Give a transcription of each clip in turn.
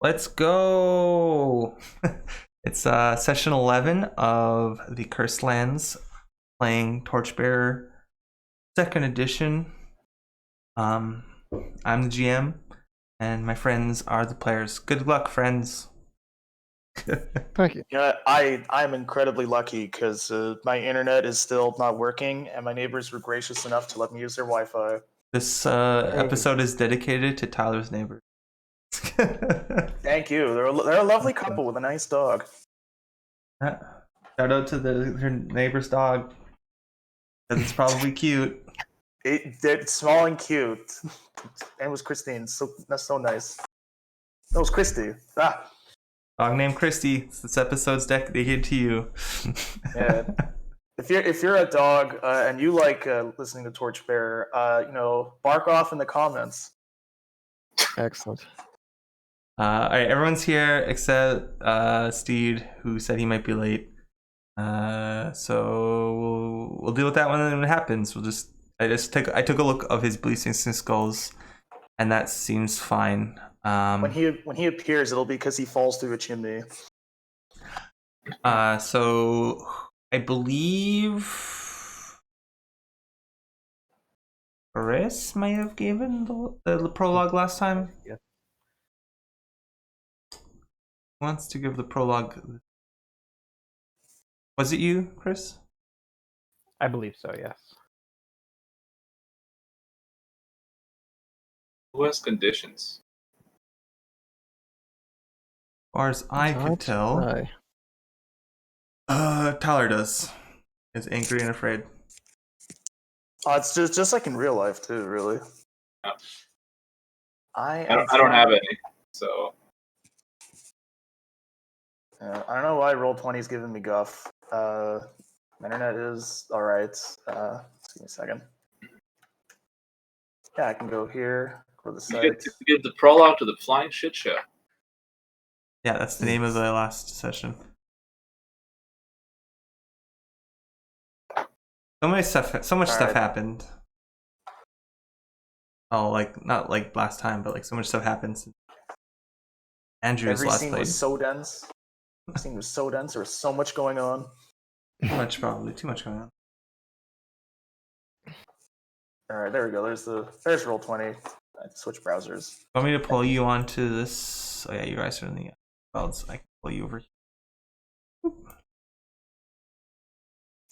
Let's go. It's session 11 of the Cursed Lands, playing Torchbearer second edition. I'm the GM, and my friends are the players. Good luck, friends. Thank you. Yeah, I'm incredibly lucky because my internet is still not working, and my neighbors were gracious enough to let me use their Wi-Fi. This episode is dedicated to Tyler's neighbors. Thank you. They're a lovely couple with a nice dog. Shout out to her neighbor's dog, because it's probably cute. It's small and cute. And it was Christine. So that's so nice. That was Christy. Ah, Dog named Christy. This episode's dedicated to you. yeah. If you're a dog and you like listening to Torchbearer, bark off in the comments. Excellent. All right, everyone's here except Steed, who said he might be late. So we'll deal with that when it happens. I took a look of his bleeding skulls, and that seems fine. When he appears, it'll be because he falls through a chimney. So I believe Chris might have given the prologue last time. Yeah. Who wants to give the prologue? Was it you, Chris? I believe so, yes. Who has conditions? As far as I could tell, Aye. Tyler does. Is angry and afraid. It's just like in real life too, really. Yeah. I don't have any, so I don't know why Roll20's giving me guff. My internet is alright. Give me a second. Yeah, I can go here, go to the you site. get to give the prologue to the flying shit show. Yeah, that's the name of the last session. So much stuff happened. Oh, like not like last time, but like so much stuff happened since Andrew's Every last scene play. was so dense. The scene was so dense. There was so much going on. Too much going on. All right, there we go. There's Roll20. I switch browsers. Want me to pull you onto this? Oh yeah, you guys are in the clouds. I can pull you over here.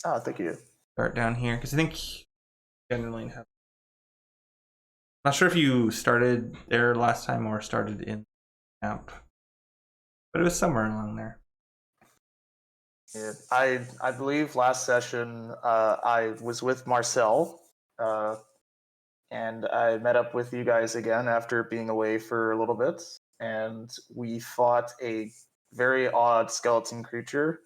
Oh, thank you. Start down here because I think generally have. Not sure if you started there last time or started in camp, but it was somewhere along there. Yeah, I believe last session I was with Marcel, and I met up with you guys again after being away for a little bit, and we fought a very odd skeleton creature,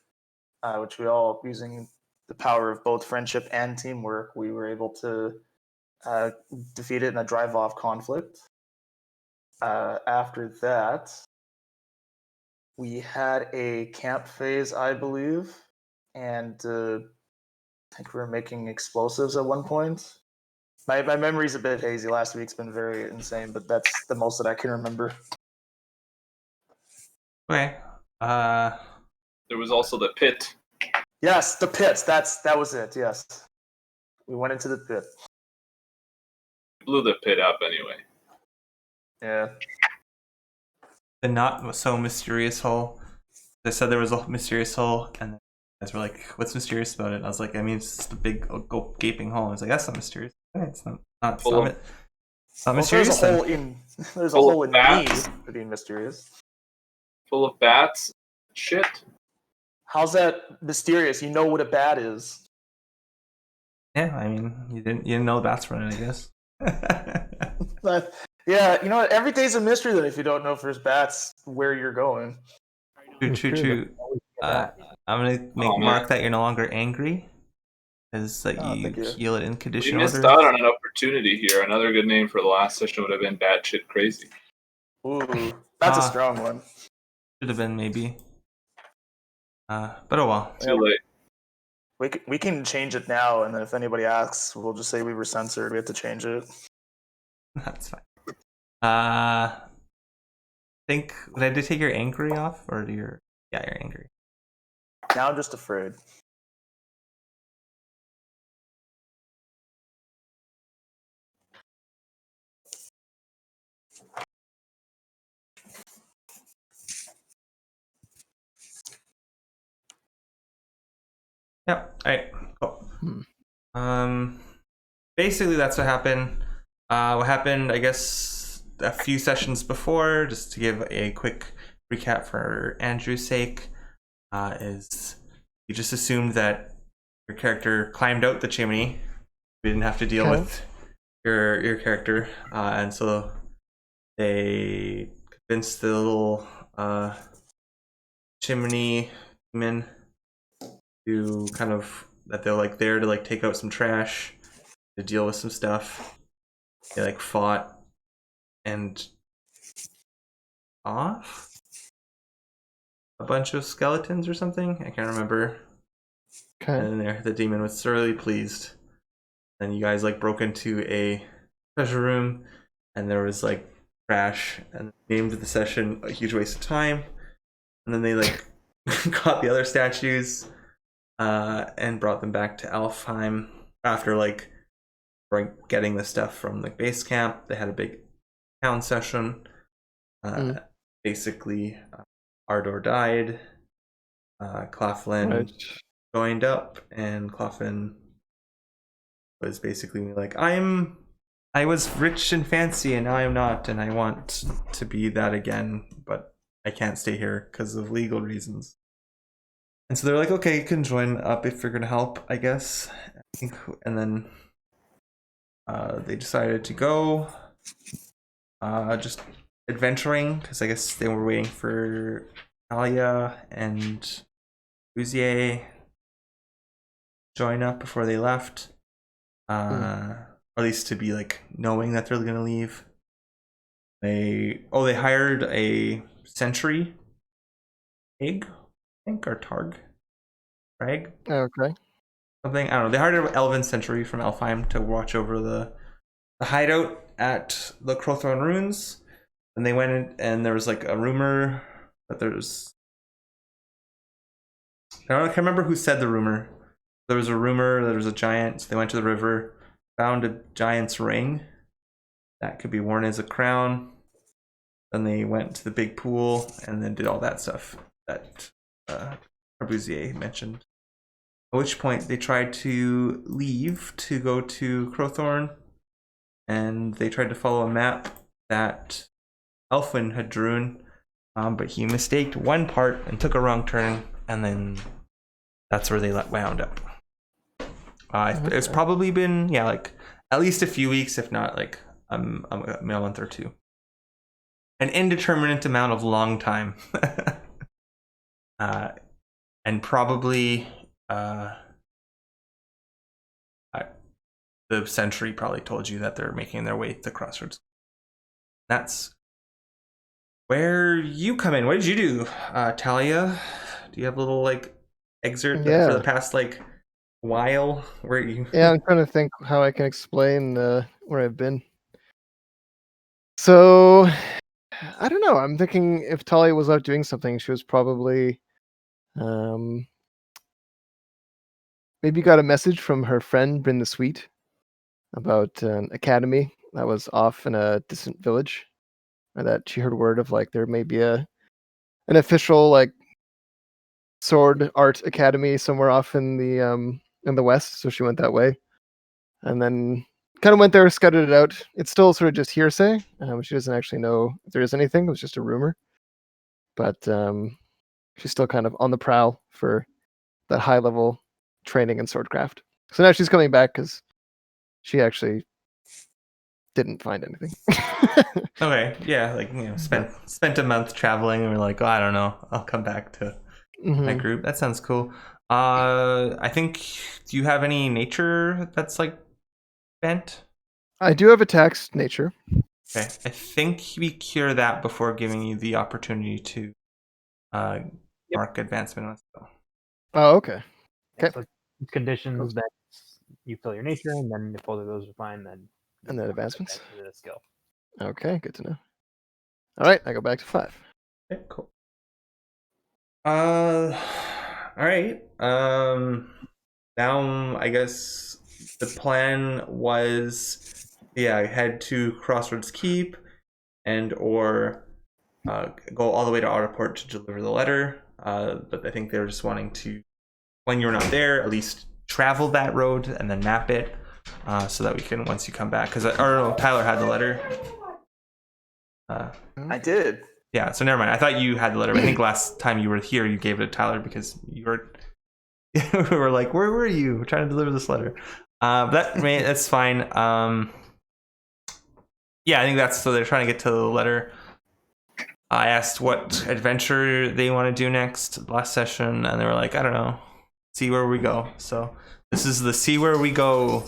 which we all, using the power of both friendship and teamwork, we were able to defeat it in a drive-off conflict. After that, we had a camp phase, I believe, and I think we were making explosives at one point. My memory's a bit hazy. Last week's been very insane, but that's the most that I can remember. Okay. There was also the pit. Yes, the pits. That was it. Yes, we went into the pit. Blew the pit up anyway. Yeah. The not so mysterious hole. They said there was a mysterious hole, and then you guys were like, "What's mysterious about it?" And I was like, "I mean, it's just a big gaping hole." I was like, "That's not mysterious. It's not mysterious." There's a hole in me for being mysterious. Full of bats. Shit. How's that mysterious? You know what a bat is. Yeah, I mean, you didn't know the bats running, I guess. But, yeah, you know what? Every day's a mystery then if you don't know if there's bats where you're going. True. I'm gonna mark that you're no longer angry, because you heal it in We condition missed order. out on an opportunity here. Another good name for the last session would have been batshit crazy. Ooh, that's a strong one. Should have been maybe. But oh well. Too late. We can change it now, and then if anybody asks, we'll just say we were censored. We have to change it. That's fine. think did I take your angry off or your yeah, you're angry. Now I'm just afraid. Yep. All right. Cool. Hmm. Basically that's what happened. What happened, I guess, a few sessions before, just to give a quick recap for Andrew's sake, is you just assumed that your character climbed out the chimney. We didn't have to deal Okay. with your character, and so they convinced the little chimney men to kind of that they're like there to like take out some trash, to deal with some stuff. They like fought and off a bunch of skeletons or something. I can't remember. Okay. And then the demon was thoroughly pleased. Then you guys like broke into a treasure room, and there was like trash, and named the session a huge waste of time. And then they like got the other statues and brought them back to Alfheim after like getting the stuff from the base camp. They had a big town session. Basically, Ardor died. Claflin Right. joined up, and Claflin was basically like, I was rich and fancy, and now I'm not, and I want to be that again, but I can't stay here because of legal reasons. And so they're like, okay, you can join up if you're gonna help, I guess. And then they decided to go just adventuring, because I guess they were waiting for Talia and Uzier join up before they left. Or at least to be like knowing that they're gonna leave. They hired a sentry, Egg, I think, or Targ, Rag, Okay. something. I don't know. They hired an elven sentry from Elfheim to watch over the hideout at the Crowthorn ruins. And they went in, and there was like a rumor that there's. I can't remember who said the rumor. There was a rumor that there was a giant. So they went to the river, found a giant's ring that could be worn as a crown. Then they went to the big pool and then did all that stuff that Corbusier mentioned. At which point they tried to leave to go to Crowthorn, and they tried to follow a map that Elfwin had drawn, but he mistaked one part and took a wrong turn, and then that's where they wound up. It's probably been like at least a few weeks, if not like a month or two. An indeterminate amount of long time. And probably the sentry probably told you that they're making their way to Crossroads. That's where you come in. What did you do, Talia? Do you have a little like excerpt for the past like while where you? Yeah, I'm trying to think how I can explain where I've been. So, I don't know. I'm thinking if Talia was out doing something, she was probably maybe got a message from her friend Bryn the Sweet about an academy that was off in a distant village, or that she heard word of like there may be an official like sword art academy somewhere off in the west. So she went that way, and then kind of went there, scouted it out. It's still sort of just hearsay. She doesn't actually know if there is anything. It was just a rumor, but she's still kind of on the prowl for that high level training in swordcraft. So now she's coming back because she actually didn't find anything. Okay, yeah, like spent a month traveling, and we're like, oh, I don't know, I'll come back to my group. That sounds cool. I think, do you have any nature that's like bent? I do have attacked nature. Okay, I think we cure that before giving you the opportunity to mark advancement on skill. Oh, okay. Yeah, so conditions that you fill your nature, and then if both of those are fine, then and then advancements. The skill. Okay, good to know. All right, I go back to 5. Okay, cool. All right. Now I guess the plan was, head to Crossroads Keep and or go all the way to Otterport to deliver the letter. But I think they're just wanting to, when you're not there, at least travel that road and then map it, so that we can, once you come back, because Tyler had the letter. I did. Yeah, so never mind. I thought you had the letter. I think last time you were here, you gave it to Tyler because you were we were like, where were you? We're trying to deliver this letter. That's fine. I think that's, so they're trying to get to the letter. I asked what adventure they want to do next last session, and they were like, I don't know, see where we go. So this is the see where we go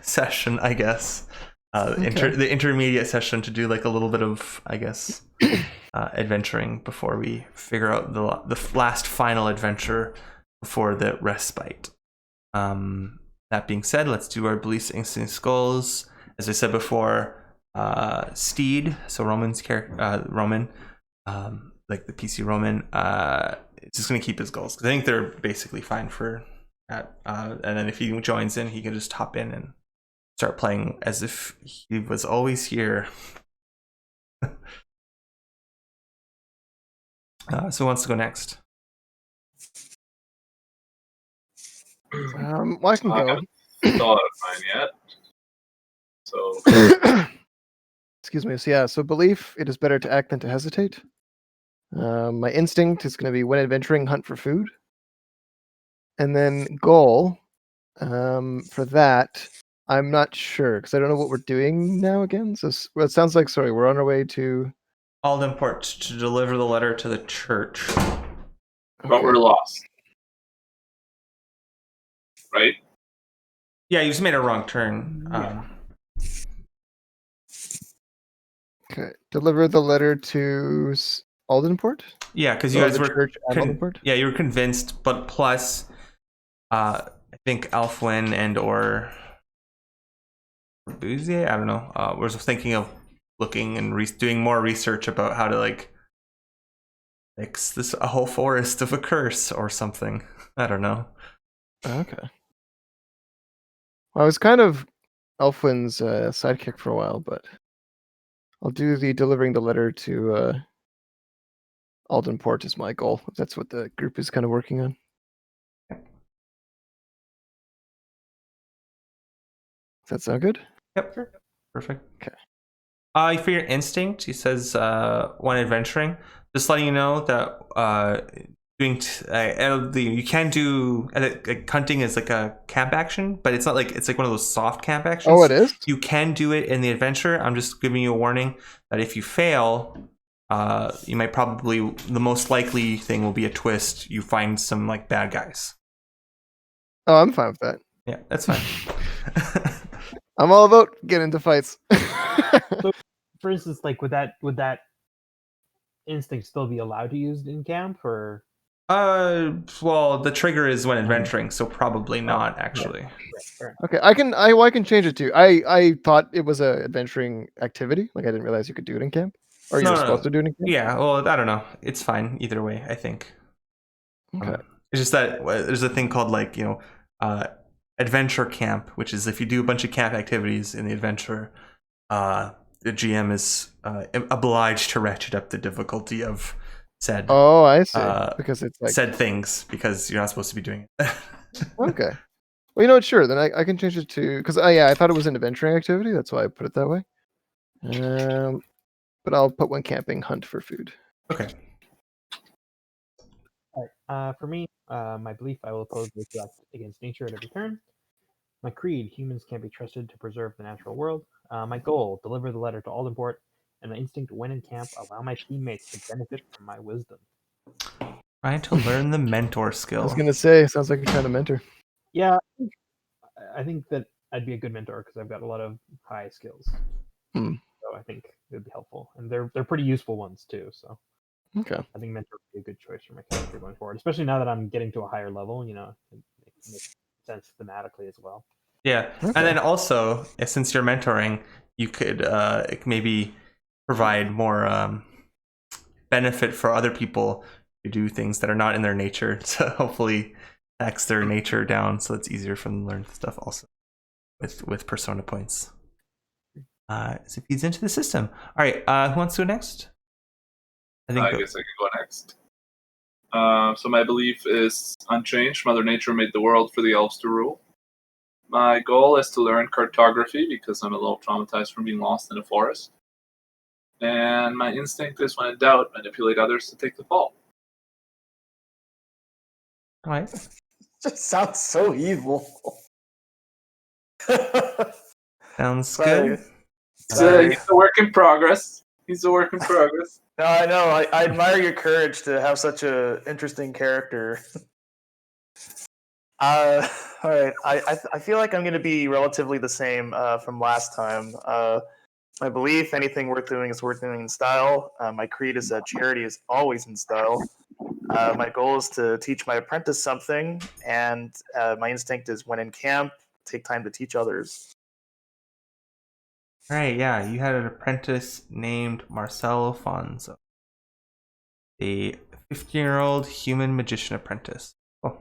session, I guess. The intermediate session to do like a little bit of, I guess, adventuring before we figure out the last final adventure before the respite. That being said, let's do our beliefs, instincts, and skulls. As I said before, Steed, so Roman's character, Roman, like the PC Roman, it's just gonna keep his goals because I think they're basically fine for that. And then if he joins in, he can just hop in and start playing as if he was always here. So who wants to go next? Well, I can I go. haven't thought of mine yet. So Excuse me. So belief, it is better to act than to hesitate. My instinct is going to be when adventuring, hunt for food. And then goal, for that, I'm not sure because I don't know what we're doing now again. So it sounds like, sorry, we're on our way to Aldenport to deliver the letter to the church. but we're lost. Right? Yeah, you just made a wrong turn. Okay, deliver the letter to Aldenport. Yeah, because you Or guys the were church at Aldenport. yeah, you were convinced, but plus, I think Alfwin and or Boozy, I don't know, was thinking of looking and doing more research about how to like fix this a whole forest of a curse or something. I don't know. Okay. Well, I was kind of Elfwin's sidekick for a while, but I'll do the delivering the letter to Aldenport as my goal. If that's what the group is kind of working on. Does that sound good? Yep, sure. Perfect. Okay. For your instinct, he says when adventuring, just letting you know that you can do hunting is like a camp action, but it's not like it's like one of those soft camp actions. Oh, it is? You can do it in the adventure. I'm just giving you a warning that if you fail, you might probably, the most likely thing will be a twist. You find some like bad guys. Oh, I'm fine with that. Yeah, that's fine. I'm all about getting into fights. So, for instance, like would that instinct still be allowed to use in camp, or? Well, the trigger is when adventuring, so probably not actually. Right. Okay, I can change it too. I thought it was a adventuring activity. Like I didn't realize you could do it in camp, or you were supposed to do it in camp. Yeah, well, I don't know. It's fine either way, I think. Okay. It's just that there's a thing called like adventure camp, which is if you do a bunch of camp activities in the adventure, the GM is obliged to ratchet up the difficulty of said. Oh, I see. Because it's like said things because you're not supposed to be doing it. Okay. Well, you know what? Sure. Then I can change it to because I thought it was an adventuring activity. That's why I put it that way. But I'll put when camping, hunt for food. Okay. All right. For me, my belief, I will oppose the act against nature at every turn. My creed, humans can't be trusted to preserve the natural world. My goal, deliver the letter to Aldenport. And my instinct, when in camp, allow my teammates to benefit from my wisdom. Trying to learn the mentor I skill. was gonna say, sounds like you're trying to mentor. Yeah, I think that I'd be a good mentor because I've got a lot of high skills. So I think it would be helpful, and they're pretty useful ones too. So Okay. I think mentor would be a good choice for my character going forward, especially now that I'm getting to a higher level. It makes sense thematically as well. Yeah, Okay. and then also since you're mentoring, you could maybe provide more benefit for other people to do things that are not in their nature. So hopefully tax their nature down so it's easier for them to learn stuff also with persona points. As it feeds into the system. All right, who wants to go next? I guess I can go next. So my belief is unchanged. Mother Nature made the world for the elves to rule. My goal is to learn cartography because I'm a little traumatized from being lost in a forest. And my instinct is, when in doubt, manipulate others to take the fall. All right. Just sounds so evil. Sounds good. He's a work in progress. No, I know. I admire your courage to have such an interesting character. All right. I feel like I'm going to be relatively the same from last time. My belief, anything worth doing is worth doing in style. My creed is that charity is always in style. My goal is to teach my apprentice something, and my instinct is, when in camp, take time to teach others. All right, yeah, you had an apprentice named Marcelo Fonzo, a 15-year-old human magician apprentice. Oh.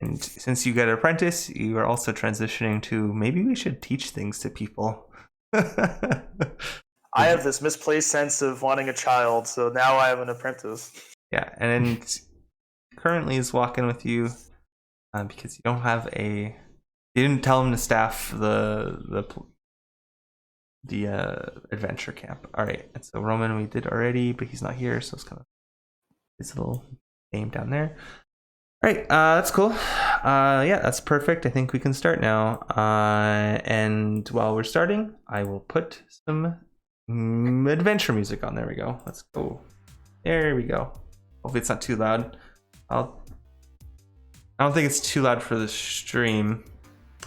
And since you got an apprentice, you are also transitioning to, maybe we should teach things to people. I have this misplaced sense of wanting a child, so now I have an apprentice. Yeah, and currently is walking with you because you don't have a. You didn't tell him to staff the adventure camp. All right, and so Roman we did already, but he's not here, so it's kind of his little name down there. All right, that's cool. Yeah, that's perfect. I think we can start now. And while we're starting, I will put some adventure music on. There we go. Let's go. There we go. Hopefully it's not too loud. I don't think it's too loud for the stream.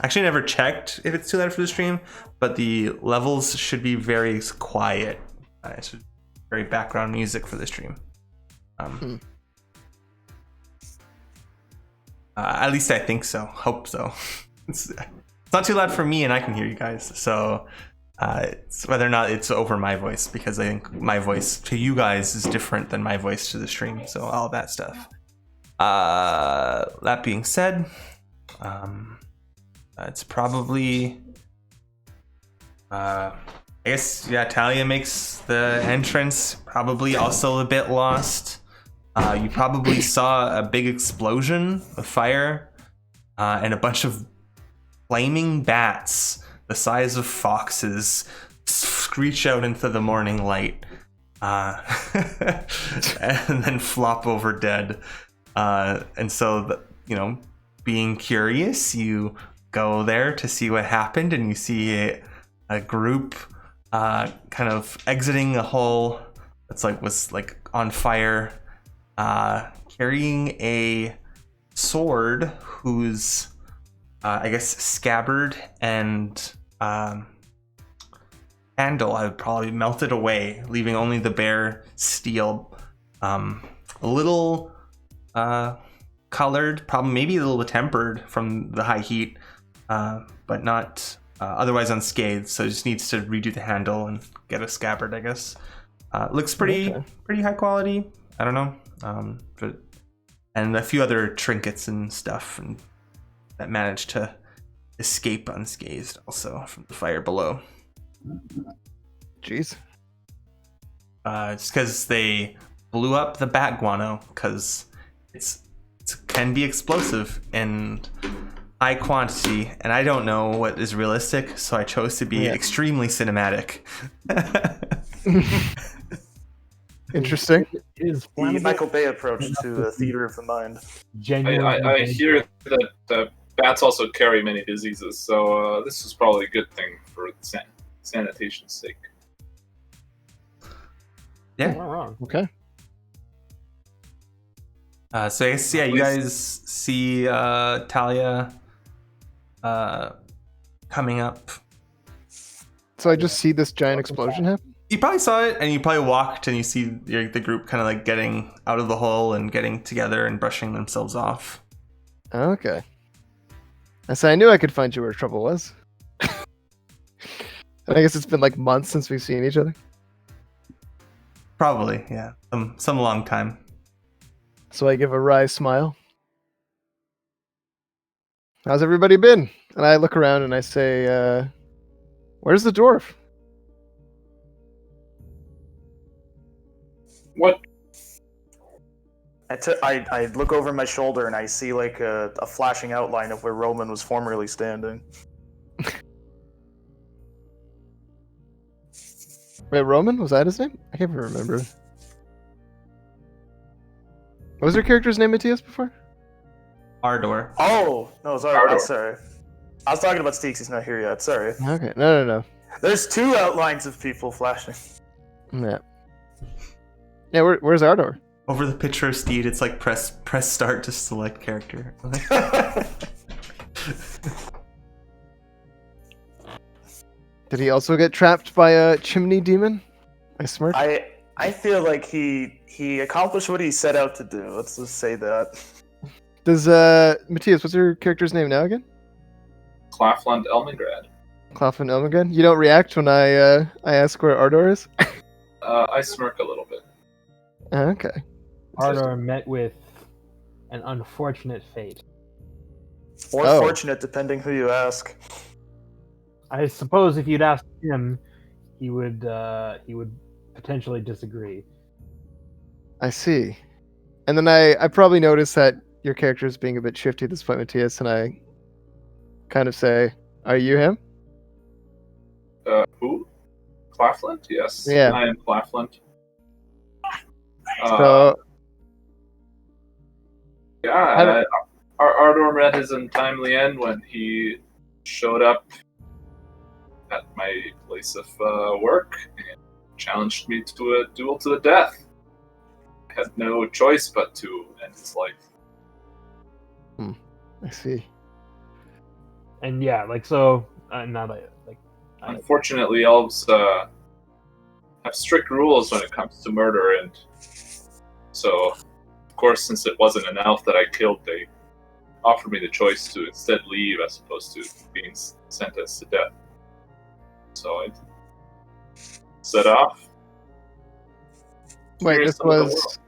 Actually, I never checked if it's too loud for the stream, but the levels should be very quiet. It's very background music for the stream. At least I think so. Hope so. It's not too loud for me, and I can hear you guys. So it's whether or not it's over my voice, because I think my voice to you guys is different than my voice to the stream. So all that stuff. That being said, it's probably, I guess, yeah, Talia makes the entrance, probably also a bit lost. You probably saw a big explosion of fire and a bunch of flaming bats the size of foxes screech out into the morning light and then flop over dead. And so, being curious, you go there to see what happened, and you see a group kind of exiting a hole that's was on fire, carrying a sword whose I guess scabbard and handle have probably melted away, leaving only the bare steel, a little colored, probably maybe a little tempered from the high heat, but not otherwise unscathed. So it just needs to redo the handle and get a scabbard, I guess. Looks pretty high quality. I don't know, and a few other trinkets and stuff, and that managed to escape unscathed also from the fire below. Jeez. It's because they blew up the bat guano, because it can be explosive in high quantity, and I don't know what is realistic, so I chose to be extremely cinematic. Interesting. Is The Michael Bay approach to the theater of the mind. I hear that bats also carry many diseases, so this is probably a good thing for sanitation's sake. Yeah. Not wrong. Okay. So I guess, you guys see Talia coming up. So I just see this giant explosion happen? You probably saw it, and you probably walked, and you see the group kind of getting out of the hole and getting together and brushing themselves off. Okay. I knew I could find you where trouble was. And I guess it's been like months since we've seen each other. Probably, yeah. Some long time. So I give a wry smile. How's everybody been? And I look around and I say, where's the dwarf? What? I look over my shoulder and I see like a flashing outline of where Roman was formerly standing. Wait, Roman? Was that his name? I can't even remember. What was your character's name, Matthias, before? Ardor. Oh no, sorry, Ardor. sorry. I was talking about Steeks. He's not here yet. Sorry. Okay, no. There's two outlines of people flashing. Yeah. Yeah, where's Ardor? Over the picture of Steed, it's like press start to select character. Did he also get trapped by a chimney demon? I smirk. I feel like he accomplished what he set out to do. Let's just say that. Does Matthias, what's your character's name now again? Claflund Elmingrad. Claflin Elmagan? You don't react when I ask where Ardor is? I smirk a little bit. Okay. Ardor met with an unfortunate fate. Or Oh. fortunate, depending who you ask. I suppose if you'd asked him, he would potentially disagree. I see. And then I probably noticed that your character is being a bit shifty at this point, Matthias, and I kind of say, are you him? Who? Claflund? Yes. Yeah. I am Claflund. So, Yeah, Ardor met his untimely end when he showed up at my place of work and challenged me to a duel to the death. I had no choice but to end his life. I see. And yeah, like so. Now that Unfortunately, elves have strict rules when it comes to murder, and so, of course, since it wasn't an elf that I killed, they offered me the choice to instead leave as opposed to being sentenced to death. So I set off. Wait, Experience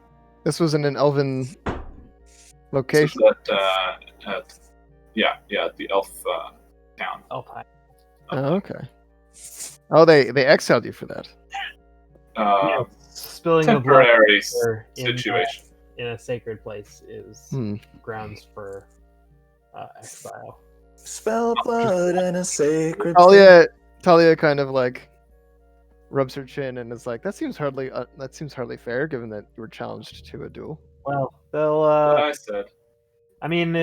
this was in an elven This location? is at the elf town. Alpine. Oh, okay. Oh, they exiled you for that. Spilling of blood Temporary in, situation. in a sacred place is Hmm. grounds for exile. Spell blood in a sacred. Talia kind of like rubs her chin and is like, that seems hardly fair, given that you were challenged to a duel. Well, they'll. I said. I mean,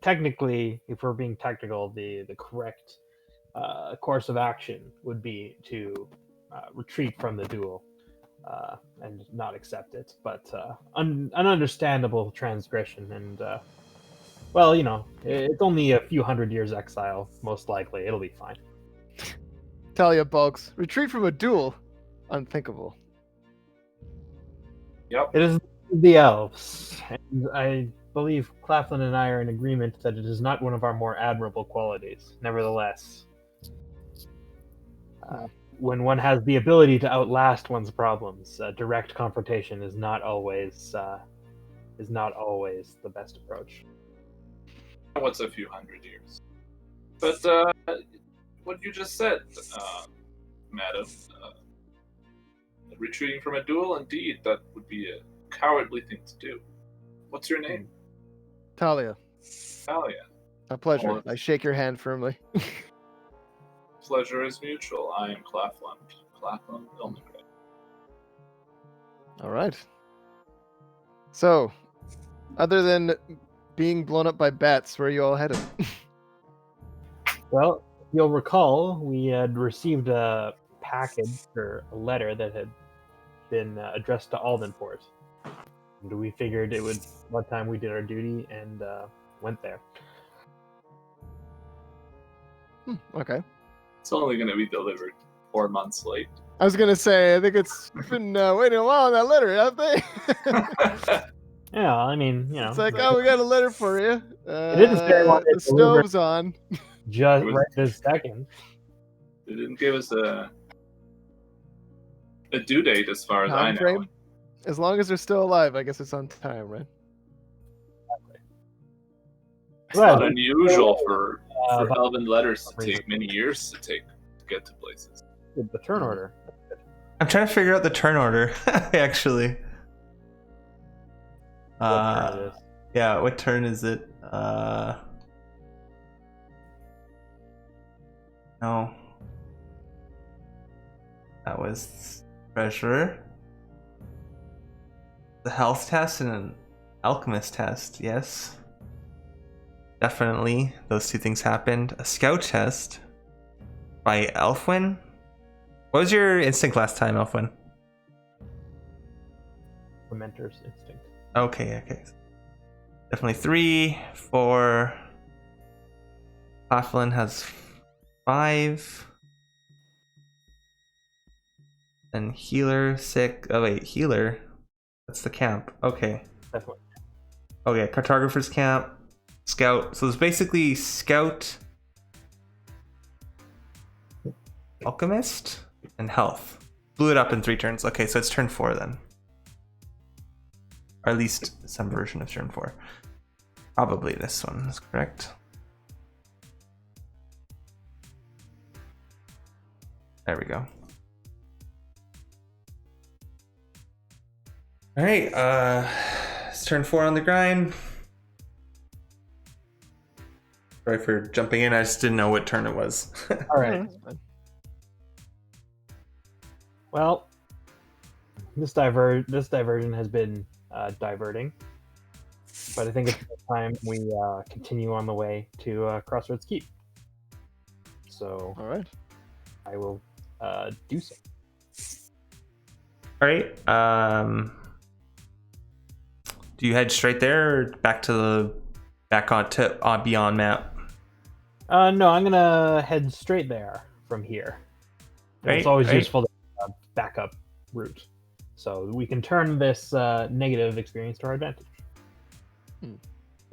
technically, if we're being technical, the correct course of action would be to retreat from the duel and not accept it. But an understandable transgression, and well, it's only a few hundred years exile. Most likely, it'll be fine. Talia bulks. Retreat from a duel? Unthinkable. Yep. It is the elves, and I believe Claflin and I are in agreement that it is not one of our more admirable qualities. Nevertheless, when one has the ability to outlast one's problems, direct confrontation is not always the best approach. What's a few hundred years? But what you just said, madam, retreating from a duel, indeed, that would be a cowardly thing to do. What's your name? Talia, Talia. a pleasure. Well, I shake your hand firmly. Pleasure is mutual. I am Claflund. Claflund Elmingrad. All right. So, other than being blown up by bats, where are you all headed? Well, you'll recall we had received a package or a letter that had been addressed to Aldenport. And we figured it would one time we did our duty and went there. Okay. It's only going to be delivered 4 months late. I was gonna say, I think it's been waiting a while on that letter, haven't they? Yeah, I mean, It's like, oh, we got a letter for you. didn't say I wanted The it delivered. stove's on. just It was- right this second. They didn't give us a due date as far as I Time know. frame? As long as they're still alive, I guess it's on time, right? It's not unusual for but- elven letters to take many years to get to places. The turn order. I'm trying to figure out the turn order, actually. What turn it is. Yeah, what turn is it? No. That was treasure. The health test and an alchemist test, yes. Definitely, those two things happened. A scout test by Elfwin. What was your instinct last time, Elfwin? The mentor's instinct. Okay. Definitely 3, 4. Laughlin has 5. And healer, 6. Oh wait, healer. That's the camp. Okay. Definitely. Okay, cartographer's camp, scout. So it's basically scout, alchemist, and health. Blew it up in 3 turns. Okay, so it's turn 4 then. Or at least some version of turn 4. Probably this one is correct. There we go. All right, it's turn 4 on the grind. Sorry for jumping in. I just didn't know what turn it was. All right. Well, this diversion has been diverting, but I think it's time we continue on the way to Crossroads Keep. So, All right. I will do so. All right. Do you head straight there or back on beyond map? No, I'm gonna head straight there from here. It's always useful to have a backup route, so we can turn this negative experience to our advantage.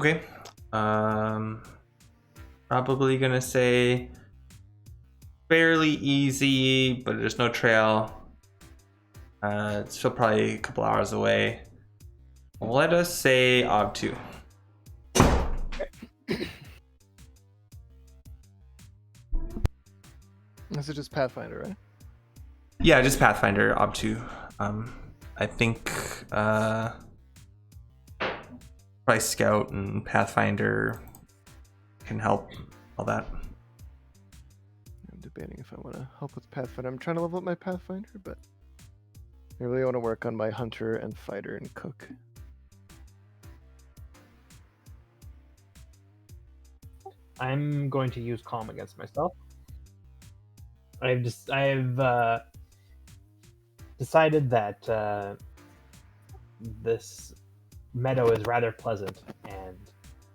Okay. Probably gonna say fairly easy, but there's no trail. It's still probably a couple hours away. Let us say Og2. This is just Pathfinder, right? Yeah, just Pathfinder, Og2. I think probably Scout and Pathfinder can help all that. I'm debating if I want to help with Pathfinder. I'm trying to level up my Pathfinder, but I really want to work on my Hunter and Fighter and Cook. I'm going to use Calm against myself. I've decided that this meadow is rather pleasant, and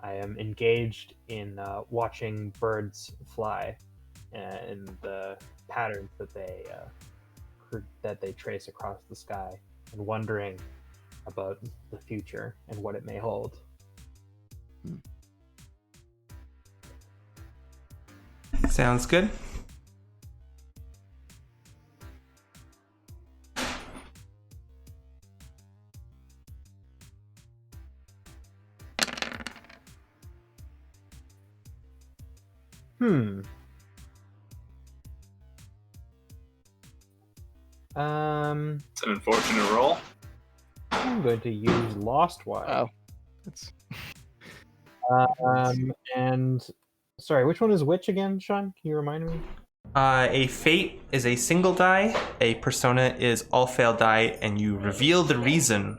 I am engaged in watching birds fly and the patterns that they trace across the sky, and wondering about the future and what it may hold. Sounds good. It's an unfortunate roll. I'm going to use Lost Wise. Wow. That's And sorry, which one is which again, Sean? Can you remind me? A fate is a single die. A persona is all failed die, and you reveal the reason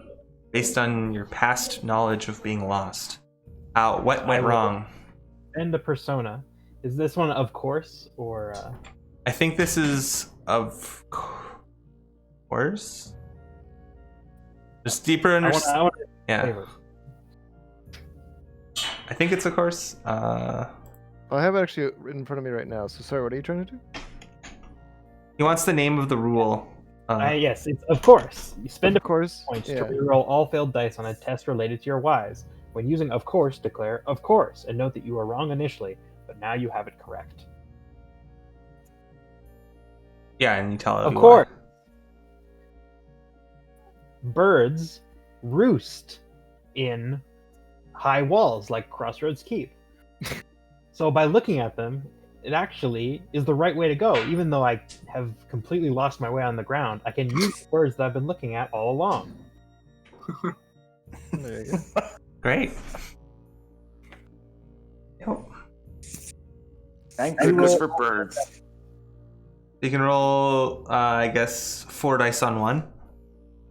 based on your past knowledge of being lost. What went wrong? And the persona. Is this one of course, or I think this is of course. Just deeper understanding. Yeah, flavor. I think it's of course. I have it actually written in front of me right now. So sorry, what are you trying to do? He wants the name of the rule. Yes, it's of course. You spend Of course. points Yeah. to reroll all failed dice on a test related to your wise. When using of course, declare of course, and note that you were wrong initially, but now you have it correct. Yeah, and you tell it. Of who you course. are. Birds roost in high walls like Crossroads Keep. So by looking at them, it actually is the right way to go. Even though I have completely lost my way on the ground, I can use the birds that I've been looking at all along. There you go. Great. Yep. Thank goodness for birds. You can roll, I guess, 4 dice on one,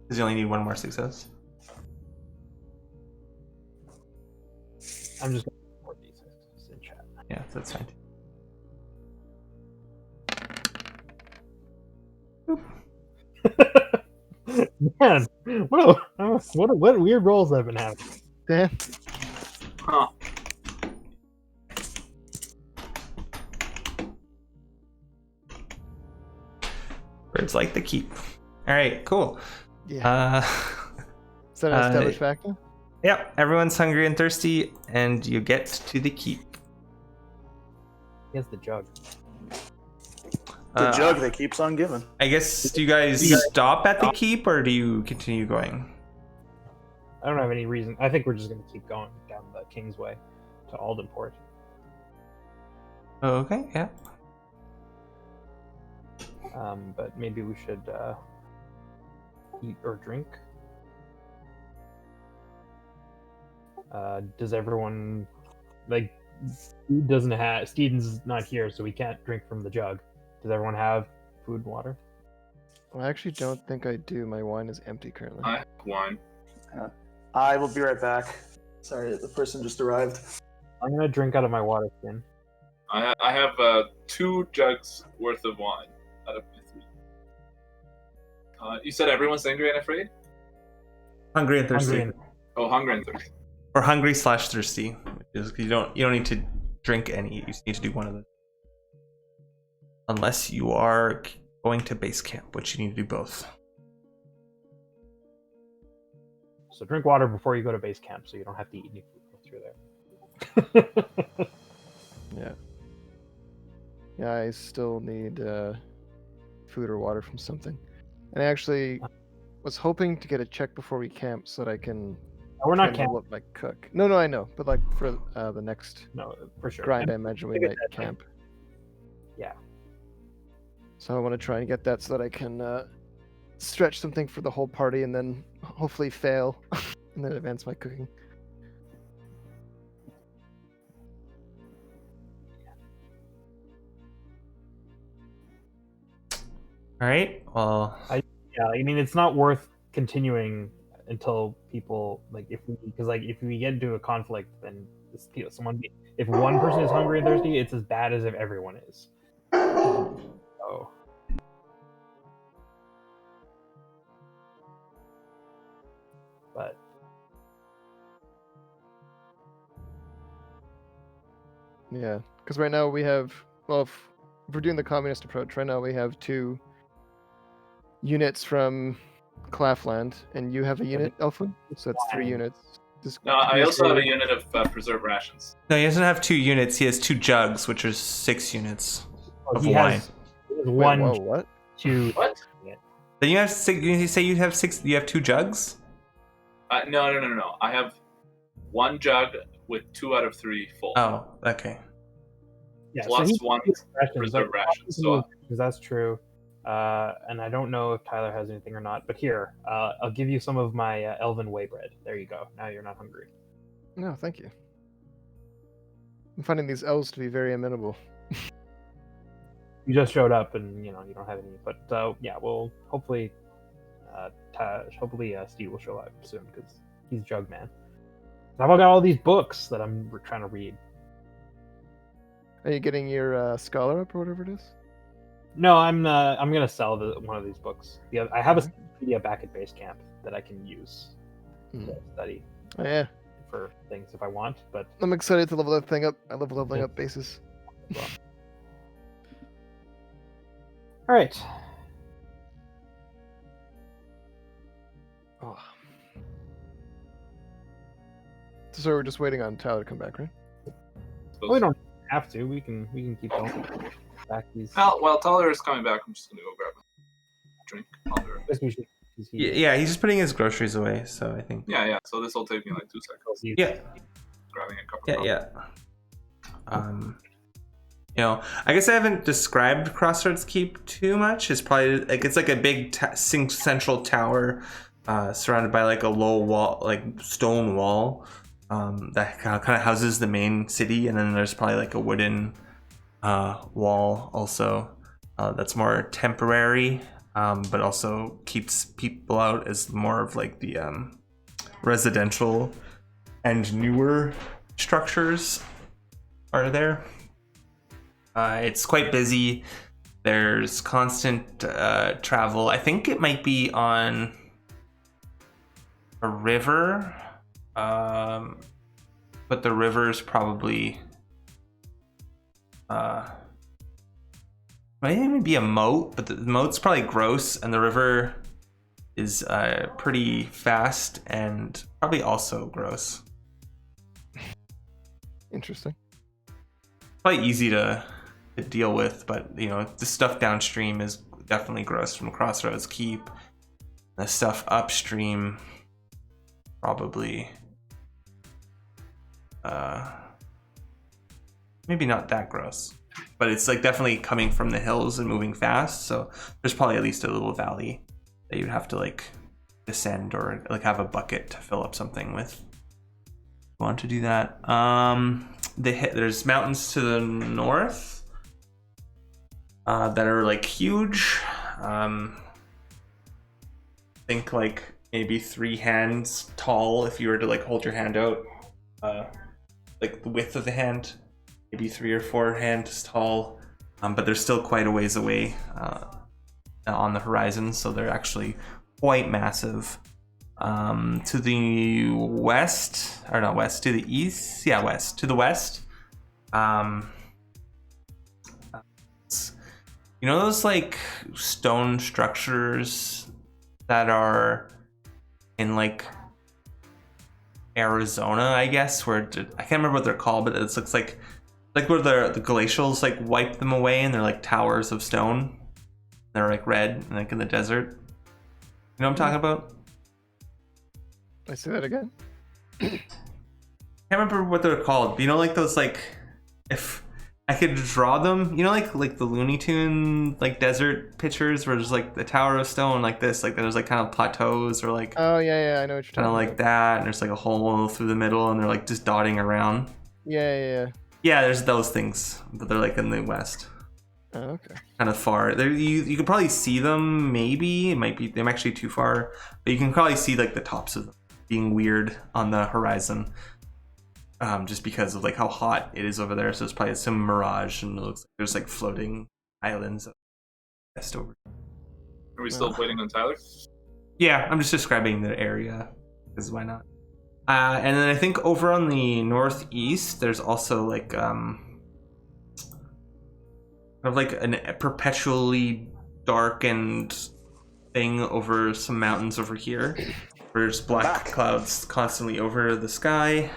because you only need one more success. I'm just going to report these in chat. Yeah, that's fine. Man, what weird rolls I've been having. Damn. Huh. Birds like the keep. All right, cool. Yeah. Is that an established fact now? Yep, everyone's hungry and thirsty, and you get to the keep. He has the jug. The jug that keeps on giving. I guess, do you guys stop at the keep, or do you continue going? I don't have any reason. I think we're just going to keep going down the Kingsway to Aldenport. Okay, yeah. But maybe we should eat or drink. Does everyone Steedon's not here, so we can't drink from the jug. Does everyone have food and water? Well, I actually don't think I do. My wine is empty currently. I have wine. I will be right back. Sorry, the person just arrived. I'm gonna drink out of my water skin. I have 2 jugs worth of wine out of my 3. You said everyone's angry and afraid? Hungry and thirsty. Oh, hungry and thirsty. Or hungry/thirsty. You don't need to drink any. You just need to do one of them. Unless you are going to base camp, which you need to do both. So drink water before you go to base camp, so you don't have to eat any food through there. Yeah. Yeah, I still need food or water from something. And I actually was hoping to get a check before we camp so that I can We're not level camping. up my cook. No, I know. But like for the next No, for sure. grind, I imagine we might camp. Yeah. So I want to try and get that so that I can stretch something for the whole party and then hopefully fail and then advance my cooking. All right. Well, Yeah, I mean it's not worth continuing until people if we get into a conflict, then if one person is hungry and thirsty, it's as bad as if everyone is. So. But Yeah, because right now we have, well, if we're doing the communist approach, right now we have 2 units from Clafland, and you have a unit, Elfwood? So it's 3 units. No, I also have a unit of preserved rations. no, he doesn't have 2 units. He has 2 jugs, which are 6 units of he wine. has Wait, one, whoa, what? 2. What? Then you have 6. You say you have 6. You have 2 jugs. No. I have 1 jug with 2 out of 3 full. Oh, okay. Yeah, Plus he 1 preserved rations. So that's true. And I don't know if Tyler has anything or not. But here, I'll give you some of my Elven whey bread. There you go. Now you're not hungry. No, thank you. I'm finding these elves to be very amenable. You just showed up, and you don't have any. But yeah, well, hopefully, Steve will show up soon because he's Jug Man. I've got all these books that I'm trying to read. Are you getting your scholar up or whatever it is? No, I'm gonna sell one of these books. Yeah, I have a encyclopedia back at base camp that I can use to study Oh, yeah. for things if I want. But I'm excited to level that thing up. I love leveling up bases. all right, Oh. So we're just waiting on Tyler to come back, right? we don't have to. We can keep going. Back these. while Tyler is coming back, I'm just gonna go grab guess we should. Yeah, he's just putting his groceries away, so I think. Yeah. So this will take me like 2 seconds. Yeah. Grabbing a cup of coffee. Yeah. I guess I haven't described Crossroads Keep too much. It's probably like it's like a big central tower, surrounded by like a low wall, like stone wall, that kind of houses the main city, and then there's probably like a wooden wall also that's more temporary, but also keeps people out as more of like the residential and newer structures are there. It's quite busy. There's constant travel. I think it might be on a river, but the river's probably might even be a moat, but the moat's probably gross, and the river is pretty fast and probably also gross. Interesting. Probably easy to deal with, but the stuff downstream is definitely gross from Crossroads Keep. The stuff upstream probably maybe not that gross, but it's like definitely coming from the hills and moving fast, so there's probably at least a little valley that you'd have to like descend or like have a bucket to fill up something with. Want to do that. There's mountains to the north that are like huge. Think like maybe 3 hands tall if you were to like hold your hand out, like the width of the hand, maybe 3 or 4 hands tall, but they're still quite a ways away on the horizon, so they're actually quite massive. To the west, or not west, to the east, yeah, west, to the west, those like stone structures that are in like Arizona, I guess, where I can't remember what they're called, but it looks like where the glacials like wipe them away, and they're like towers of stone. They're like red and like in the desert. You know what I'm talking about? I say that again. Can't remember what they're called, but like those, like, if I could draw them, like the Looney Tune like desert pictures where there's like the tower of stone like this, like there's like kind of plateaus, or like oh yeah, I know what you're kind of like about. that, and there's like a hole through the middle, and they're like just dotting around. Yeah. There's those things, but they're like in the west. Oh, okay. Kind of far. You could probably see them. Maybe it might be them actually too far, but you can probably see like the tops of them being weird on the horizon, just because of like how hot it is over there. So it's probably some mirage, and it looks like there's like floating islands just over. Are we still waiting on Tyler? Yeah, I'm just describing the area, because why not? And then I think over on the northeast, there's also like kind of like a perpetually darkened thing over some mountains over here. There's black clouds constantly over the sky,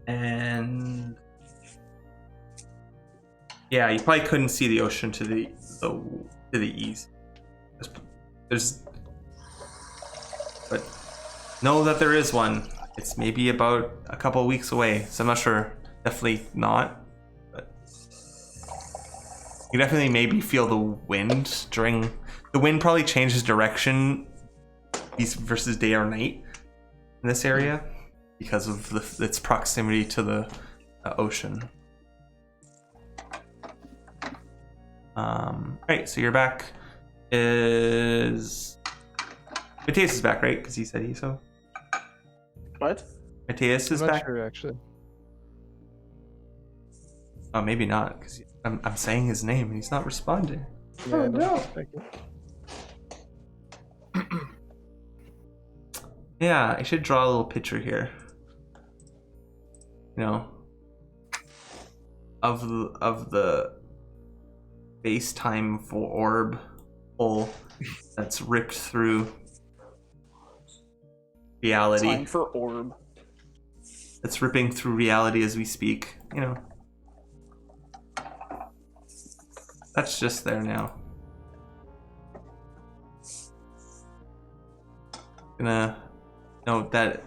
and yeah, you probably couldn't see the ocean to the east. But know that there is one. It's maybe about a couple weeks away, so I'm not sure. Definitely not. But you definitely maybe feel the wind during. The wind probably changes direction east versus day or night in this area because of its proximity to the ocean. Right, so you're back. Matthias is back, right? Because he said he so. What? Matthias is I'm not back. sure, actually. Oh, maybe not, because I'm saying his name and he's not responding. Yeah, Oh, I don't no. expect it. Yeah, I should draw a little picture here. Of the space-time orb hole that's ripped through reality. Time for orb. It's ripping through reality as we speak. That's just there now. Gonna note that.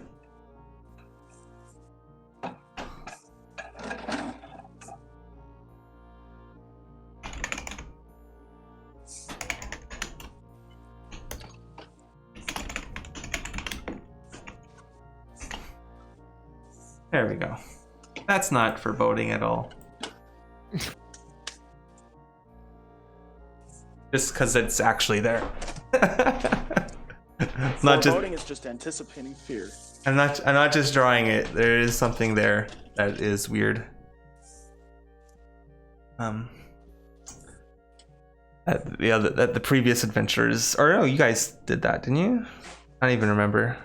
There we go. That's not foreboding at all. Just because it's actually there. Not just. Foreboding is just anticipating fear. I'm not just drawing it. There is something there that is weird. That the previous adventurers, or no, you guys did that, didn't you? I don't even remember.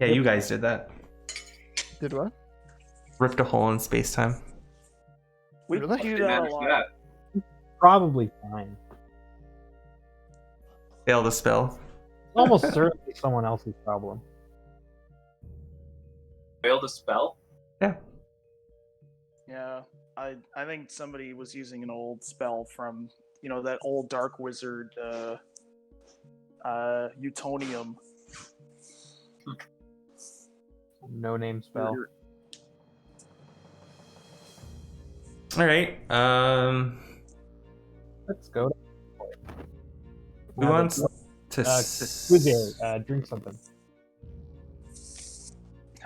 Yeah, you guys did that. Did what? Ripped a hole in space-time. We Really? do that a lot. Probably fine. Failed a spell. It's almost certainly someone else's problem. Failed a spell? Yeah. Yeah, I think somebody was using an old spell from that old dark wizard Utonium. No name spell. All right. Let's go. Who wants to? Who's there? Drink something.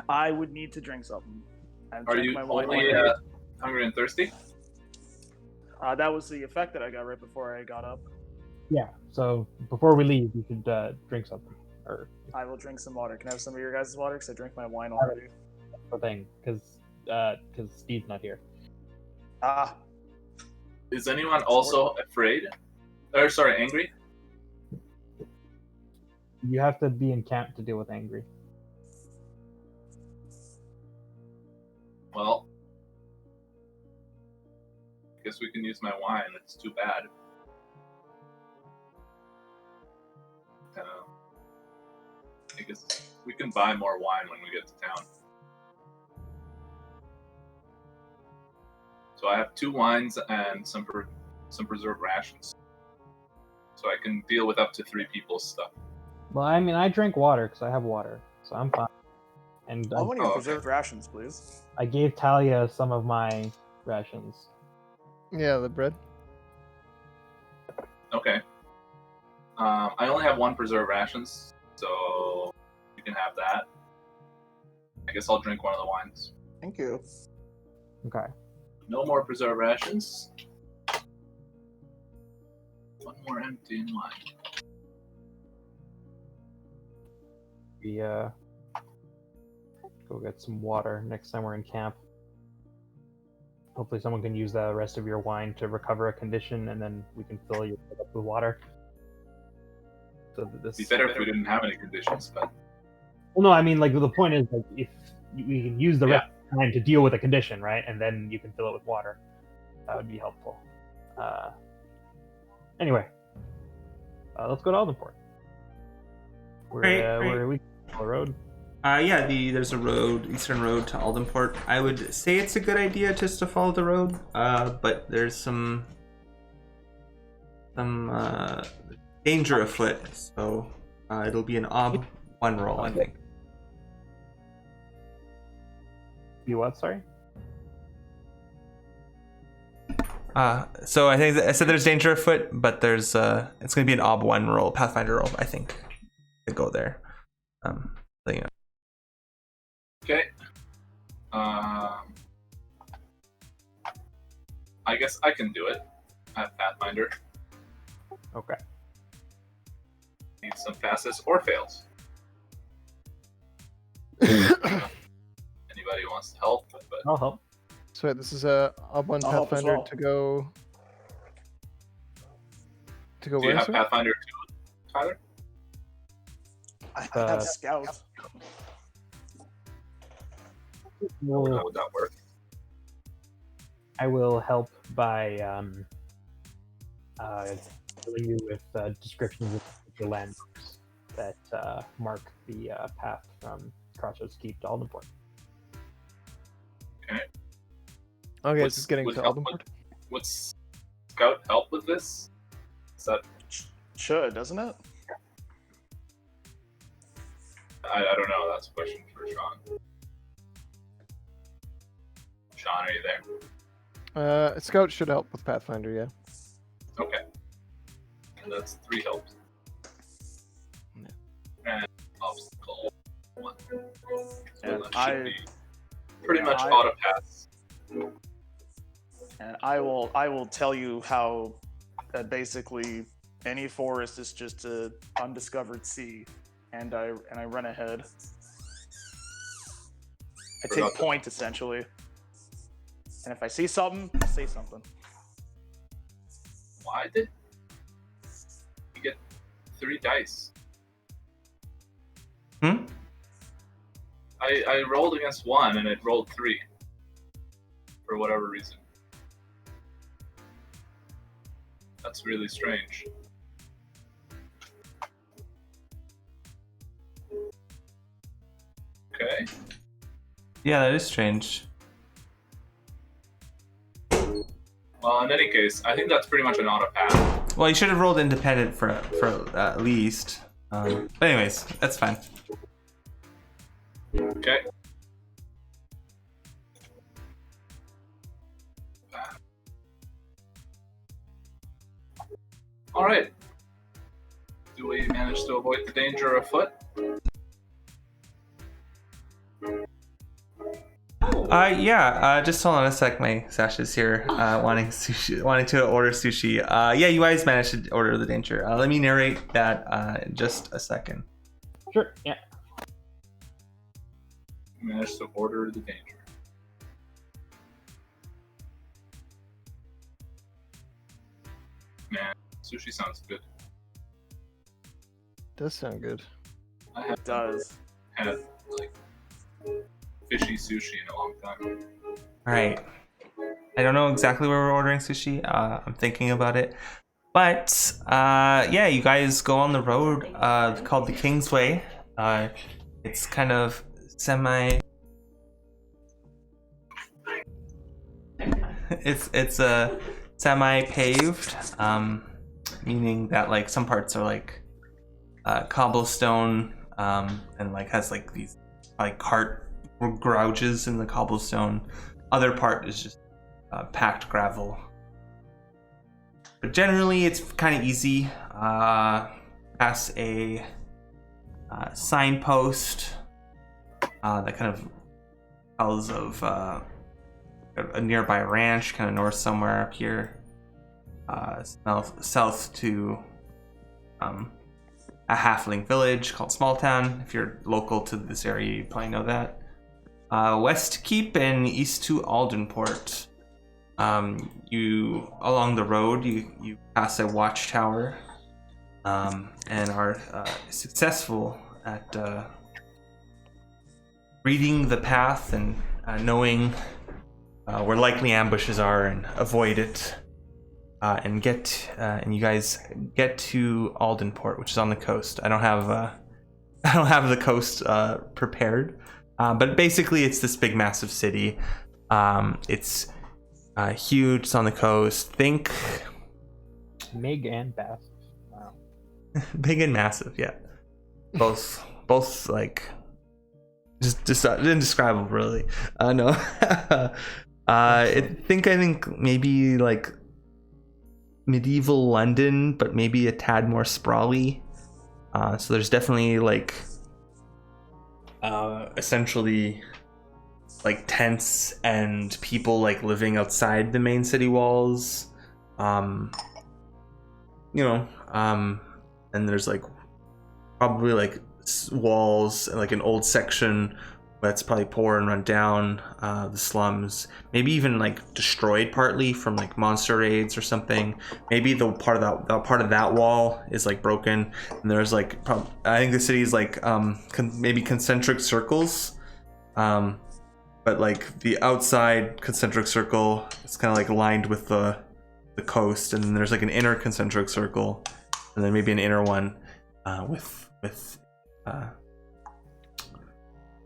I would need to drink something. I'm Are drinking you my wine only already. hungry and thirsty? That was the effect that I got right before I got up. Yeah. So before we leave, you should drink something, or I will drink some water. Can I have some of your guys' water? Because I drink my wine already. the thing, because Steve's not here. Ah, Is anyone also afraid? Or sorry, angry? You have to be in camp to deal with angry. Well, I guess we can use my wine. It's too bad. I guess we can buy more wine when we get to town. So I have 2 wines and some preserved rations. So I can deal with up to 3 people's stuff. Well, I mean, I drink water because I have water, so I'm fine. And how many okay. preserved rations, please? I gave Talia some of my rations. Yeah, the bread. Okay. I only have 1 preserved rations, so you can have that. I guess I'll drink one of the wines. Thank you. Okay. No more preserved rations. 1 more empty in wine. We go get some water next time we're in camp. Hopefully someone can use the rest of your wine to recover a condition, and then we can fill you up with water. So that this It'd be better if we didn't have any conditions, but Well, no, I mean, like, the point is, like, if we can use the rest of the time to deal with a condition, right, and then you can fill it with water, that would be helpful. Anyway, let's go to Aldenport. Where are we? The road? Yeah, there's a road, eastern road to Aldenport. I would say it's a good idea just to follow the road, but there's some danger afoot, so it'll be an ob 1 roll, I think. You what? Sorry. So I think I said there's danger afoot, but there's it's gonna be an ob 1 roll, Pathfinder roll, I think, to go there. So, you know. okay. I guess I can do it. I have Pathfinder. Okay. Need some passes or fails. Anybody wants to help? But I'll help. So wait, this is a Ob 1 I'll help as Pathfinder well. to go. To go do you where? have Sir? Pathfinder too, Tyler? I have Scout. How would that work? I will help by filling you with descriptions of the landmarks that mark the path from Crossroads Keep to Aldenport. Okay, What's- this is getting would to help Aldenport. Would Scout help with this? Is that Should, doesn't it? I don't know. That's a question for Sean. Sean, are you there? Scout should help with Pathfinder, yeah. Okay. And that's 3 helps. And obstacle 1. So And that should be pretty much auto pass. And I will tell you how that basically any forest is just a undiscovered sea, and I run ahead. I take point essentially, and if I see something, I say something. Why did you get 3 dice? Hmm? I rolled against 1 and it rolled 3. For whatever reason. That's really strange. Okay. Yeah, that is strange. Well, in any case, I think that's pretty much an auto pass. Well, you should have rolled independent for at least. But anyways, that's fine. Okay. All right. Do we manage to avoid the danger afoot? Just hold on a sec. My Sasha's here, wanting to order sushi. Yeah, you guys managed to order the danger. Let me narrate that in just a second. Sure. Yeah. We managed to order the danger. Man, sushi sounds good. Does sound good. I have Does. had like fishy sushi in a long time. All right. I don't know exactly where we're ordering sushi. I'm thinking about it. But yeah, you guys go on the road called the Kingsway. It's kind of semi. It's a semi-paved, meaning that like some parts are like cobblestone, and like has like these like cart grouges in the cobblestone. Other part is just packed gravel. But generally, it's kind of easy. Pass a signpost that kind of tells of a nearby ranch, kind of north somewhere up here. South to a halfling village called Smalltown. If you're local to this area, you probably know that. West to Keep and east to Aldenport. You along the road, you pass a watchtower, and are successful at reading the path and knowing where likely ambushes are and avoid it. And you guys get to Aldenport, which is on the coast. I don't have the coast prepared, but basically it's this big, massive city. It's huge. It's on the coast. Think Mig and Bass. Wow. big and massive. Yeah, both like just indescribable, really. No, I think maybe like medieval London, but maybe a tad more sprawly. So there's definitely like essentially like tents and people like living outside the main city walls. And there's like probably like walls and like an old section that's probably poor and run down, the slums, maybe even like destroyed partly from like monster raids or something. Maybe the part of that wall is like broken, and there's like I think the city is like maybe concentric circles, but like the outside concentric circle is kind of like lined with the coast, and then there's like an inner concentric circle, and then maybe an inner one with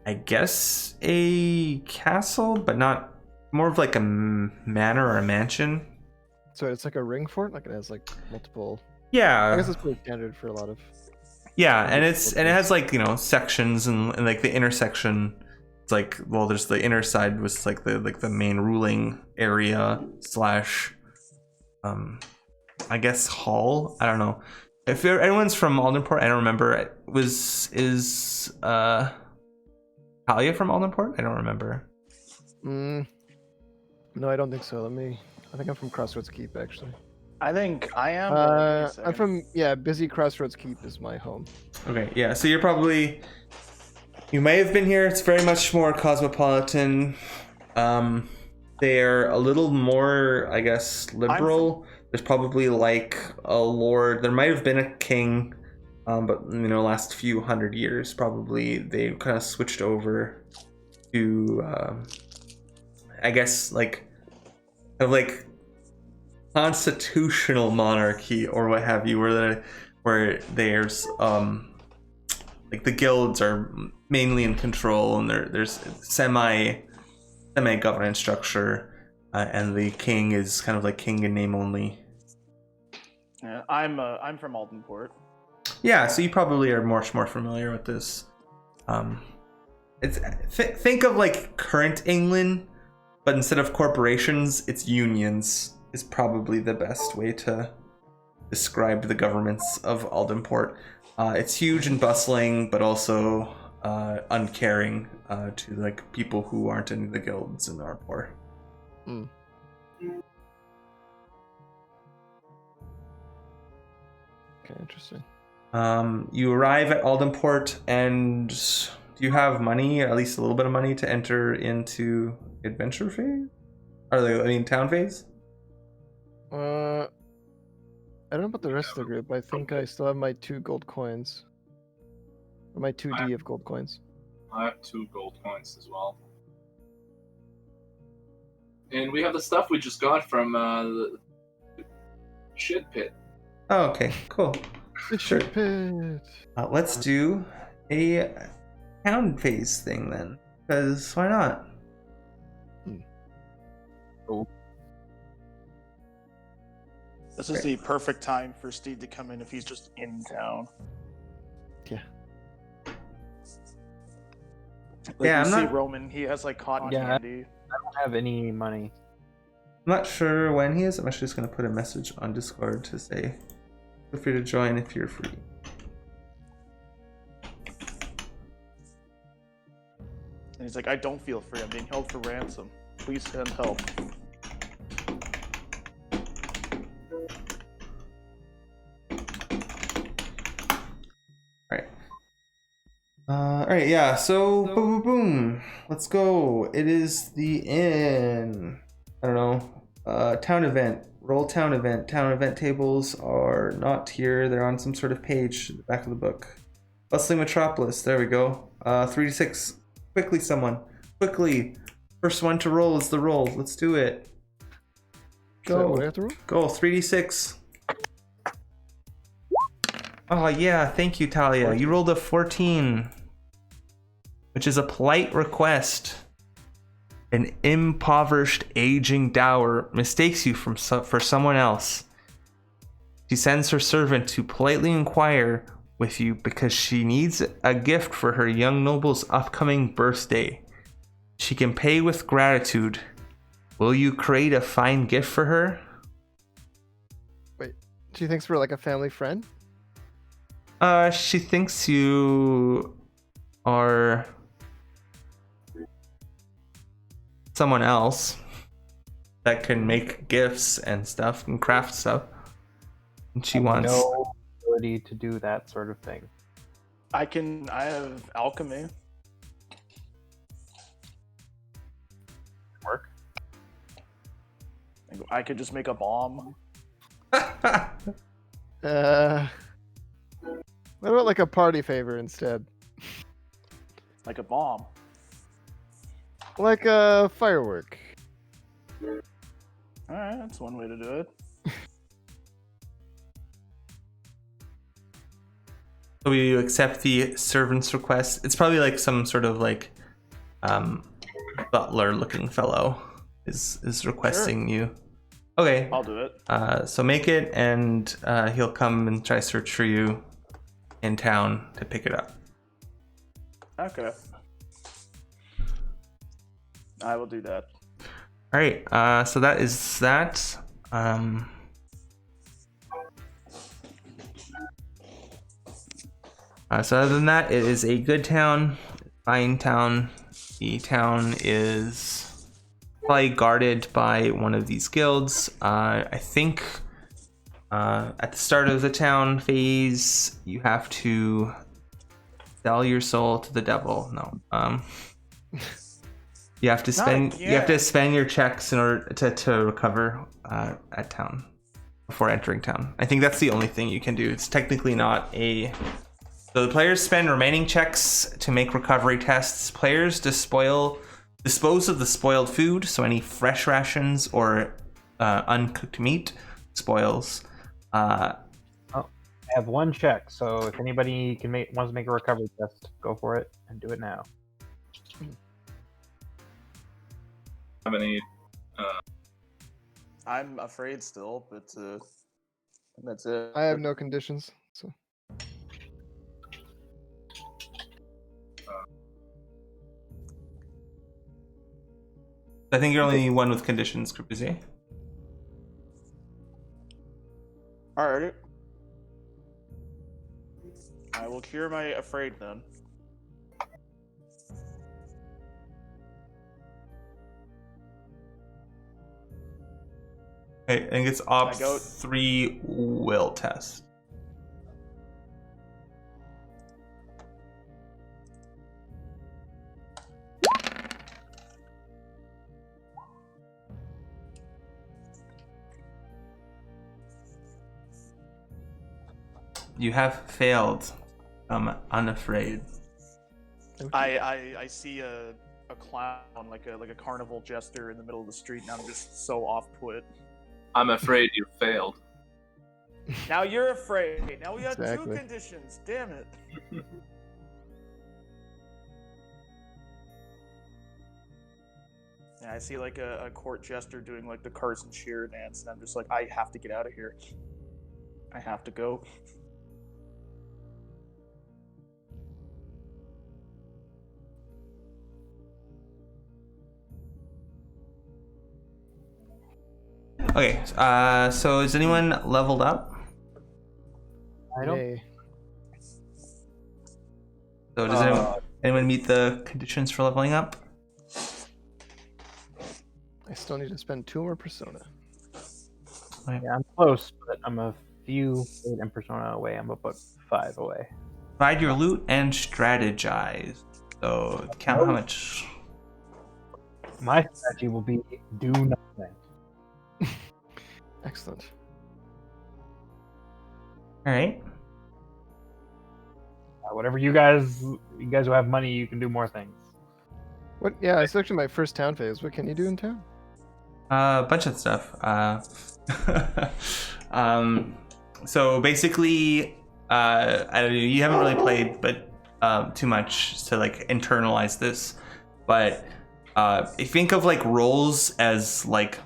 I guess a castle, but not, more of like a manor or a mansion. So it's like a ring fort, like it has like multiple. Yeah. I guess it's pretty standard for a lot of. Yeah, and it has like, you know, sections and like the intersection. It's like, well, there's the inner side was like the main ruling area slash, I guess hall. I don't know. If anyone's from Aldenport, I don't remember. Is Talia from Aldenport? I don't remember. No, I don't think so. I think I'm from Crossroads Keep, actually. I think I am. but give me a I'm second. from, Busy Crossroads Keep is my home. Okay, yeah. So you may have been here. It's very much more cosmopolitan. They're a little more, I guess, liberal. There's probably like a lord. There might have been a king, but you know, last few hundred years, probably they kind of switched over to, I guess, like constitutional monarchy or what have you, where there's like the guilds are mainly in control, and there's semi-governance structure, and the king is kind of like king in name only. Yeah, I'm from Aldenport. Yeah, so you probably are much more familiar with this. Think of like current England, but instead of corporations, it's unions. Is probably the best way to describe the governments of Aldenport. It's huge and bustling, but also uncaring to like people who aren't in the guilds and are poor. Mm. Okay, interesting. You arrive at Aldenport, and do you have money, at least a little bit of money, to enter into adventure phase? Town phase? I don't know about the rest of the group. I think I still have my 2 gold coins. Or my 2D of gold coins. I have 2 gold coins as well. And we have the stuff we just got from the shit pit. Oh, okay, cool. The Sure. shit pit. Let's do a town phase thing then, because why not? This is the perfect time for Steve to come in if he's just in town. Yeah. Yeah, I'm I'm see not- Roman. He has like cotton Yeah. candy. I don't have any money. I'm not sure when he is. I'm actually just going to put a message on Discord to say, feel free to join if you're free. And he's like, I don't feel free. I'm being held for ransom. Please send help. Alright, yeah, so boom, boom, boom. Let's go. It is the inn. I don't know. Town event. Roll town event. Town event tables are not here. They're on some sort of page at the back of the book. Bustling Metropolis. There we go. 3 to 6. Quickly, someone. Quickly. First one to roll is the roll. Let's do it. So, Go. we have to roll? Go. 3d6. Oh, yeah. Thank you, Talia. You rolled a 14, which is a polite request. An impoverished, aging dower mistakes you for someone else. She sends her servant to politely inquire with you because she needs a gift for her young noble's upcoming birthday. She can pay with gratitude. Will you create a fine gift for her? Wait, she thinks we're like a family friend? She thinks you are someone else that can make gifts and stuff and craft stuff. And she wants... no ability to do that sort of thing. I have alchemy. Work. I could just make a bomb. What about like a party favor instead? Like a bomb. Like a firework. Alright, that's one way to do it. So you accept the servant's request. It's probably like some sort of like butler looking fellow is requesting you. Okay. I'll do it. So make it, and he'll come and try to search for you. in town to pick it up. Okay. I will do that. All right. So that is that. So other than that, it is a good town, fine town. The town is probably guarded by one of these guilds. I think at the start of the town phase, you have to sell your soul to the devil. No. You have to spend your checks in order to recover at town before entering town. I think that's the only thing you can do. It's technically not a. So the players spend remaining checks to make recovery tests. Players dispose of the spoiled food, so any fresh rations or uncooked meat spoils. I have one check, so if anybody wants to make a recovery test, go for it and do it now. Have any? I'm afraid still, but that's it. I have no conditions. So I think you're only one with conditions, Crupier. Alrighty. I will cure my afraid then. Okay, I think it's Ops 3 will test. You have failed. I'm unafraid. I see a clown like a carnival jester in the middle of the street, and I'm just so off put. I'm afraid you failed. Now you're afraid. Now we have Exactly. 2 conditions. Damn it. Yeah, I see like a court jester doing like the Carson Shearer dance, and I'm just like, I have to get out of here. I have to go. Okay, so is anyone leveled up? I don't. yay. So does anyone meet the conditions for leveling up? I still need to spend 2 more persona. Yeah, I'm close, but I'm a few fate and persona away. I'm about 5 away. Provide your loot and strategize. So count how much. My strategy will be do nothing. Excellent. All right. Whatever you guys who have money, you can do more things. What? Yeah, it's actually my first town phase. What can you do in town? A bunch of stuff. So basically, I don't know, you haven't really played, but too much to like internalize this. But think of like roles as like,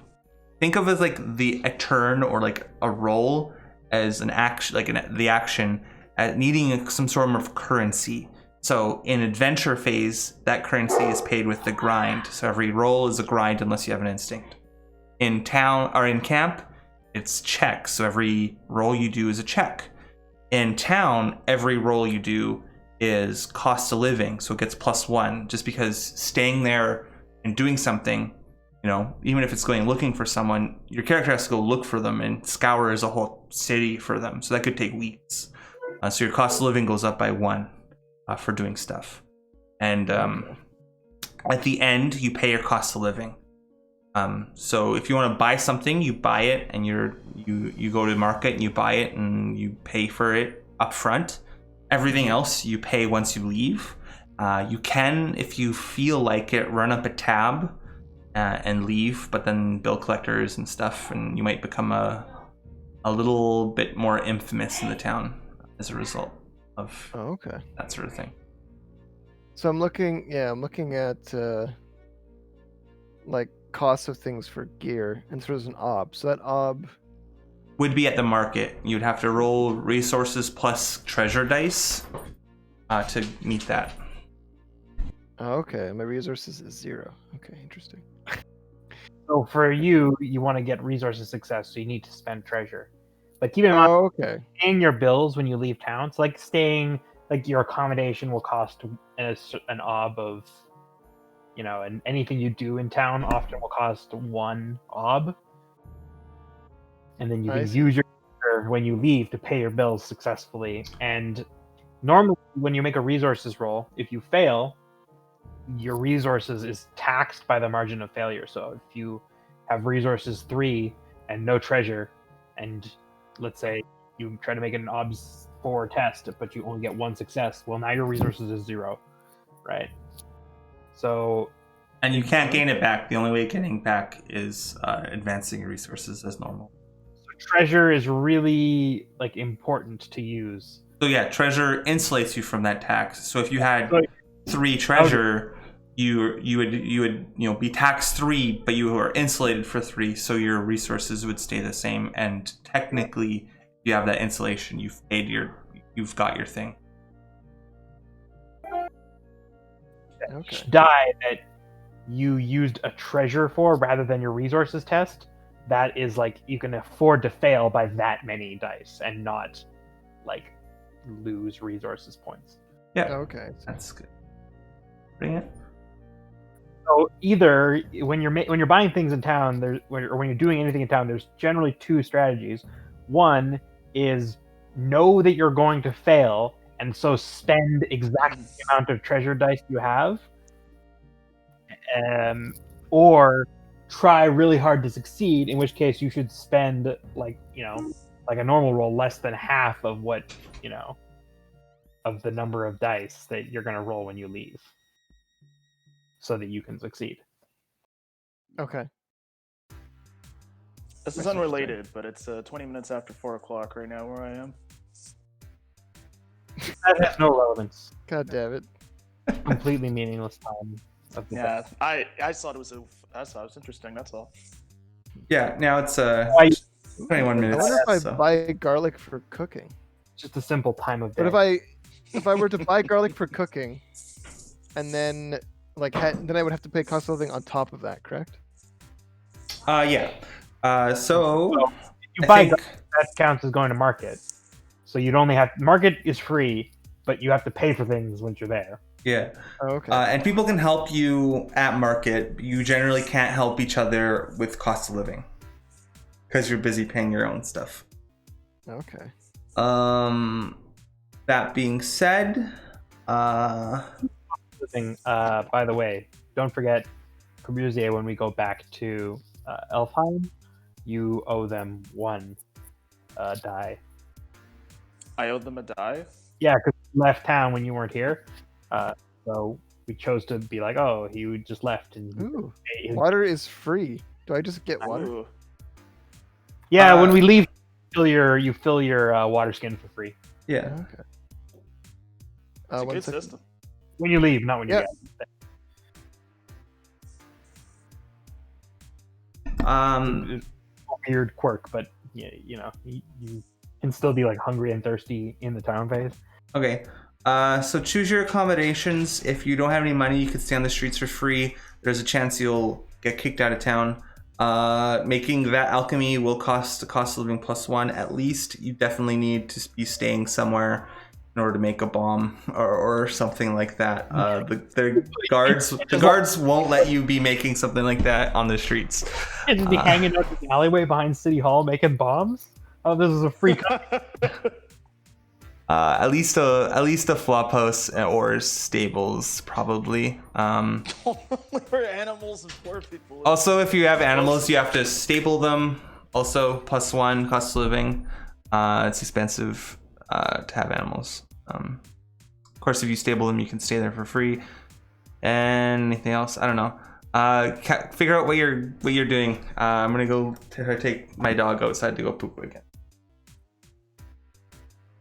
think of as like a turn or like a roll as an action, like the action at needing some sort of currency. So in adventure phase, that currency is paid with the grind. So every roll is a grind unless you have an instinct. In town or in camp, it's check. So every roll you do is a check. In town, every roll you do is cost of living. So it gets +1 just because staying there and doing something, you know, even if it's going looking for someone, your character has to go look for them and scours a whole city for them. So that could take weeks. So your cost of living goes up by 1 for doing stuff. And at the end, you pay your cost of living. So if you want to buy something, you buy it, and you go to the market and you buy it and you pay for it up front. Everything else you pay once you leave. You can, if you feel like it, run up a tab and leave, but then bill collectors and stuff, and you might become a little bit more infamous in the town as a result of that sort of thing. So I'm looking at like costs of things for gear, and so there's an ob. So that ob would be at the market. You'd have to roll resources plus treasure dice to meet that. Oh, okay, my resources is 0. Okay, interesting. So for you, you want to get resources success, so you need to spend treasure. But keep in mind, Oh, okay. paying your bills when you leave town. So like staying, like your accommodation will cost an ob of, and anything you do in town often will cost 1 ob. And then you can use your treasure when you leave to pay your bills successfully. And normally, when you make a resources roll, if you fail, your resources is taxed by the margin of failure. So if you have resources 3 and no treasure, and let's say you try to make an obs 4 test, but you only get 1 success, well, now your resources is 0, right? So, and you can't gain it back. The only way getting back is advancing your resources as normal. So treasure is really like important to use. So yeah, treasure insulates you from that tax. So if you had 3 treasure, you would be taxed 3, but you were insulated for 3, so your resources would stay the same. And technically, if you have that insulation, you've got your thing. Okay. Die that you used a treasure for rather than your resources test, that is like you can afford to fail by that many dice and not like lose resources points. Yeah. Okay. That's good. Bring it. So either when you're buying things in town, or when you're doing anything in town, there's generally 2 strategies. One is know that you're going to fail, and so spend exactly the amount of treasure dice you have, or try really hard to succeed. In which case, you should spend like a normal roll less than half of what of the number of dice that you're going to roll when you leave, so that you can succeed. Okay. This is unrelated, but it's 20 minutes after 4 o'clock right now where I am. That has no relevance. God damn it. Completely meaningless time. Yeah, I thought it was interesting. That's all. Yeah, now it's 21 minutes. I wonder if I buy garlic for cooking. Just a simple time of day. But if I were to buy garlic for cooking, and then then I would have to pay cost of living on top of that, correct? Yeah. So you buy garlic, that counts as going to market. So you'd only have market is free, but you have to pay for things once you're there. Yeah. Oh, okay. And people can help you at market. You generally can't help each other with cost of living because you're busy paying your own stuff. Okay. That being said, by the way, don't forget Corbusier when we go back to Elfheim, you owe them 1 die. I owed them a die? Yeah, because you left town when you weren't here. So we chose to be like, oh, he just left. And water is free. Do I just get water? Ooh. Yeah, when we leave, you fill your water skin for free. Yeah. Okay. It's a good system. When you leave, not when you get. It's a weird quirk, but yeah, you can still be like hungry and thirsty in the town phase. Okay. So choose your accommodations. If you don't have any money, you could stay on the streets for free. There's a chance you'll get kicked out of town. Making that alchemy will cost the cost of living +1 at least. You definitely need to be staying somewhere in order to make a bomb or something like that. The guards won't let you be making something like that on the streets. And just be hanging out in the alleyway behind City Hall making bombs. Oh, this is a free. At least a flop house or stables probably. We're animals and poor people. Also, if you have animals, you have to stable them. Also, +1 cost of living. It's expensive to have animals. Of course, if you stable them, you can stay there for free. Anything else? I don't know. Figure out what you're doing. I'm gonna go take my dog outside to go poop again.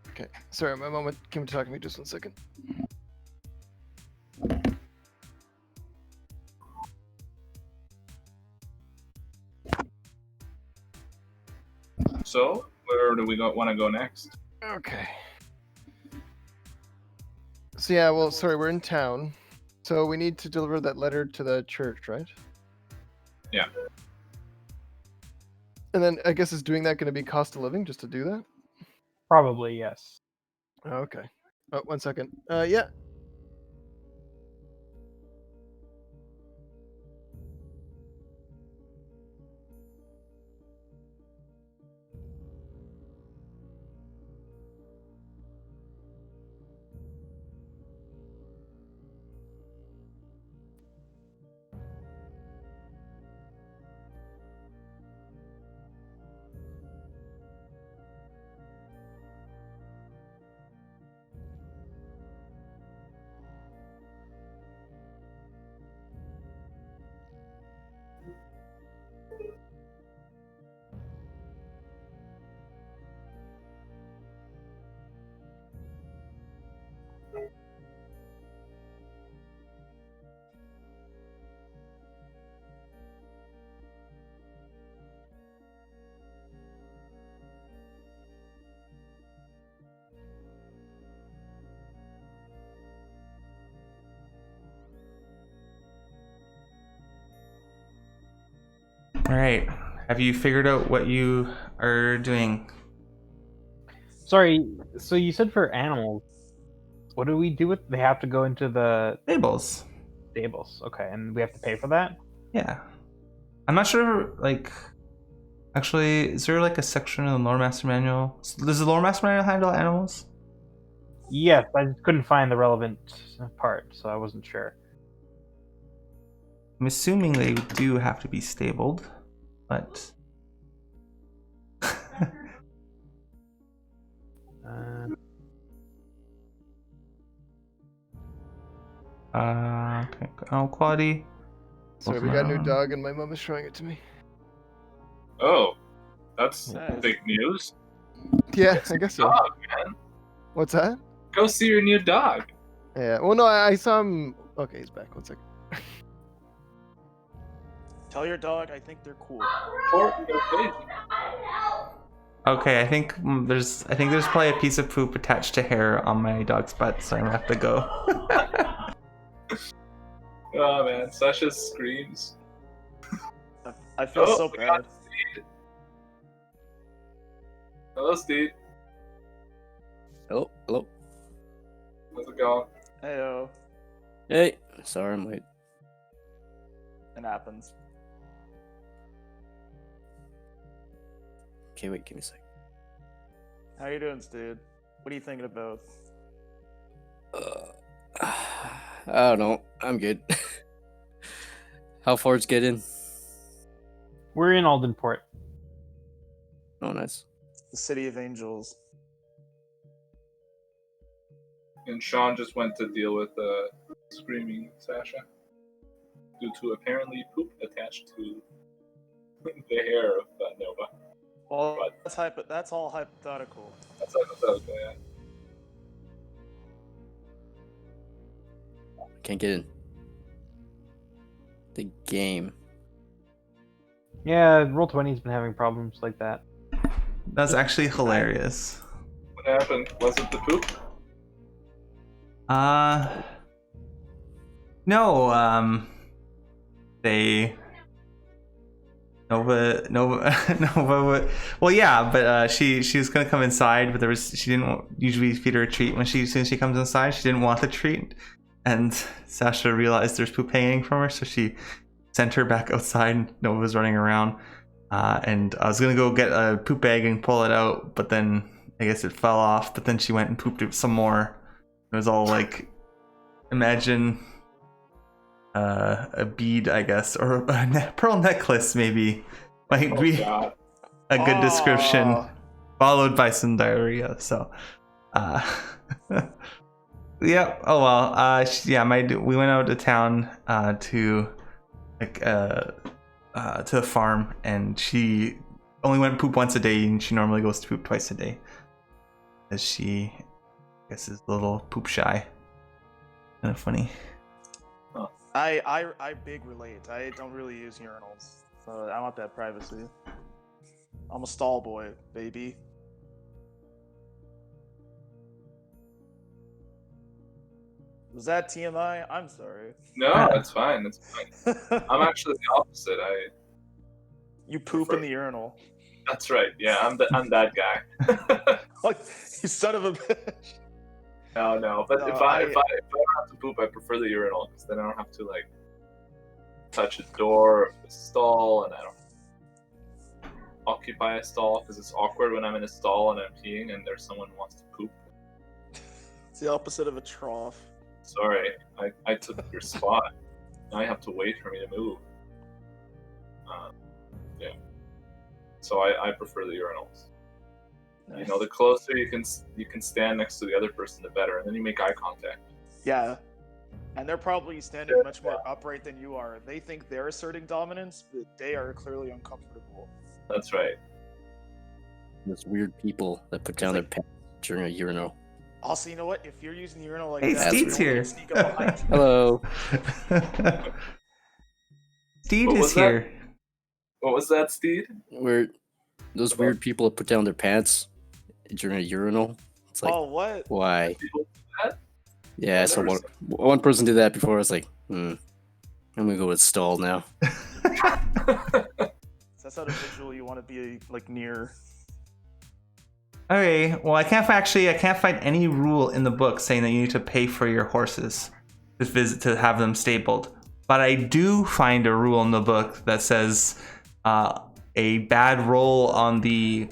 Okay. Sorry, my mom came to talk to me just 1 second. So, we want to go next? Okay. So yeah, well, sorry, we're in town. So we need to deliver that letter to the church, right? Yeah. And then I guess is doing that going to be cost of living just to do that? Probably yes. Oh, okay. Oh, 1 second. Yeah. All right. Have you figured out what you are doing? Sorry. So you said for animals, what do we do with? They have to go into the Stables. stables. Okay, and we have to pay for that. Yeah. I'm not sure, like, actually, is there like a section of the Lore Master Manual? Does the Lore Master Manual handle animals? Yes, I just couldn't find the relevant part, so I wasn't sure. I'm assuming they do have to be stabled, but... okay. Animal quality. Sorry, we got a new dog and my mom is showing it to me. Oh, that's Nice. big news. Yeah, I guess so. Dog, man. What's that? Go see your new dog. Yeah. Well, no, I saw him. Okay, he's back. 1 second. Tell your dog I think they're cool. Okay, I think there's probably a piece of poop attached to hair on my dog's butt, so I'm gonna have to go. Oh man, Sasha screams. I feel so we got bad. Steed. Hello, Steve. Hello, hello. How's it going? Heyo. Hey, sorry I'm late. It happens. Okay, wait, give me a sec. How you doing, dude? What are you thinking about? I don't know. I'm good. How far's getting? We're in Aldenport. Oh, nice. The City of Angels. And Sean just went to deal with screaming Sasha due to apparently poop attached to the hair of Nova. Well, But that's all hypothetical. that's hypothetical, yeah. Can't get in. The game. Yeah, Roll20's been having problems like that. That's actually hilarious. What happened? Was it the poop? No, they Nova well, yeah, but she was gonna come inside, but she didn't usually feed her a treat as soon as she comes inside. She didn't want the treat, and Sasha realized there's poop hanging from her, so she sent her back outside. Nova was running around, and I was gonna go get a poop bag and pull it out, but then I guess it fell off. But then she went and pooped it some more. It was all like, imagine a bead, I guess, or a pearl necklace, maybe, might be God. a good description, Aw. followed by some diarrhea. So, yeah. Oh well. Yeah. We went out to town to the farm, and she only went poop once a day, and she normally goes to poop twice a day, as she, I guess, is a little poop shy. Kind of funny. I big relate. I don't really use urinals, so I want that privacy. I'm a stall boy, baby. Was that TMI? I'm sorry. No, it's fine. It's fine. I'm actually the opposite. You poop in the urinal. That's right. Yeah, I'm that guy. Like, you son of a bitch. No. But No, if I don't have to poop, I prefer the urinal because then I don't have to like touch a door or a stall, and I don't occupy a stall because it's awkward when I'm in a stall and I'm peeing and there's someone who wants to poop. It's the opposite of a trough. Sorry, I took your spot. Now you have to wait for me to move. Yeah. So I prefer the urinals. Nice. You know, the closer you can stand next to the other person, the better, and then you make eye contact. Yeah. And they're probably standing much more upright than you are. They think they're asserting dominance, but they are clearly uncomfortable. That's right. Those weird people that put down their pants during a urinal. Also, you know what? If you're using the urinal like Hey, that, Steve's no one here. can sneak up behind you. Hello. Steed What is was that? here. What was that, Steed? Where those weird people that put down their pants during a urinal. It's like, Oh, what? why? People do that? Yeah, so one person did that before. I was like, I'm gonna go with stall now. That's not a visual you want to be like near. Okay, well, I can't find any rule in the book saying that you need to pay for your horses to have them stabled. But I do find a rule in the book that says a bad roll on the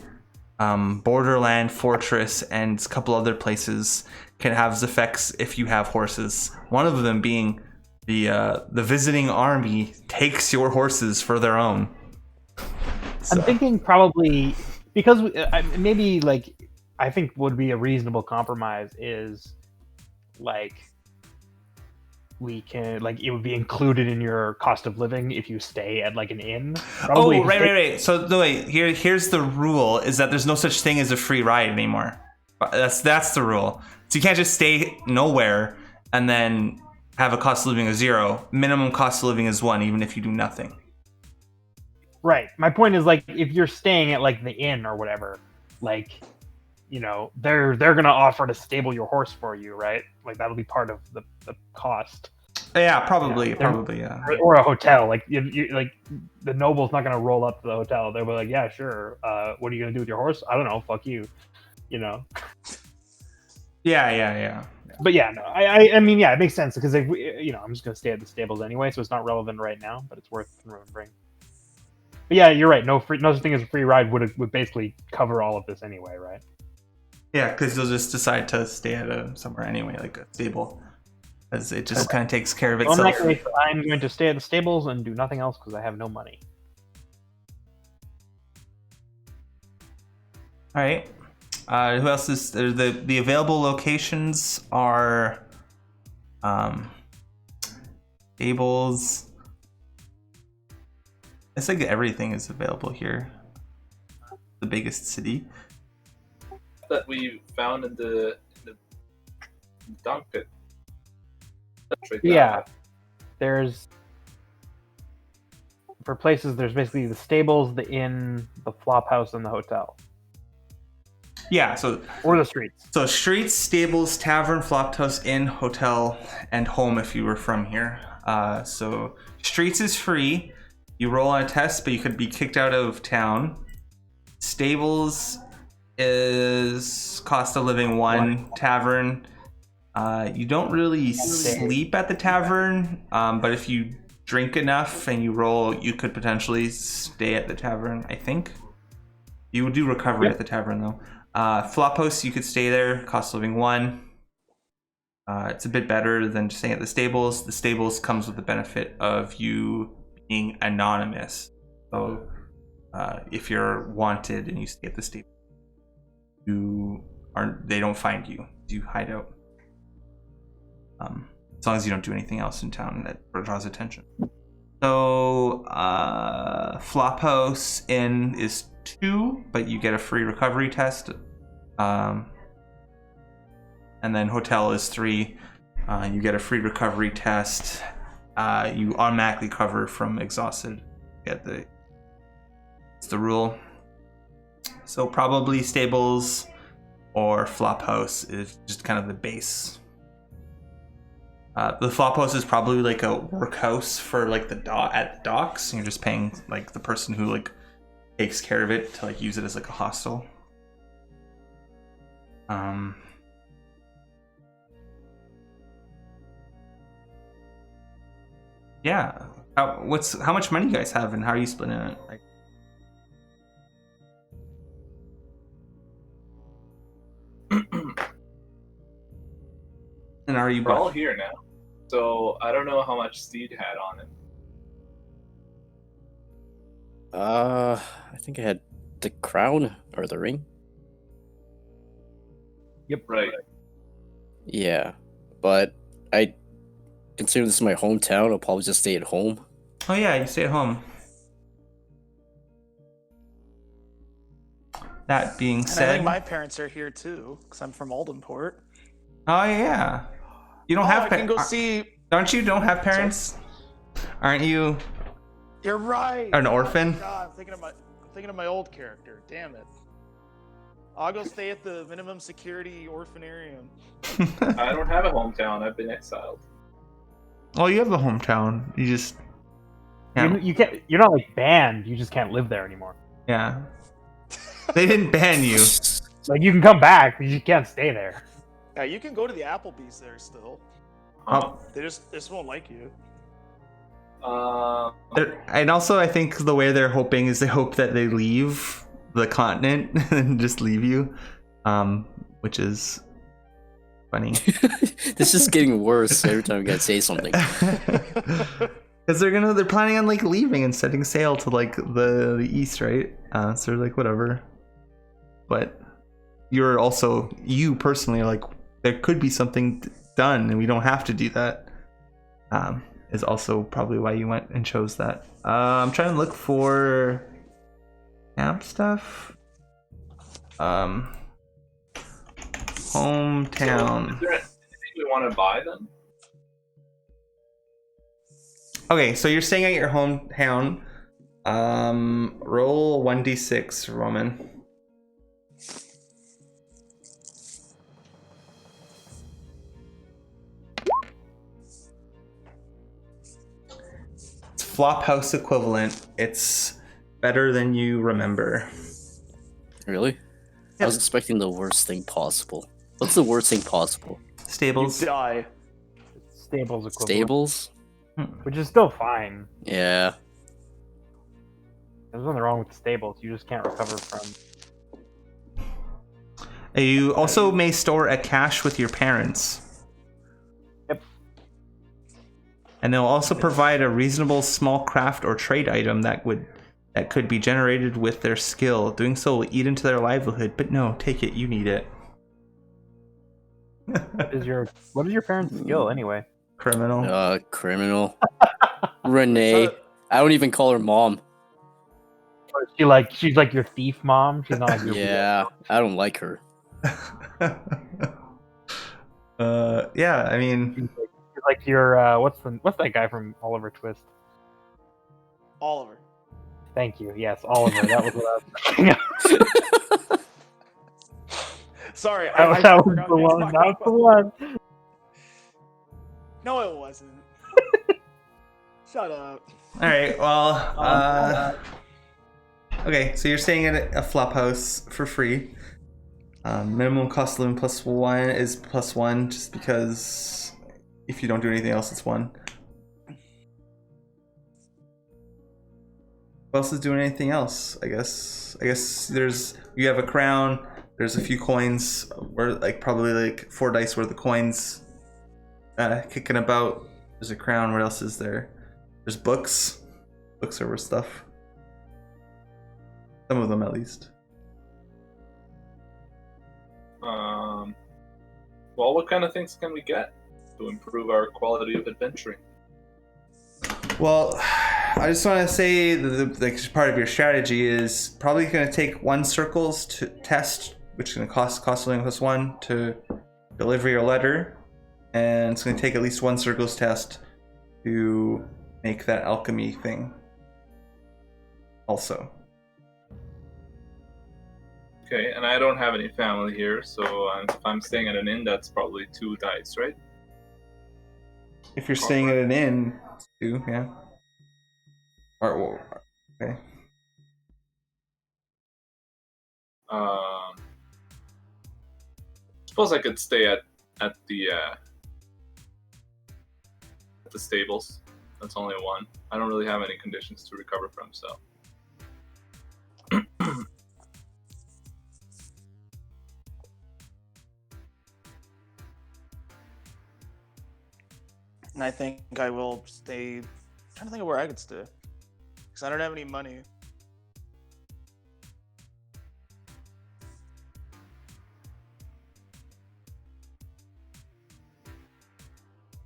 Borderland Fortress and a couple other places can have effects if you have horses. One of them being the visiting army takes your horses for their own. I'm thinking probably because maybe like I think would be a reasonable compromise is like we can like it would be included in your cost of living if you stay at like an inn. Probably Right. So here's the rule: is that there's no such thing as a free ride anymore. That's the rule. So you can't just stay nowhere and then have a cost of living of 0. Minimum cost of living is 1, even if you do nothing. Right. My point is like if you're staying at like the inn or whatever, like you know they're gonna offer to stable your horse for you, right? Like that'll be part of the cost. Yeah, probably, yeah. Or a hotel, like you like the noble's not gonna roll up to the hotel. They'll be like, yeah, sure. What are you gonna do with your horse? I don't know. Fuck you. You know. Yeah. But yeah, no, I mean, yeah, it makes sense because if we, you know, I'm just gonna stay at the stables anyway, so it's not relevant right now, but it's worth remembering. But yeah, you're right. No such thing as a free ride would basically cover all of this anyway, right? Yeah, because you'll just decide to stay at somewhere anyway, like a stable, as it just kind of takes care of itself. Well, in that case, I'm going to stay at the stables and do nothing else because I have no money. All right. Who else is there? The available locations are stables. It's like everything is available here. The biggest city that we found in the dunk pit. Right there. Yeah, there's for places. There's basically the stables, the inn, the flop house, and the hotel. Yeah, so or the streets. So streets, stables, tavern, flophouse, inn, hotel, and home if you were from here. So streets is free. You roll on a test, but you could be kicked out of town. Stables is cost of living 1. Tavern, you don't really sleep at the tavern, but if you drink enough and you roll, you could potentially stay at the tavern. I think you would do recovery at the tavern though. Flophouse, you could stay there, cost of living 1. It's a bit better than staying at the stables. The stables comes with the benefit of you being anonymous. So if you're wanted and you stay at the stable, they don't find you. You hide out. As long as you don't do anything else in town that draws attention. So Flophouse Inn is 2, but you get a free recovery test. And then hotel is 3. You get a free recovery test. You automatically recover from exhausted. It's the rule. So probably stables or flophouse is just kind of the base. The flophouse is probably like a workhouse for like at the docks. You're just paying like the person who like takes care of it to like use it as like a hostel. Yeah. How much money you guys have, and how are you splitting it? Like, and are you We're all here now, so I don't know how much Steed had on it. I think I had the crown or the ring. Yep. Right. Yeah, but I consider this my hometown. I'll probably just stay at home. Oh yeah, you stay at home. That being And I said, think my parents are here too, because I'm from Aldenport. oh yeah, you don't have. I can go see. Don't you? Don't have parents? Aren't you You're right. an orphan? God, I'm thinking of my old character. Damn it. I'll go stay at the minimum security orphanarium. I don't have a hometown. I've been exiled. Oh, you have a hometown. You just You can't. You're not like banned. You just can't live there anymore. yeah. They didn't ban you. Like you can come back, but you can't stay there. Yeah, you can go to the Applebee's there still. Oh, They just won't like you. and also, I think the way they're hoping is they hope that they leave the continent and just leave you, which is funny. This is getting worse every time I gotta say something. Because they're planning on like leaving and setting sail to like the east, right? So they're like whatever. But you personally are like, there could be something done and we don't have to do that. Is also probably why you went and chose that. I'm trying to look for camp stuff. Hometown. So, is there anything we want to buy then? Okay, so you're staying at your hometown. Roll 1d6, Roman. It's Flophouse equivalent. It's better than you remember. Really? I was expecting the worst thing possible. What's the worst thing possible? Stables. You die. Stables equivalent. Stables? Which is still fine. Yeah. There's nothing wrong with the stables. You just can't recover from. You also may store a cache with your parents. Yep. And they'll also provide a reasonable small craft or trade item that could be generated with their skill. Doing so will eat into their livelihood, but no, take it, you need it. What is your parents' skill anyway? Criminal. Criminal. Renee. I don't even call her mom. She's like your thief mom. She's not like your Yeah, I don't like her. Yeah, I mean, She's like your what's that guy from Oliver Twist? Oliver. Thank you. Yes, Oliver. That was what I was thinking of. Sorry, That was the forgot what one. he was That was talking the about. one. No, it wasn't. Shut up. all right, well, okay, so you're staying at a flop house for free. Minimum cost of living +1 is +1, just because if you don't do anything else, it's 1. Who else is doing anything else? I guess you have a crown. There's a few coins, or like probably like 4 dice worth of coins kicking about. There's a crown. What else is there? There's books. Books are worth stuff. Some of them, at least. Well, what kind of things can we get to improve our quality of adventuring? Well, I just want to say that part of your strategy is probably going to take 1 circles to test, which is going to cost living +1 to deliver your letter, and it's going to take at least 1 circles test to make that alchemy thing. Also. Okay, and I don't have any family here, so if I'm staying at an inn, that's probably 2 dice, right? If you're staying at an inn, too, yeah. Okay. Suppose I could stay at the stables. That's only one. I don't really have any conditions to recover from, so. And I think I will stay. I'm trying to think of where I could stay, because I don't have any money.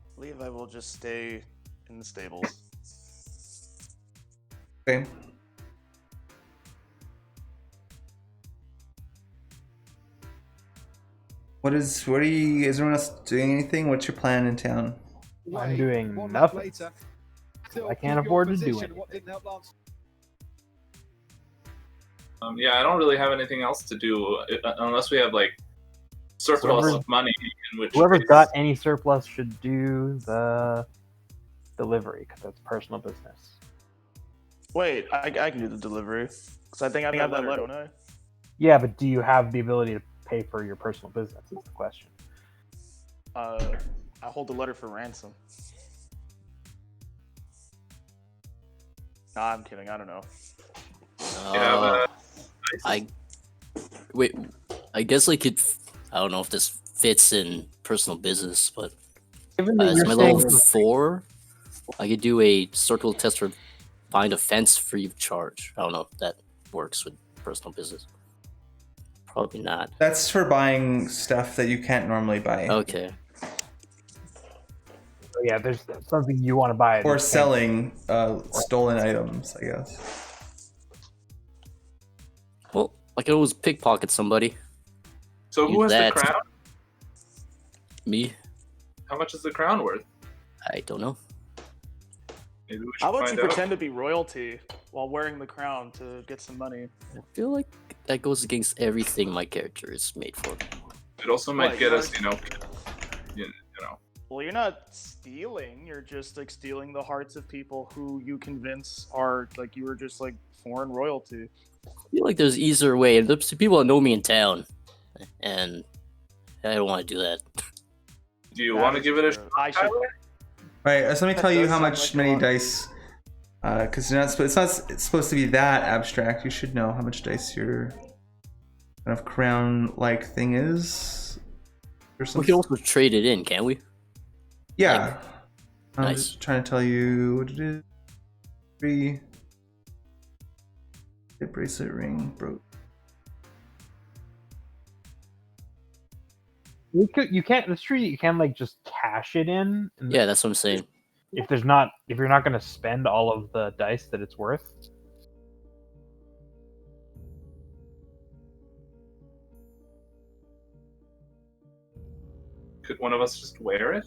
I believe I will just stay in the stables. Okay. Is everyone else doing anything? What's your plan in town? I'm doing nothing. I can't afford to do anything. Yeah, I don't really have anything else to do unless we have like surplus of money. In which Whoever's case, got any surplus should do the delivery, because that's personal business. Wait, I can do the delivery, because I think I have that letter, don't I? Yeah, but do you have the ability to pay for your personal business is the question. I hold the letter for ransom. Nah, I'm kidding. I don't know. Wait. I guess I could. I don't know if this fits in personal business, but Given that as you're my saying level 4, I could do a circle test for find a fence free of charge. I don't know if that works with personal business. Probably not. That's for buying stuff that you can't normally buy. Okay. So yeah, there's something you want to buy. Or selling stolen items, I guess. Well, I could always pickpocket somebody. So who has the crown? Me. How much is the crown worth? I don't know. Maybe we should How about find you out. pretend to be royalty while wearing the crown to get some money? I feel like that goes against everything my character is made for. It also might What, get you're us, you know. Well, you're not stealing. You're just like stealing the hearts of people who you convince are like you were just like foreign royalty. I feel like there's easier way. There's people that know me in town, and I don't want to do that. Do you want to give it a true. I should. Right, so let me That tell you does how sound much like a many lot. dice. Because it's supposed to be that abstract. You should know how much dice your kind of crown-like thing is. Or We something. can also trade it in, can't we? Yeah. I'm Nice. just trying to tell you what it is. 3. Hip bracelet ring broke. You can't. It's true. You can like just cash it in. And Yeah, that's what I'm saying. if you're not going to spend all of the dice that it's worth. Could one of us just wear it?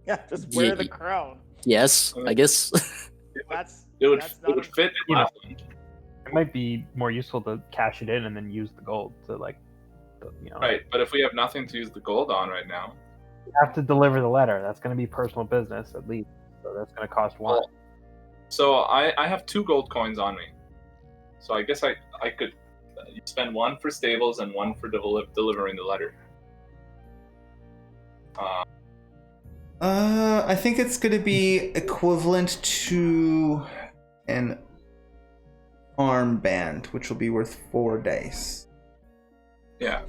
Yeah, just wear Yeah, the crown. Yes, I guess. That's It would fit in You know. my It might be more useful to cash it in and then use the gold to like, Right, but if we have nothing to use the gold on right now, You have to deliver the letter. That's going to be personal business at least. So that's going to cost one. well, so I have 2 gold coins on me. So I guess I could spend 1 for stables and 1 for delivering the letter. I think it's going to be equivalent to an armband, which will be worth 4 dice. Yeah,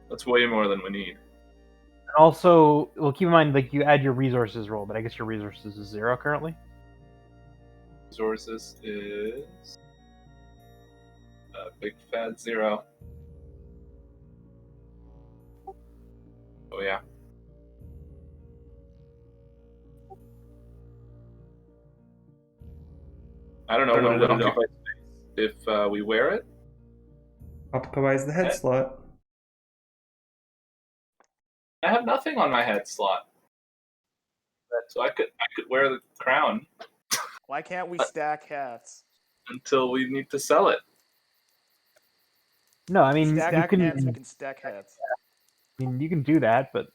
that's way more than we need. And also, well, keep in mind, like you add your resources roll, but I guess your resources is 0 currently. Resources is a big fat 0. Oh yeah. I don't know what it occupies space if we wear it. Occupies the head slot. I have nothing on my head slot, so I could wear the crown Why can't we stack hats? until we need to sell it. No, I mean Stack you can. hats. We can stack hats. I mean you can do that, but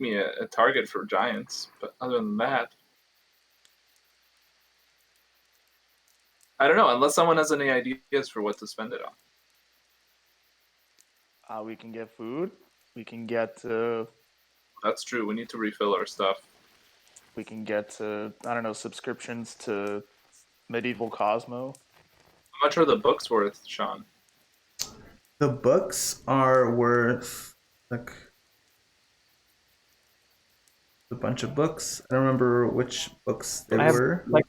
me a target for giants, but other than that, I don't know. Unless someone has any ideas for what to spend it on. We can get food. We can get That's true. We need to refill our stuff. I don't know, subscriptions to Medieval Cosmo. How much are the books worth, Sean? The books are worth like a bunch of books. I don't remember which books they I have were. like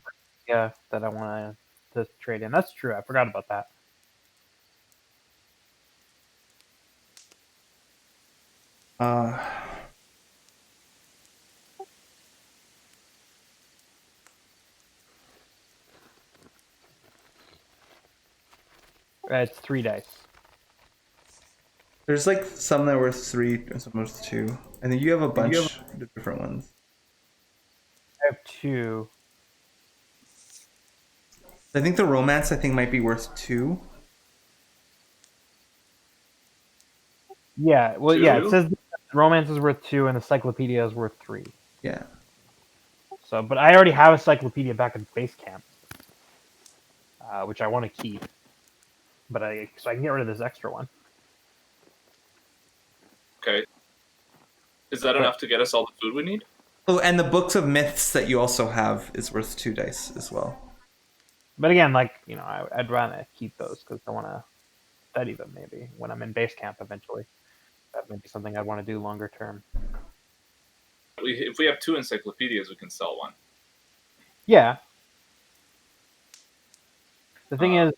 that I want to trade in. That's true. I forgot about that. It's 3 dice. There's like some that were 3 and some was 2. And then you have a bunch of different ones. I have 2. I think the romance might be worth 2. Yeah, well, yeah, it 2? says the romance is worth 2 and the cyclopedia is worth 3. Yeah. So, but I already have a cyclopedia back in base camp, which I want to keep. But so I can get rid of this extra one. Okay. Is that enough to get us all the food we need? Oh, and the books of myths that you also have is worth 2 dice as well. But again, like, you know, I'd rather keep those because I want to study them maybe when I'm in base camp eventually. That might be something I'd want to do longer term. If we have 2 encyclopedias, we can sell one. Yeah. The thing is,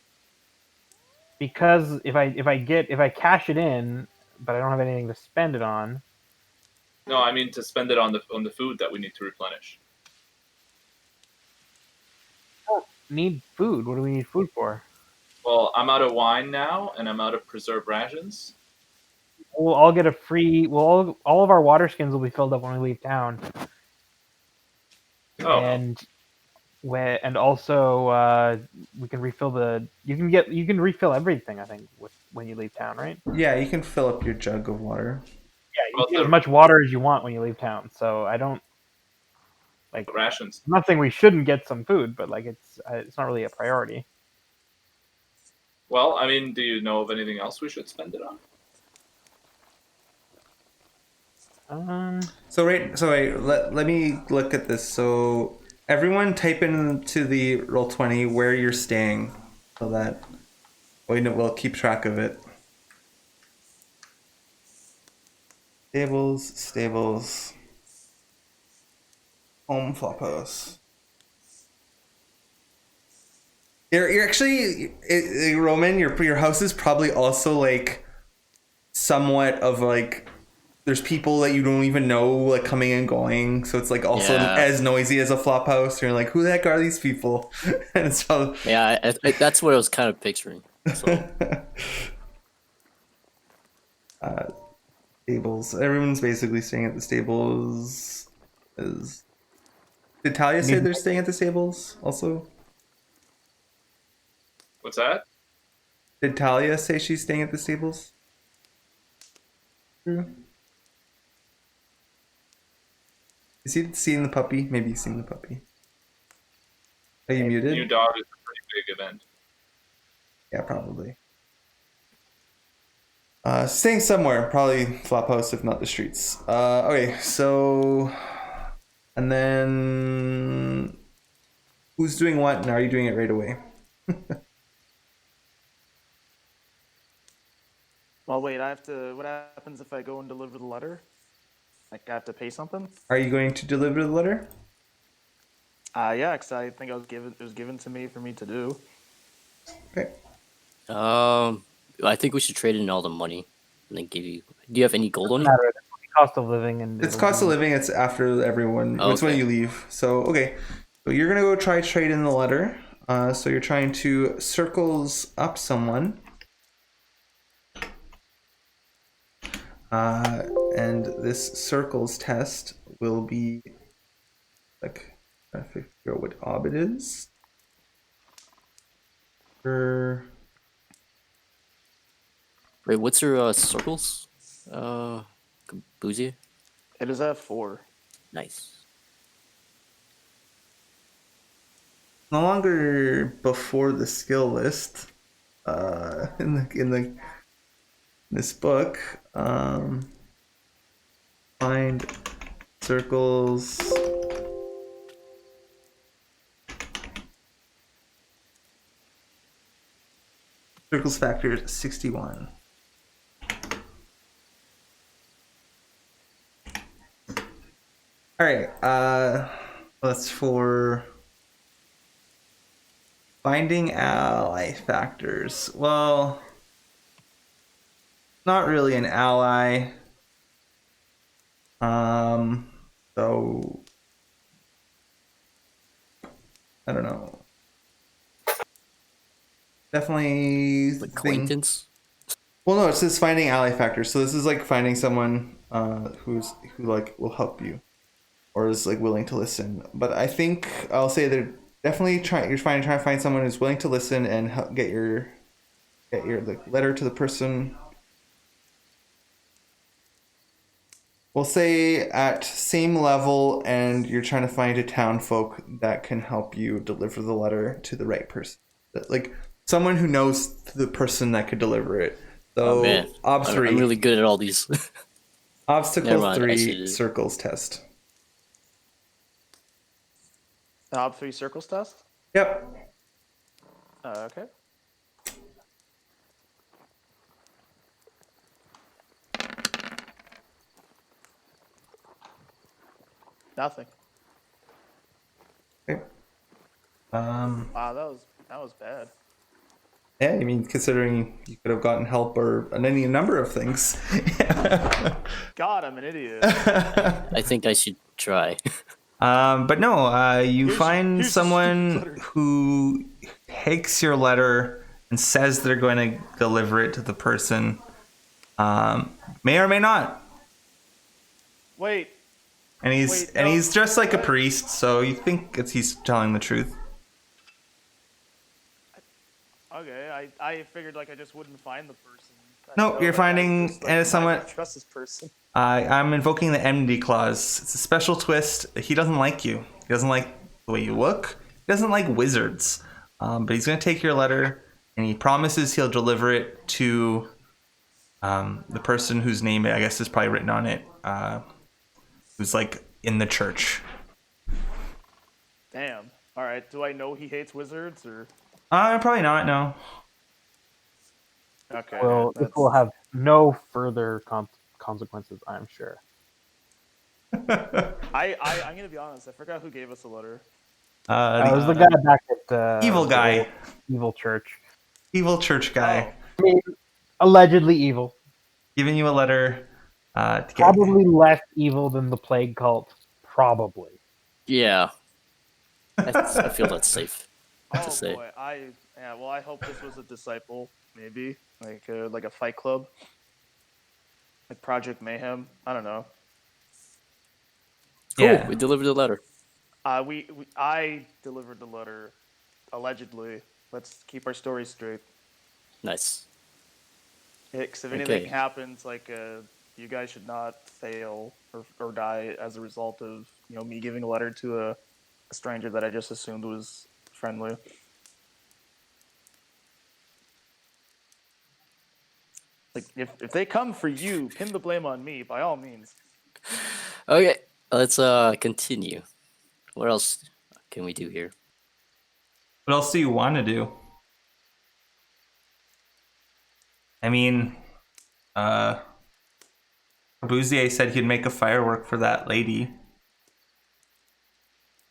because if I cash it in, but I don't have anything to spend it on. No, I mean to spend it on the food that we need to replenish. Need food. What do we need food for? Well, I'm out of wine now, and I'm out of preserved rations. We'll all get a free. All of our water skins will be filled up when we leave town. Oh. And also we can refill the. You can refill everything. I think when you leave town, right? Yeah, you can fill up your jug of water. Yeah, you can get as much water as you want when you leave town. So I don't like rations. I'm not saying we shouldn't get some food, but like it's not really a priority. Well, I mean, do you know of anything else we should spend it on? Let me look at this. So everyone type into the Roll20 where you're staying so that we'll keep track of it. Stables. Home flophouse. You're actually Roman. Your house is probably also like somewhat of like there's people that you don't even know like coming and going, so it's like also as noisy as a flop house. You're like, who the heck are these people? And it's probably... Yeah, that's what I was kind of picturing. So. Stables. Everyone's basically staying at the stables. Did Talia say they're staying at the stables also? What's that? Did Talia say she's staying at the stables? Is he seeing the puppy? Maybe he's seeing the puppy. Are you muted? New dog is a pretty big event. Yeah, probably. Staying somewhere, probably Flophouse, if not the streets. Okay, so... And then... Who's doing what, and are you doing it right away? Well, wait, I have to... What happens if I go and deliver the letter? Like, I have to pay something? Are you going to deliver the letter? Yeah, because I think it was given to me for me to do. Okay. I think we should trade in all the money and then give you. Do you have any gold on you? Cost of living and it's cost of living. It's after everyone. Oh, it's when you leave. So okay, so you're gonna go try trade in the letter. So you're trying to circles up someone. And this circles test will be like I figure out what ob it is. Wait, what's your circles? Boozy? It is at 4. Nice. No longer before the skill list. In this book, find circles. Circles factors 61. All right. That's for finding ally factors. Well, not really an ally. So I don't know. Definitely Acquaintance. Well, no, it says finding ally factors. So this is like finding someone who like will help you, or is like willing to listen. But I think I'll say they're definitely trying to find someone who's willing to listen and get your the letter to the person. We'll say at same level, and you're trying to find a town folk that can help you deliver the letter to the right person. Like someone who knows the person that could deliver it. So, oh man, Ob 3. I'm really good at all these. Obstacle 3 circles test. Ob 3 circles test? Yep. Okay. Nothing. Okay. Wow, that was bad. Yeah, I mean, considering you could have gotten help or on any number of things. God, I'm an idiot. I think I should try. But no, you find here's someone who takes your letter and says they're going to deliver it to the person. May or may not. Wait. And he's dressed like a priest, so you think he's telling the truth. Okay, I figured like I just wouldn't find the person. No, you're finding someone. I don't trust this person. I'm invoking the enmity clause. It's a special twist. He doesn't like you. He doesn't like the way you look. He doesn't like wizards. But he's going to take your letter, and he promises he'll deliver it to the person whose name I guess is probably written on it, who's like in the church. Damn. All right. Do I know he hates wizards or? Probably not. No. Okay. Well, this will have no further consequences, I'm sure. I'm gonna be honest. I forgot who gave us the letter. It was the guy back at evil guy, evil church, evil church guy. I mean, allegedly evil, giving you a letter. Probably less evil than the plague cult. Probably. Yeah. I feel that's safe to say. Boy, well, I hope this was a disciple, maybe like a fight club, like Project Mayhem. I don't know. Cool. Yeah. We delivered the letter. I delivered the letter, allegedly. Let's keep our story straight. Nice. Because if anything happens, like you guys should not fail or die as a result of me giving a letter to a stranger that I just assumed was friendly. Like if they come for you, pin the blame on me by all means. Okay, let's continue. What else can we do here? What else do you want to do? I mean, Bouzier said he'd make a firework for that lady.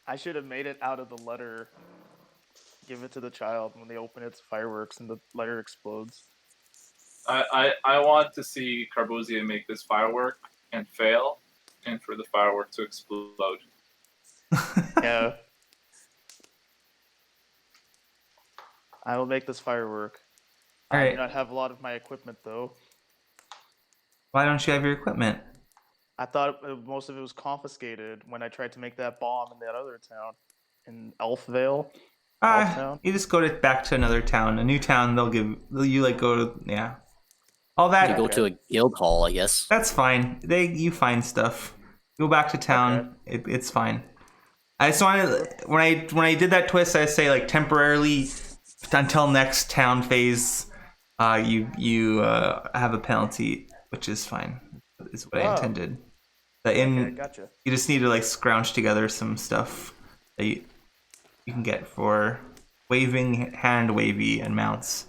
I should have made it out of the letter. Give it to the child when they open its fireworks and the letter explodes. I want to see Corbusier make this firework and fail, and for the firework to explode. Yeah. I will make this firework. All I right. do not have a lot of my equipment though. Why don't you have your equipment? I thought most of it was confiscated when I tried to make that bomb in that other town, in Elfvale. You just go back to another town, a new town. They'll give you go to all that. You go to a guild hall, I guess. That's fine. You find stuff. Go back to town. It's fine. I just wanted when I did that twist, I say like temporarily until next town phase. You have a penalty, which is fine. Is what I intended. Gotcha. You just need to like scrounge together some stuff that you can get for waving, hand wavy, and mounts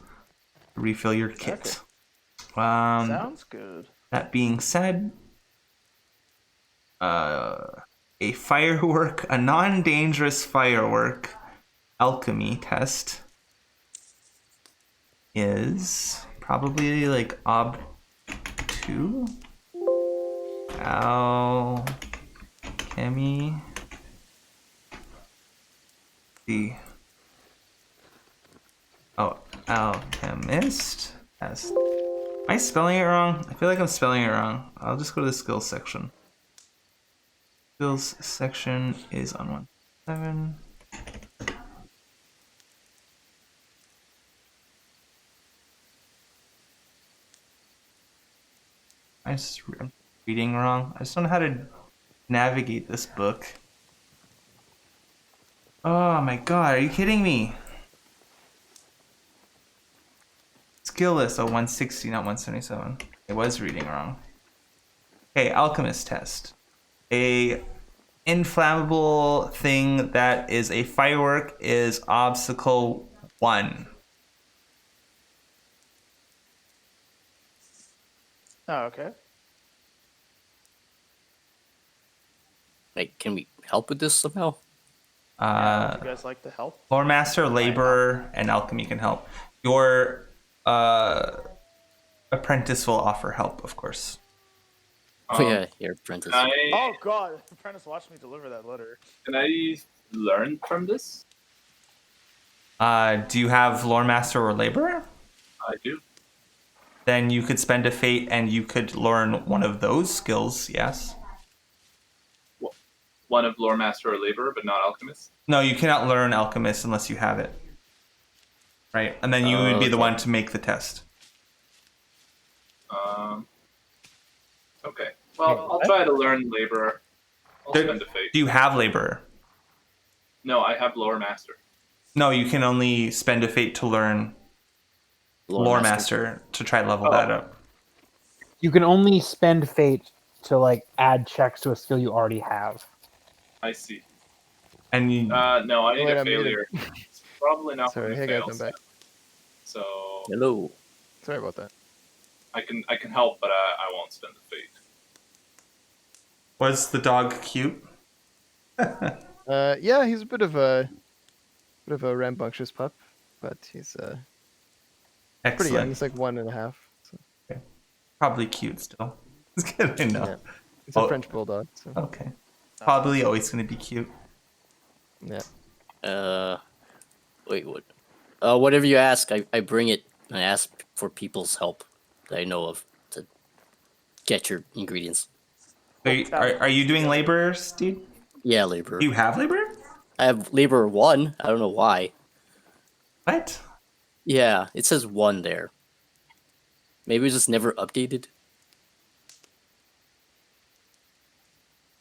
to refill your kit. Sounds good. That being said, a firework, a non-dangerous firework alchemy test is probably like ob 2. Alchemy. Alchemist test. Am I spelling it wrong? I feel like I'm spelling it wrong. I'll just go to the skills section. Skills section is on 1.7. I'm reading wrong. I just don't know how to navigate this book. Oh my god, are you kidding me? Skill list, 160, not 177. It was reading wrong. Okay, alchemist test. A inflammable thing that is a firework is obstacle 1. Oh, okay. Like, can we help with this somehow? Would you guys like to help? Lore master, laborer, and alchemy can help. Your apprentice will offer help, of course. Oh yeah, your apprentice. Oh god, apprentice watched me deliver that letter. Can I learn from this? Do you have lore master or laborer? I do. Then you could spend a fate and you could learn one of those skills, yes. One of lore master or laborer, but not alchemist? No, you cannot learn alchemist unless you have it. Right, and then you would be the one to make the test. Okay. Well, I'll try to learn laborer. I'll spend a fate. Do you have laborer? No, I have lore master. No, you can only spend a fate to learn lore master to try to level that up. You can only spend fate to like add checks to a skill you already have. I see. And you... no, I need a failure. It's probably not. Sorry, hey guys, I'm back. So hello. Sorry about that. I can help, but I won't spend the fate. Was the dog cute? Yeah, he's a bit of a rambunctious pup, but he's pretty young. He's like 1.5. So. Okay. Probably cute still. It's good to know. Yeah. It's a French bulldog. So. Okay. Probably always going to be cute. Yeah. Wait, what? Whatever you ask, I bring it. I ask for people's help that I know of to get your ingredients. Are you doing laborers, dude? Yeah, laborer. Do you have labor? I have laborer 1. I don't know why. What? Yeah, it says 1 there. Maybe it was just never updated.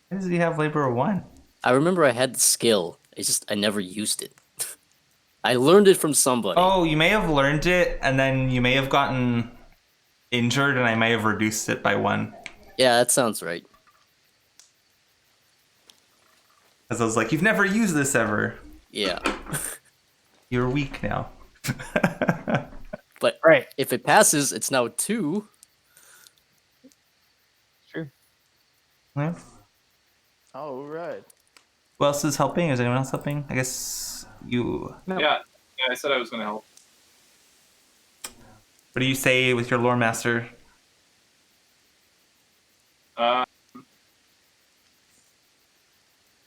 Why does he have laborer 1? I remember I had the skill. It's just I never used it. I learned it from somebody. Oh, you may have learned it, and then you may have gotten injured, and I may have reduced it by 1. Yeah, that sounds right. Because I was like, you've never used this ever. Yeah. You're weak now. But if it passes, it's now 2. Sure. Yeah. All right. Who else is helping? Is anyone else helping? I guess you... No. Yeah, I said I was going to help. What do you say with your lore master?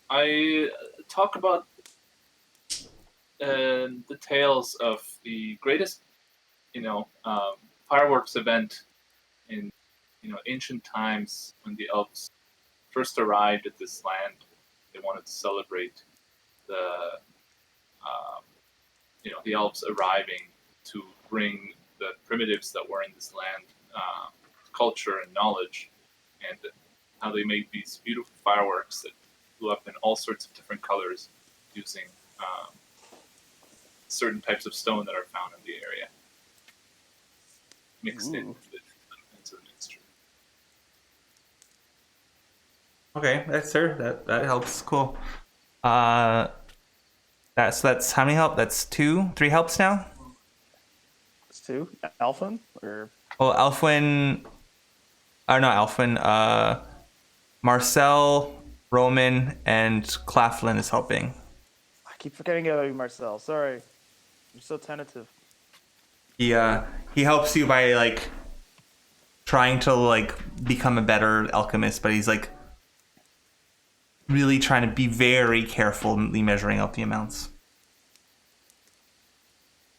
I talk about the tales of the greatest, fireworks event in, ancient times when the elves first arrived at this land. They wanted to celebrate the elves arriving to bring the primitives that were in this land culture and knowledge, and how they made these beautiful fireworks that blew up in all sorts of different colors using certain types of stone that are found in the area, mixed into the mixture. Okay, that's her. That helps. Cool. That's how many help? That's 3 helps now. It's 2. Alphen or Well, Alfwin, or not Alfwin. Marcel, Roman, and Claflin is helping. I keep forgetting about you, Marcel. Sorry, you're so tentative. He helps you by like trying to like become a better alchemist, but he's like really trying to be very carefully measuring out the amounts.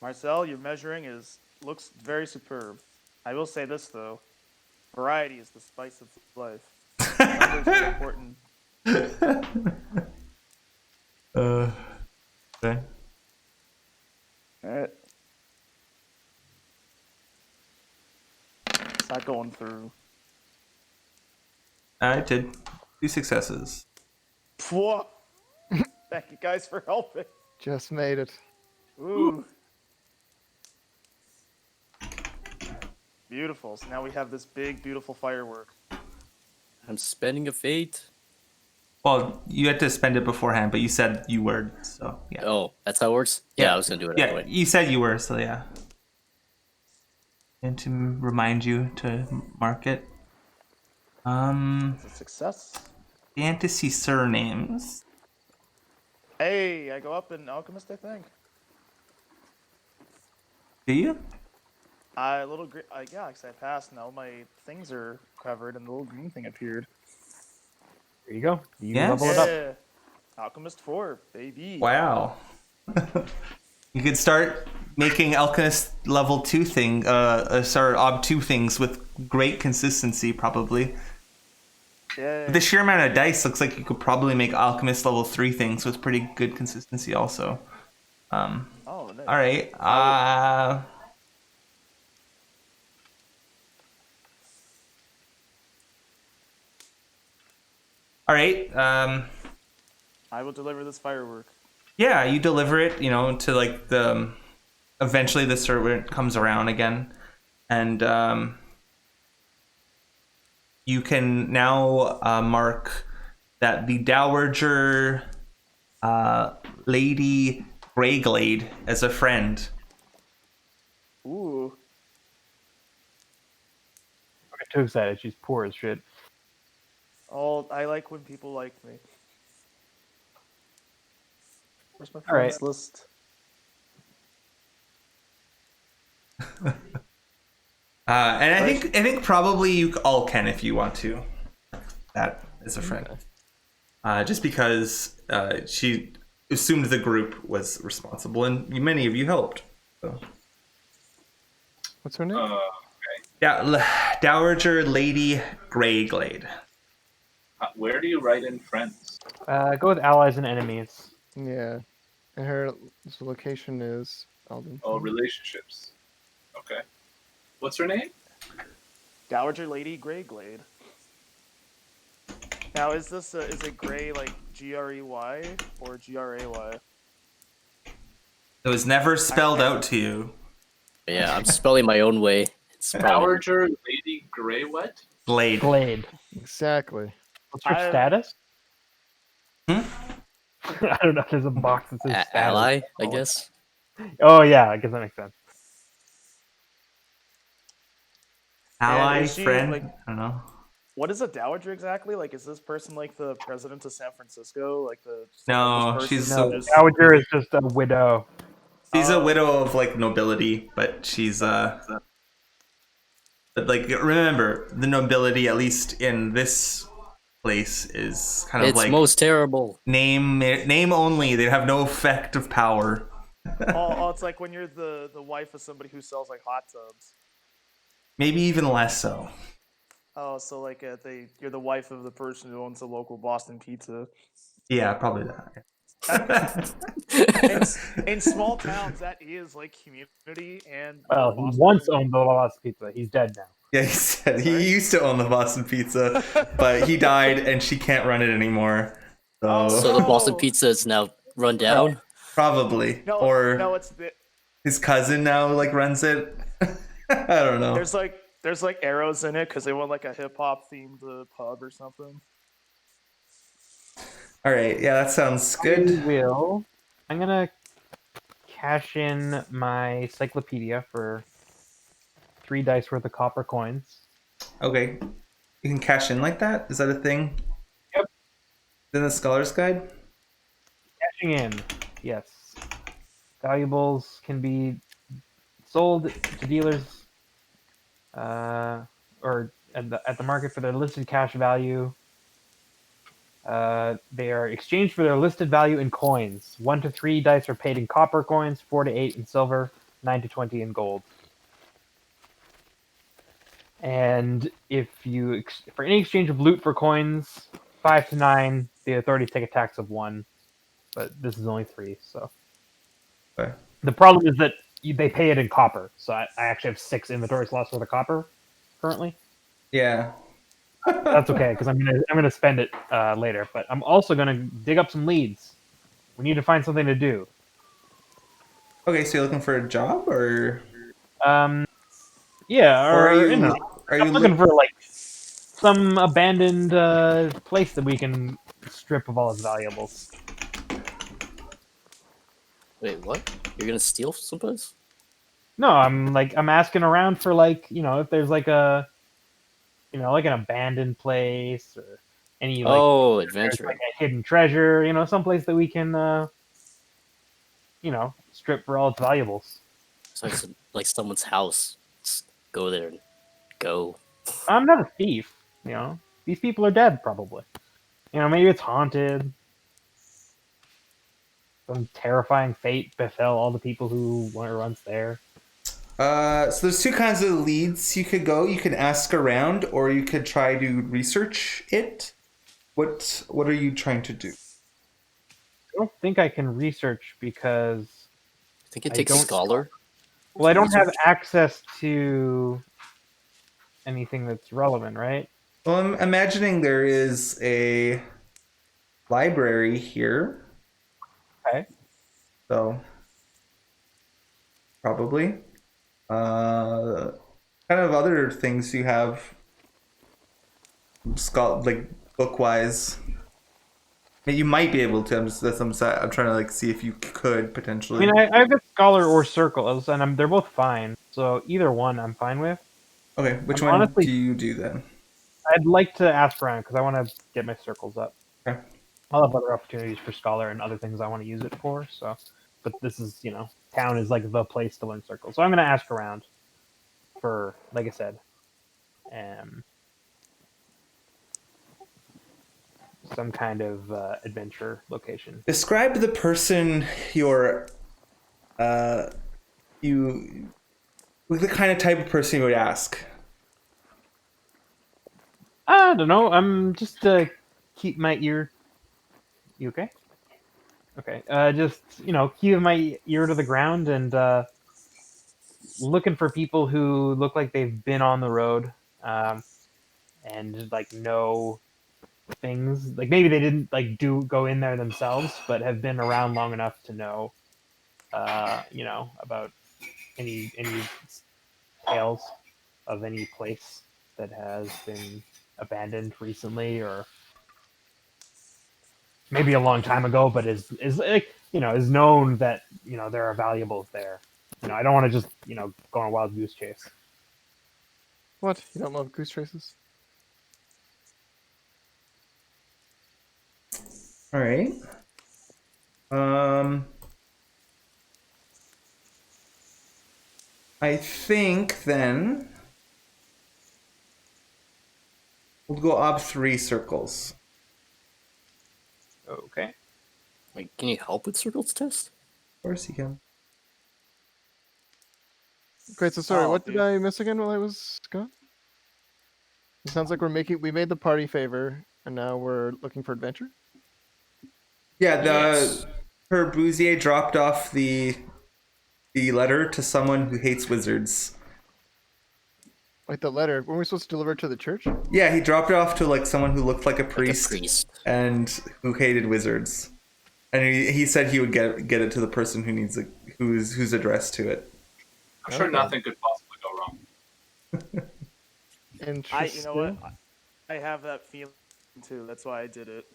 Marcel, your measuring looks very superb. I will say this though, variety is the spice of life. Numbers are important. Okay. All right. It's not going through. I did 2 successes. Whoa. Thank you guys for helping. Just made it. Ooh. Beautiful. So now we have this big, beautiful firework. I'm spending a fate. Well, you had to spend it beforehand, but you said you were, so yeah. Oh, that's how it works? Yeah, I was going to do it anyway. You said you were, so yeah. And to remind you to mark it. It's a success. Fantasy surnames. Hey, I go up in Alchemist, I think. Do you? Yeah, because I passed and all my things are covered and the little green thing appeared. There you go. You Yes. level it up. Yeah. Alchemist 4, baby. Wow. You could start making alchemist level 2 ob 2 things with great consistency, probably. Yeah. The sheer amount of dice looks like you could probably make alchemist level 3 things with pretty good consistency also. Oh, nice. All right. All right. I will deliver this firework. Yeah, you deliver it, to like the. Eventually, the servant comes around again, and you can now mark that the Dowager Lady Greyglade as a friend. Ooh. I'm too excited. She's poor as shit. Oh, I like when people like me. Where's my All right. friends list? And I think probably you all can if you want to. That is a friend. Just because she assumed the group was responsible, and many of you helped. So. What's her name? Dowager Lady Greyglade. Where do you write in friends? Go with allies and enemies. Yeah. And her location is Alden. Oh, relationships. Okay. What's her name? Dowager Lady Greyglade. Now, is it Grey like Grey or Gray? It was never spelled out to you. Yeah, I'm spelling my own way. It's Dowager Lady Grey what? Glade. Glade. Exactly. What's her status? I don't know. There's a box that says status. Ally, I guess. Oh yeah, I guess that makes sense. Ally, is she, friend, like- I don't know. What is a dowager exactly? Like, is this person like the president of San Francisco? Like the No, this person she's who a- just- Dowager is just a widow. She's a widow of like nobility, but she's but like remember the nobility, at least in this place, is kind of It's like most terrible. name only. They have no effect of power. oh, it's like when you're the wife of somebody who sells like hot tubs. Maybe even less so. Oh, so like you're the wife of the person who owns the local Boston Pizza. Yeah, probably that. In small towns, that is like community and. Well, he once owned the Lost Pizza. He's dead now. Yeah, he said he used to own the Boston Pizza, but he died and she can't run it anymore. So, So the Boston no. Pizza is now run down. probably. No, Or it's the his cousin now like runs it. I don't know. there's like arrows in it because they want like a hip hop themed pub or something. All right, yeah, that sounds good. I'm gonna cash in my cyclopedia for 3 dice worth of copper coins. Okay, you can cash in like that. Is that a thing? Yep. In the Scholar's Guide. Cashing in, yes. Valuables can be sold to dealers or at the market for their listed cash value. They are exchanged for their listed value in coins. 1 to 3 dice are paid in copper coins, 4 to 8 in silver, 9 to 20 in gold. And if you for any exchange of loot for coins, 5 to 9, the authorities take a tax of 1. But this is only 3, so. Okay. The problem is that they pay it in copper, so I actually have 6 inventory slots worth of copper currently. Yeah. That's okay because I'm gonna spend it later. But I'm also gonna dig up some leads. We need to find something to do. Okay, so you're looking for a job, or Yeah, or are or you are I'm you looking for like some abandoned place that we can strip of all its valuables. Wait, what? You're gonna steal someplace? No, I'm asking around for like if there's like like an abandoned place or any like Oh, there's like adventuring. a hidden treasure, someplace that we can strip for all its valuables. It's like someone's house. Just go there and go. I'm not a thief, These people are dead probably. Maybe it's haunted. Some terrifying fate befell all the people who were once there. So there's two kinds of leads you could go. You could ask around, or you could try to research it. What are you trying to do? I don't think I can research because I think it I takes don't- scholar. well, I don't have research. access to anything that's relevant, right? Well, I'm imagining there is a library here, Okay. so probably. Kind of other things you have, like book-wise. I mean, you might be able to. I'm trying to like see if you could potentially. I mean, I have a scholar or circles, and they're both fine. So either one, I'm fine with. Okay, which I'm one honestly- do you do then? I'd like to ask around because I want to get my circles up. Okay. I'll have other opportunities for scholar and other things I want to use it for. So, but this is town is like the place to learn circles. So I'm going to ask around for, like I said, some kind of adventure location. Describe the person you're, you, the kind of type of person you would ask. I don't know. I'm just keep my ear. You okay? Okay. Just keep my ear to the ground and looking for people who look like they've been on the road, and like know things. Like maybe they didn't like go in there themselves, but have been around long enough to know, about any tales of any place that has been abandoned recently or maybe a long time ago, but is like is known that there are valuables there. I don't want to just go on a wild goose chase. What? You don't love goose chases? All right. I think then we'll go up 3 circles. Okay. Like, can you help with circles test? Of course you can. Great. So sorry, Oh, what did dude. I miss again while I was gone? It sounds like we made the party favor, and now we're looking for adventure. Yeah, Yes. her Bouzier dropped off the letter to someone who hates wizards. Like the letter. Weren't we supposed to deliver it to the church? Yeah, he dropped it off to like someone who looked like a priest, and who hated wizards. And he said he would get it to the person who needs who's addressed to it. I'm sure nothing could possibly go wrong. Interesting. You know what? I have that feeling too. That's why I did it.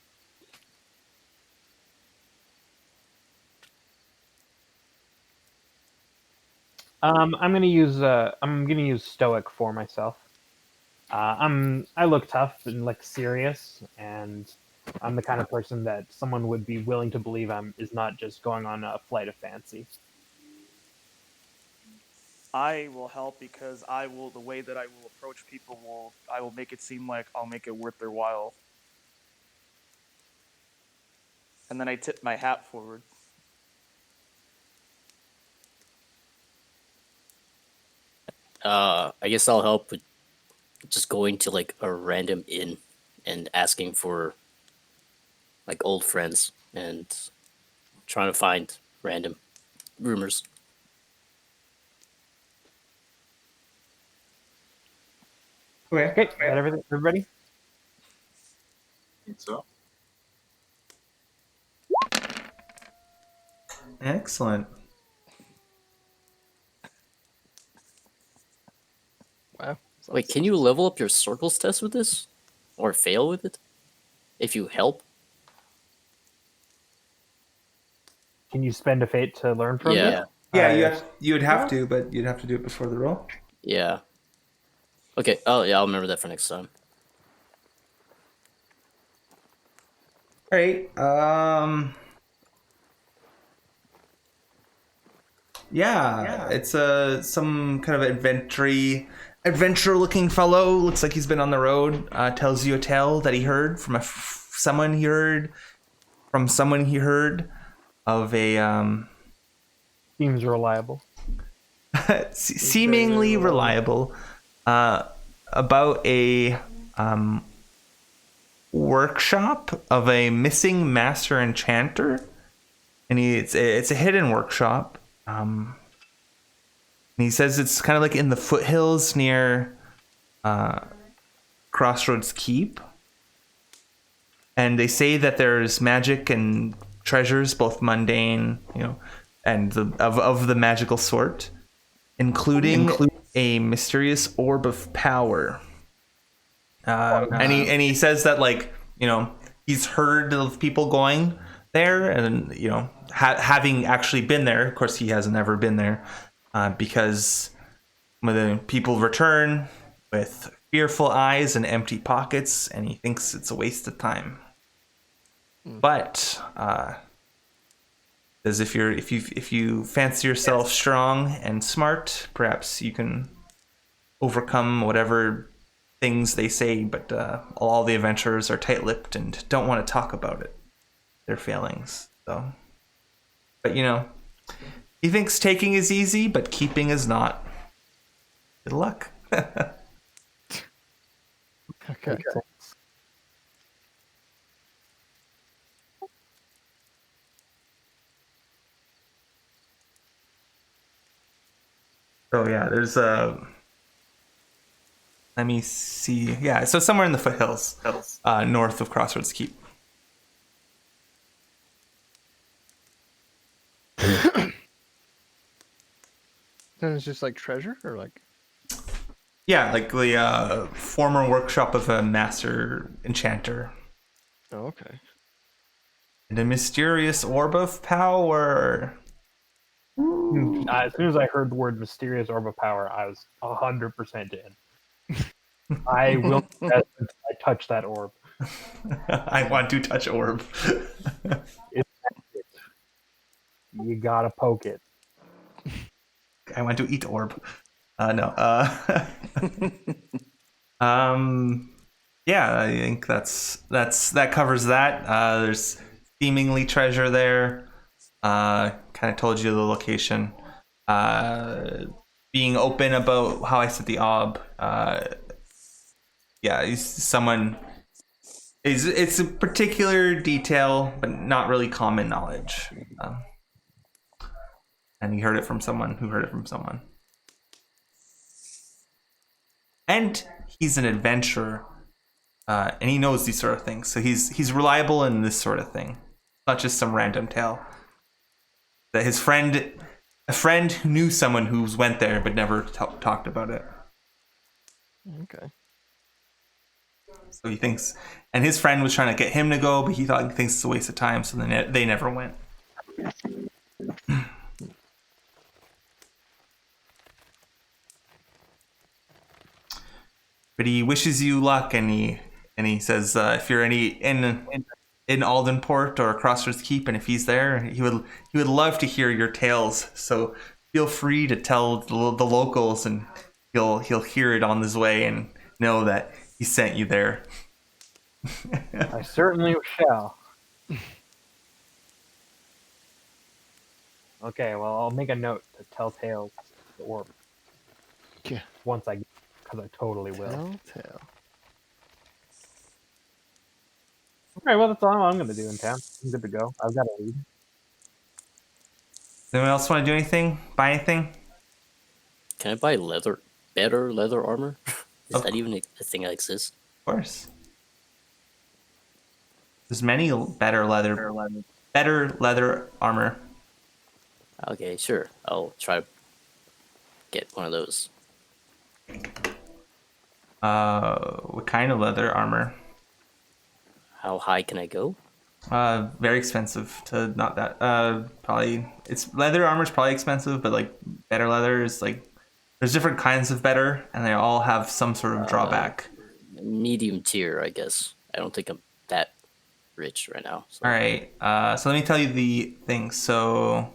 I'm gonna use stoic for myself. I look tough and like serious, and I'm the kind of person that someone would be willing to believe is not just going on a flight of fancy. I will help because the way that I will approach people I will make it seem like I'll make it worth their while. And then I tip my hat forward. I guess I'll help with just going to like a random inn and asking for like old friends and trying to find random rumors. Okay, got everything, everybody? I think so. Excellent. Wow. Wait, can you level up your circles test with this? Or fail with it? If you help? Can you spend a fate to learn from Yeah. it? Yeah, you'd have to, but you'd have to do it before the roll. Yeah. Okay, oh yeah, I'll remember that for next time. All right. Yeah, it's some kind of adventure-looking fellow. Looks like he's been on the road. Tells you a tale that he heard from someone he heard of a Seems reliable. seemingly reliable about a workshop of a missing master enchanter, and it's a hidden workshop. And he says it's kind of like in the foothills near Crossroads Keep. And they say that there's magic and treasures, both mundane, and of the magical sort, including a mysterious orb of power. And he says that, like, he's heard of people going there, and having actually been there. Of course, he hasn't ever been there, because when the people return with fearful eyes and empty pockets, and he thinks it's a waste of time. But as if you fancy yourself strong and smart, perhaps you can overcome whatever things they say. But all the adventurers are tight-lipped and don't want to talk about it, their failings. So, but he thinks taking is easy, but keeping is not. Good luck. Okay. So yeah, there's let me see. Yeah, so somewhere in the foothills, north of Crossroads Keep. Then it's just like treasure, or like. Yeah, like the former workshop of a master enchanter. Oh, okay. And a mysterious orb of power. As soon as I heard the word mysterious orb of power, I was 100% in. I will I touch that orb. I want to touch orb. You gotta poke it. I want to eat orb. No. Yeah, I think that covers that. There's seemingly treasure there. Kind of told you the location. Being open about how I set the ob. Yeah, he's someone. It's a particular detail, but not really common knowledge. And he heard it from someone who heard it from someone. and he's an adventurer, and he knows these sort of things. So he's reliable in this sort of thing, not just some random tale. That his friend, a friend who knew someone who went there but never talked about it. Okay. So he thinks, and his friend was trying to get him to go, but he thinks it's a waste of time. So then they never went. But he wishes you luck, and he says if you're in Aldenport or Crossroads Keep, and if he's there, he would love to hear your tales. So feel free to tell the locals, and he'll hear it on his way and know that he sent you there. I certainly shall. Okay, well, I'll make a note to tell tales to the orb. Yeah. Once I, because I totally will. Tell. Okay, well, that's all I'm going to do in town. I'm good to go. I've got to leave. Anyone else want to do anything? Buy anything? Can I buy better leather armor? Is Of that even a thing that exists? Of course. There's many better leather armor. Okay, sure. I'll try to get one of those. What kind of leather armor? How high can I go? Very expensive to not that. Probably it's leather armor is probably expensive, but like better leather is like there's different kinds of better, and they all have some sort of drawback. Medium tier, I guess. I don't think I'm that rich right now. So. All right. So let me tell you the things. So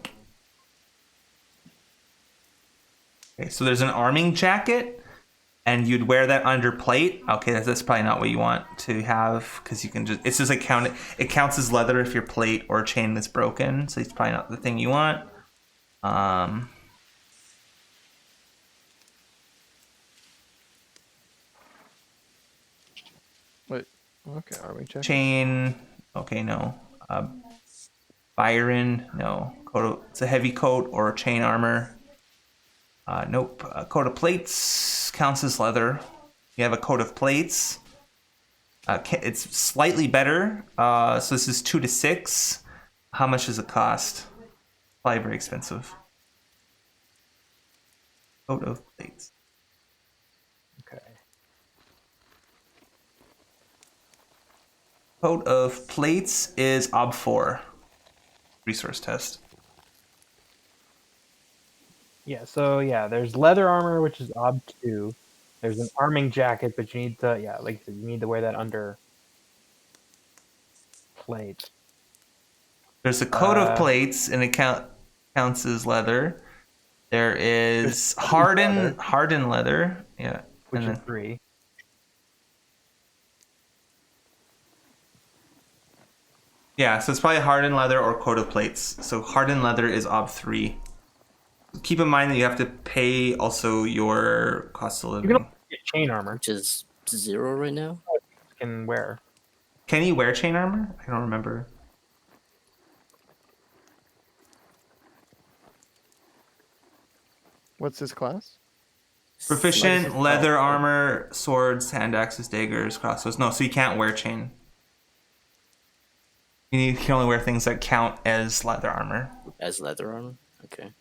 there's an arming jacket, and you'd wear that under plate. Okay, that's probably not what you want to have, because you can it's just like it counts as leather if your plate or chain is broken. So it's probably not the thing you want. Wait. Okay, arming jacket. Chain. Okay, no. Byron, no. It's a heavy coat or chain armor. Nope. A coat of plates counts as leather. You have a coat of plates. It's slightly better. So this is 2 to 6. How much does it cost? Probably very expensive. Coat of plates. Okay. Coat of plates is Ob 4. Resource test. Yeah, so there's leather armor, which is Ob 2. There's an arming jacket, but you need to, like you need to wear that under plate. There's a coat of plates, and it counts as leather. There is hardened leather, yeah, which is 3. Yeah, so it's probably hardened leather or coat of plates. So hardened leather is Ob 3. Keep in mind that you have to pay also your cost of living. You can also get chain armor, which is 0 right now. You can wear. Can you wear chain armor? I don't remember. What's his class? Proficient, leather armor, swords, hand axes, daggers, crossbows. No, so you can't wear chain. You can only wear things that count as leather armor. As leather armor? Okay.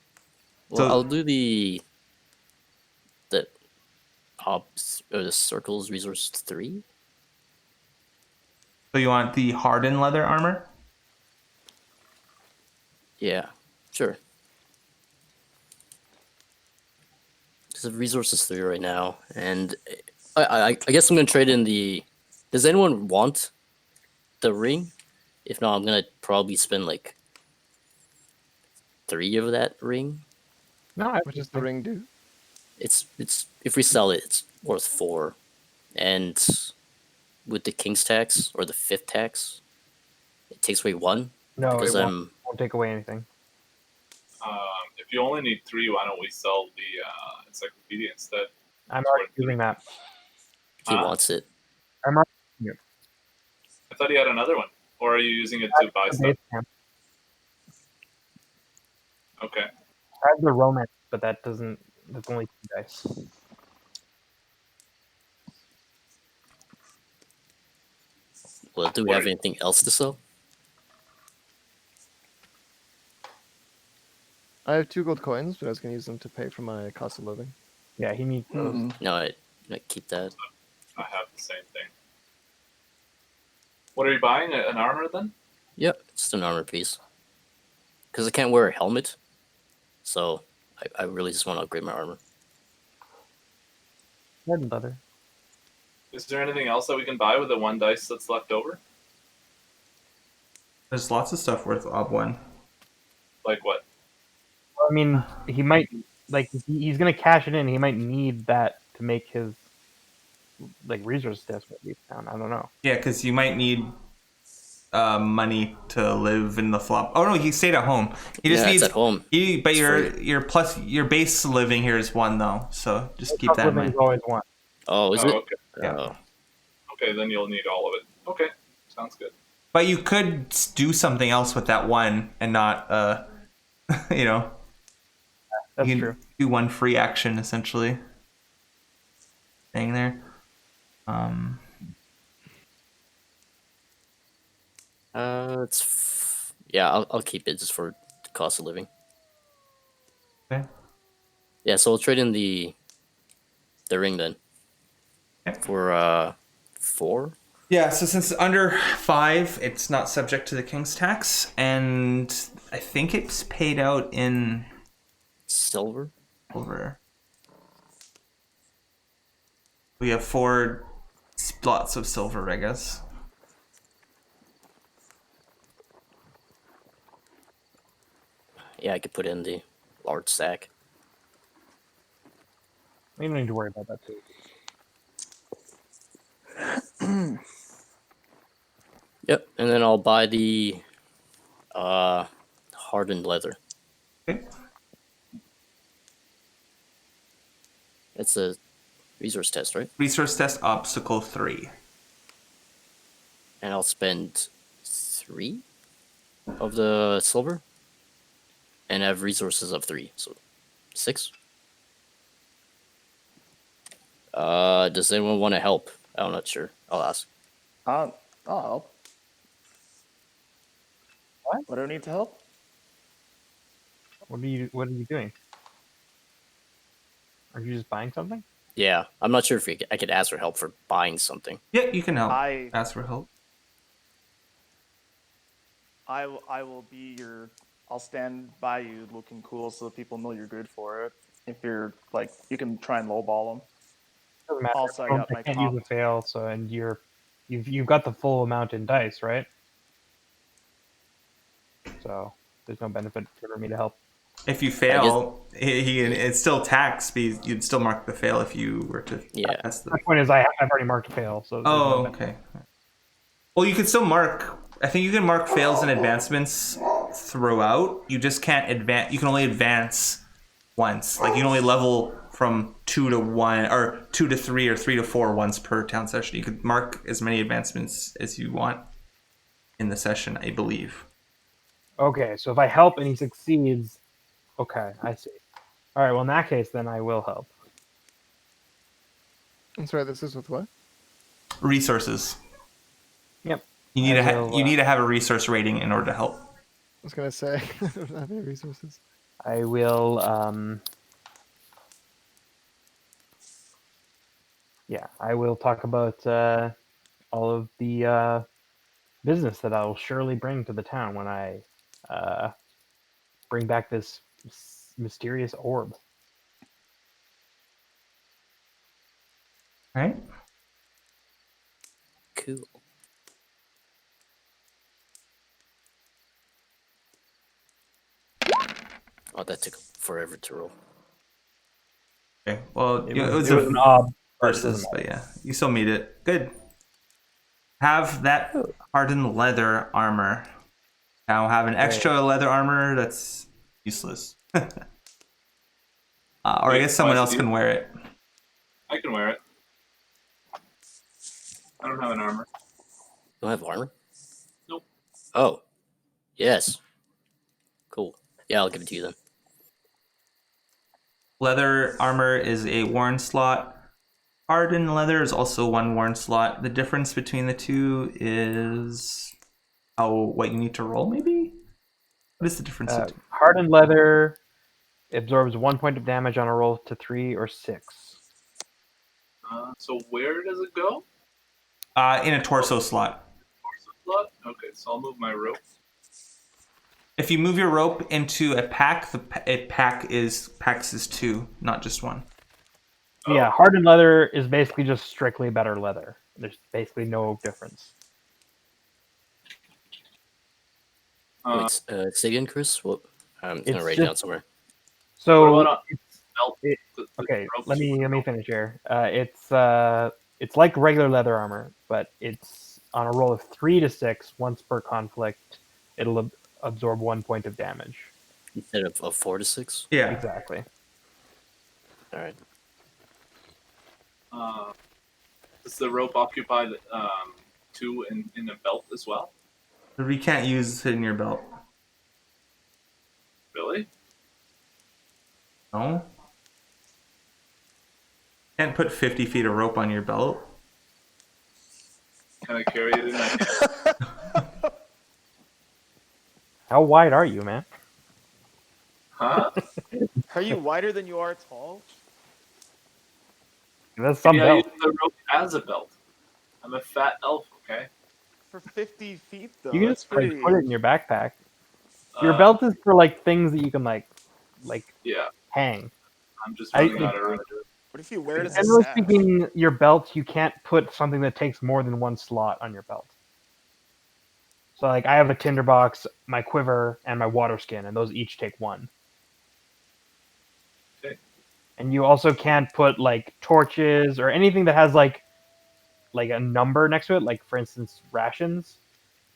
Well, I'll do the ops or the circles resource 3. So you want the hardened leather armor? Yeah, sure. Because the resource is 3 right now, and I guess I'm gonna trade in the. Does anyone want the ring? If not, I'm gonna probably spend like 3 of that ring. No, what does the ring do? It's if we sell it, it's worth 4, and with the king's tax or the 5th tax, it takes away 1. No, because it won't take away anything. If you only need 3, why don't we sell the encyclopedia instead? I'm already using that. He wants it. I'm already using it. I thought he had another one. Or are you using it to buy stuff? Okay. I have the romance, but that's only 2 dice. Well, do we have anything else to sell? I have 2 gold coins, but I was going to use them to pay for my cost of living. Yeah, he needs those. No, I keep that. I have the same thing. What are you buying? An armor then? Yep, just an armor piece. Because I can't wear a helmet, so I really just want to upgrade my armor. Red leather. Is there anything else that we can buy with the 1 dice that's left over? There's lots of stuff worth ob 1. Like what? I mean, he might he's gonna cash it in. He might need that to make his resource test down. I don't know. Yeah, because you might need money to live in the flop. Oh no, he stayed at home. He just needs it's at home. But It's your base living here is 1 though, so just keep that in mind. Always one. Oh, is it? Okay. Yeah. Oh. Okay, then you'll need all of it. Okay, sounds good. But you could do something else with that 1 and not, you know. That's you can true. do 1 free action essentially. Staying there. I'll keep it just for the cost of living. Okay. Yeah, so we'll trade in the ring then. Okay. For 4. Yeah, so since it's under 5, it's not subject to the king's tax, and I think it's paid out in Silver. We have 4 slots of silver, I guess. Yeah, I could put in the large sack. We don't need to worry about that too. Yep, and then I'll buy the hardened leather. Okay. It's a resource test, right? Resource test obstacle 3. And I'll spend 3 of the silver and have resources of 3, so 6. Does anyone want to help? I'm not sure. I'll ask. I'll help. What do I need to help? What are you doing? Are you just buying something? Yeah, I'm not sure if I could ask for help for buying something. Yeah, you can help. Ask for help. I will be your. I'll stand by you, looking cool, so that people know you're good for it. If you're you can try and lowball them. Doesn't matter. Also, I got my can't comp. use a fail, so and you've got the full amount in dice, right? So there's no benefit for me to help. If you fail, it's still tax, but you'd still mark the fail if you were to pass the... My point is, I've already marked a fail, so... okay. Well, you can still mark... I think you can mark fails and advancements throughout. You just can't advance... You can only advance once. You can only level from 2 to 1, or 2 to 3, or 3 to 4 once per town session. You could mark as many advancements as you want in the session, I believe. Okay, so if I help and he succeeds... Okay, I see. All right, well, in that case, then I will help. I'm sorry, this is with what? Resources. Yep. You need to have a resource rating in order to help. I was going to say, I don't have any resources. I will, I will talk about all of the business that I will surely bring to the town when I bring back this mysterious orb. Right? Cool. Oh, that took forever to roll. Okay. Well, it was an ob versus, but yeah, you still meet it. Good. Have that hardened leather armor. Now have an extra leather armor that's useless. Or I guess someone else can wear it. I can wear it. I don't have an armor. You don't have armor? Nope. Oh. Yes. Cool. Yeah, I'll give it to you then. Leather armor is a worn slot. Hardened leather is also one worn slot. The difference between the two is what you need to roll, maybe? What is the difference? Hardened leather absorbs 1 point of damage on a roll to 3 or 6. So where does it go? In a torso slot. Torso slot? Okay, so I'll move my rope. If you move your rope into a pack, packs is 2, not just 1. Oh. Yeah, hardened leather is basically just strictly better leather. There's basically no difference. Wait, say again, Chris? What? I'm gonna write it down somewhere. So what about belt? okay, ropes let me belt? finish here. It's like regular leather armor, but it's on a roll of 3 to 6 once per conflict. It'll absorb 1 point of damage. Instead of 4 to 6? Yeah. Exactly. All right. Does the rope occupy 2 in a belt as well? You can't use it in your belt. Really? No. Can't put 50 feet of rope on your belt. Can I carry it in my hand? How wide are you, man? Huh? Are you wider than you are tall? That's some I belt. use the rope as a belt. I'm a fat elf, okay? For 50 feet, though, You can that's just like, pretty. put it in your backpack. Your belt is for like things that you can like yeah. hang. I'm just running out of room. What if you wear it as a Generally sash? speaking, your belt, you can't put something that takes more than 1 slot on your belt. So, like, I have a tinderbox, my quiver, and my water skin, and those each take 1. Okay. And you also can't put like torches or anything that has like a number next to it. Like, for instance, rations.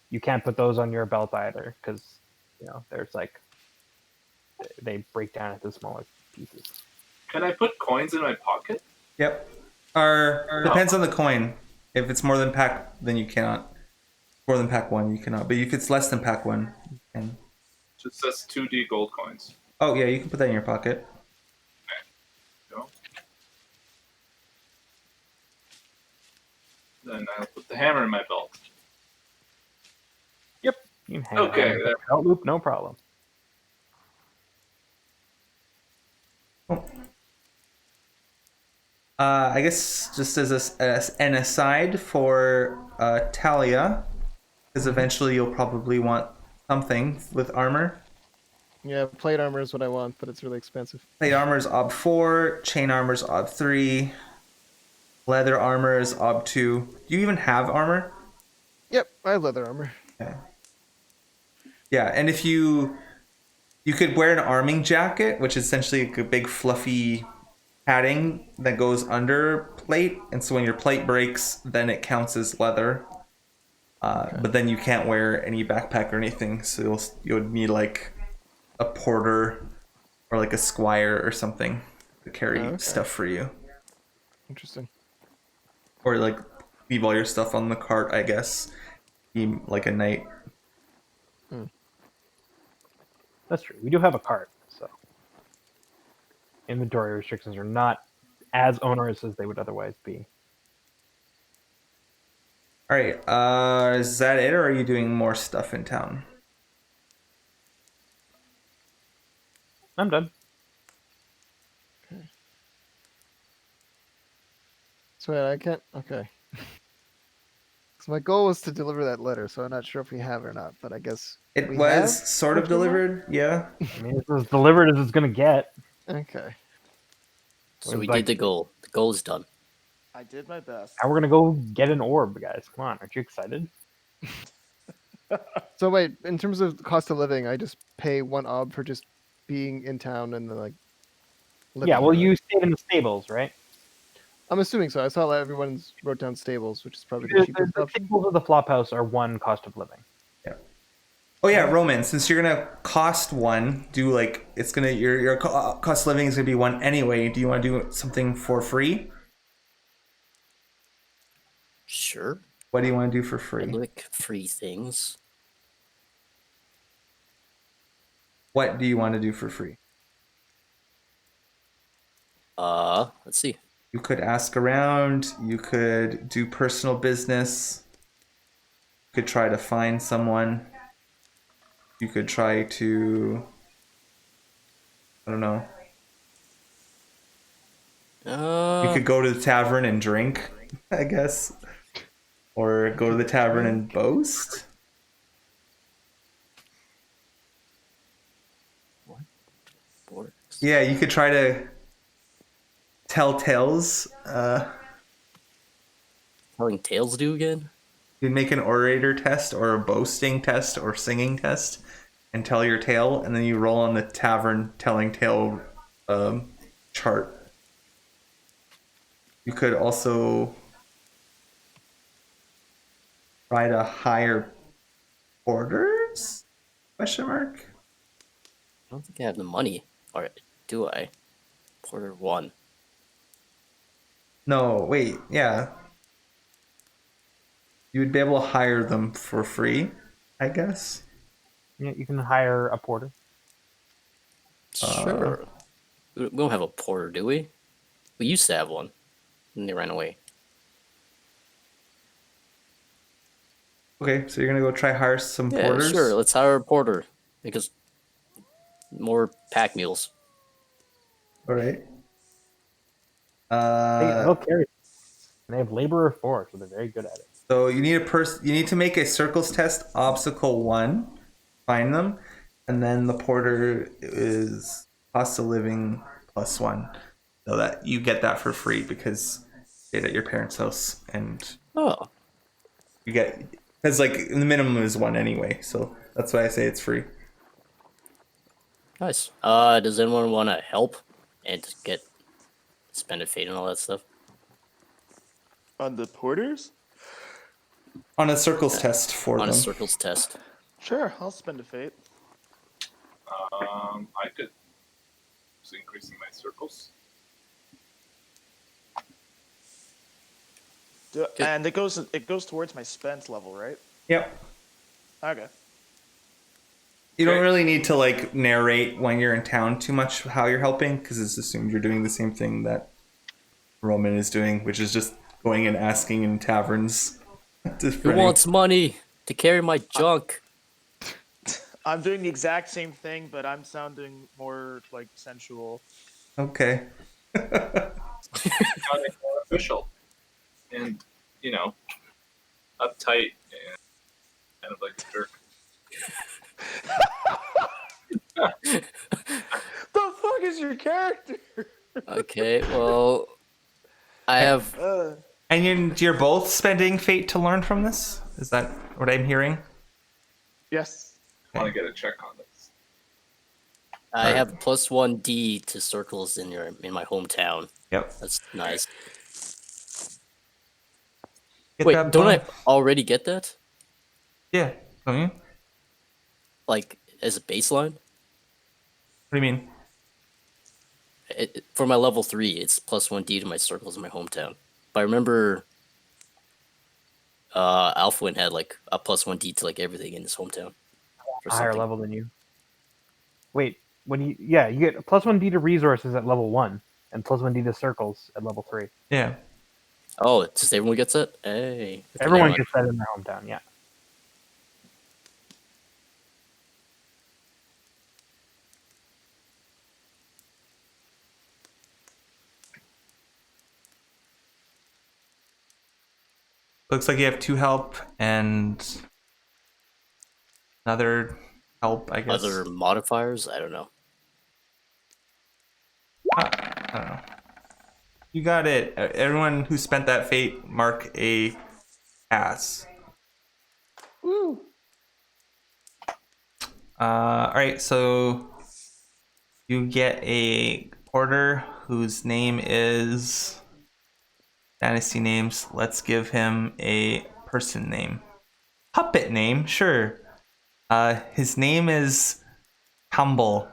You can't put those on your belt either because there's like they break down into smaller pieces. Can I put coins in my pocket? Yep. Depends on the coin. If it's more than pack, then you cannot. More than pack 1, you cannot. But if it's less than pack 1, you can. Just says 2D gold coins. Oh yeah, you can put that in your pocket. Go. Then I'll put the hammer in my belt. Yep. You can hang Okay, it on your belt loop, no problem. I guess just as an aside for Talia, because eventually you'll probably want something with armor. Yeah, plate armor is what I want, but it's really expensive. Plate armor is ob 4, chain armor is ob 3, leather armor is ob 2. Do you even have armor? Yep, I have leather armor. Okay. Yeah, and if you could wear an arming jacket, which is essentially like a big fluffy padding that goes under plate, and so when your plate breaks, then it counts as leather. But then you can't wear any backpack or anything, so you would need like a porter or like a squire or something to carry stuff for you. Interesting. Or like leave all your stuff on the cart, I guess. Be like a knight. That's true. We do have a cart, so inventory restrictions are not as onerous as they would otherwise be. All right, is that it, or are you doing more stuff in town? I'm done. So I can't. Okay. So my goal was to deliver that letter, so I'm not sure if we have or not, but I guess It we was have sort of delivered, yeah. I mean, it's as delivered as it's gonna get. Okay. So we did the goal. The goal is done. I did my best. Now we're gonna go get an orb, guys. Come on, aren't you excited? So wait, in terms of the cost of living, I just pay 1 ob for just being in town and then like. Yeah, well, living, right? you stayed in the stables, right? I'm assuming so. I saw that everyone's wrote down stables, which is probably the The cheapest option. stables of the flop house are 1 cost of living. Yeah. Oh yeah, Roman. Since you're gonna cost 1, do like it's gonna your cost of living is gonna be 1 anyway. Do you want to do something for free? Sure. What do you want to do for I free? like free things. What do you want to do for free? Let's see. You could ask around. You could do personal business. You could try to find someone. You could try to, I don't know. You could go to the tavern and drink, I guess. Or go to the tavern and boast. What? Yeah, you could try to tell tales. Telling tales do again? You'd make an orator test or a boasting test or singing test and tell your tale, and then you roll on the tavern telling tale chart. You could also try to hire porters? Question mark. I don't think I have the money. Or do I? Porter 1. No, wait, yeah. You would be able to hire them for free, I guess. Yeah, you can hire a porter. Sure. We don't have a porter, do we? We used to have one. And they ran away. Okay, so you're gonna go try hire some Yeah, porters? sure. Let's hire a porter. Because more pack mules. All right. They'll carry. And they have laborer 4, so they're very good at it. So you need you need to make a circles test, obstacle 1, find them, and then the porter is cost of living +1, so that you get that for free because you stayed at your parents' house, and you get, because like the minimum is 1 anyway, so that's why I say it's free. Nice. Does anyone want to help and spend a fate and all that stuff? On the porters? On a circles test for them. On a circles test. Sure, I'll spend a fate. I could just increasing my circles. And it goes towards my spent level, right? Yep. Okay. You don't really need to like narrate when you're in town too much how you're helping, because it's assumed you're doing the same thing that Roman is doing, which is just going and asking in taverns. Who wants money to carry my junk? I'm doing the exact same thing, but I'm sounding more like sensual. Okay. Sounding more official. And, you know, uptight and kind of like a jerk. The fuck is your character? Okay, well, I have. And you're both spending fate to learn from this? Is that what I'm hearing? Yes. I want to get a check on this. I have +1D to circles in my hometown. Yep. That's nice. Get Wait, that don't bone? I already get that? Yeah. Don't you? Like, as a baseline? What do you mean? For my level 3, it's +1D to my circles in my hometown. But I remember Alfwin had like a +1D to like everything in his hometown. A higher level than you. Wait, you get a +1D to resources at level 1, and +1D to circles at level 3. Yeah. Oh, just everyone gets it? Hey. Okay, Everyone gets that in their hometown, yeah. Looks like you have 2 help and another help, I guess. Other modifiers? I don't know. I don't know. You got it. Everyone who spent that fate, mark a pass. Woo! Alright, so you get a porter whose name is fantasy names. Let's give him a person name. Puppet name, sure. His name is Tumble.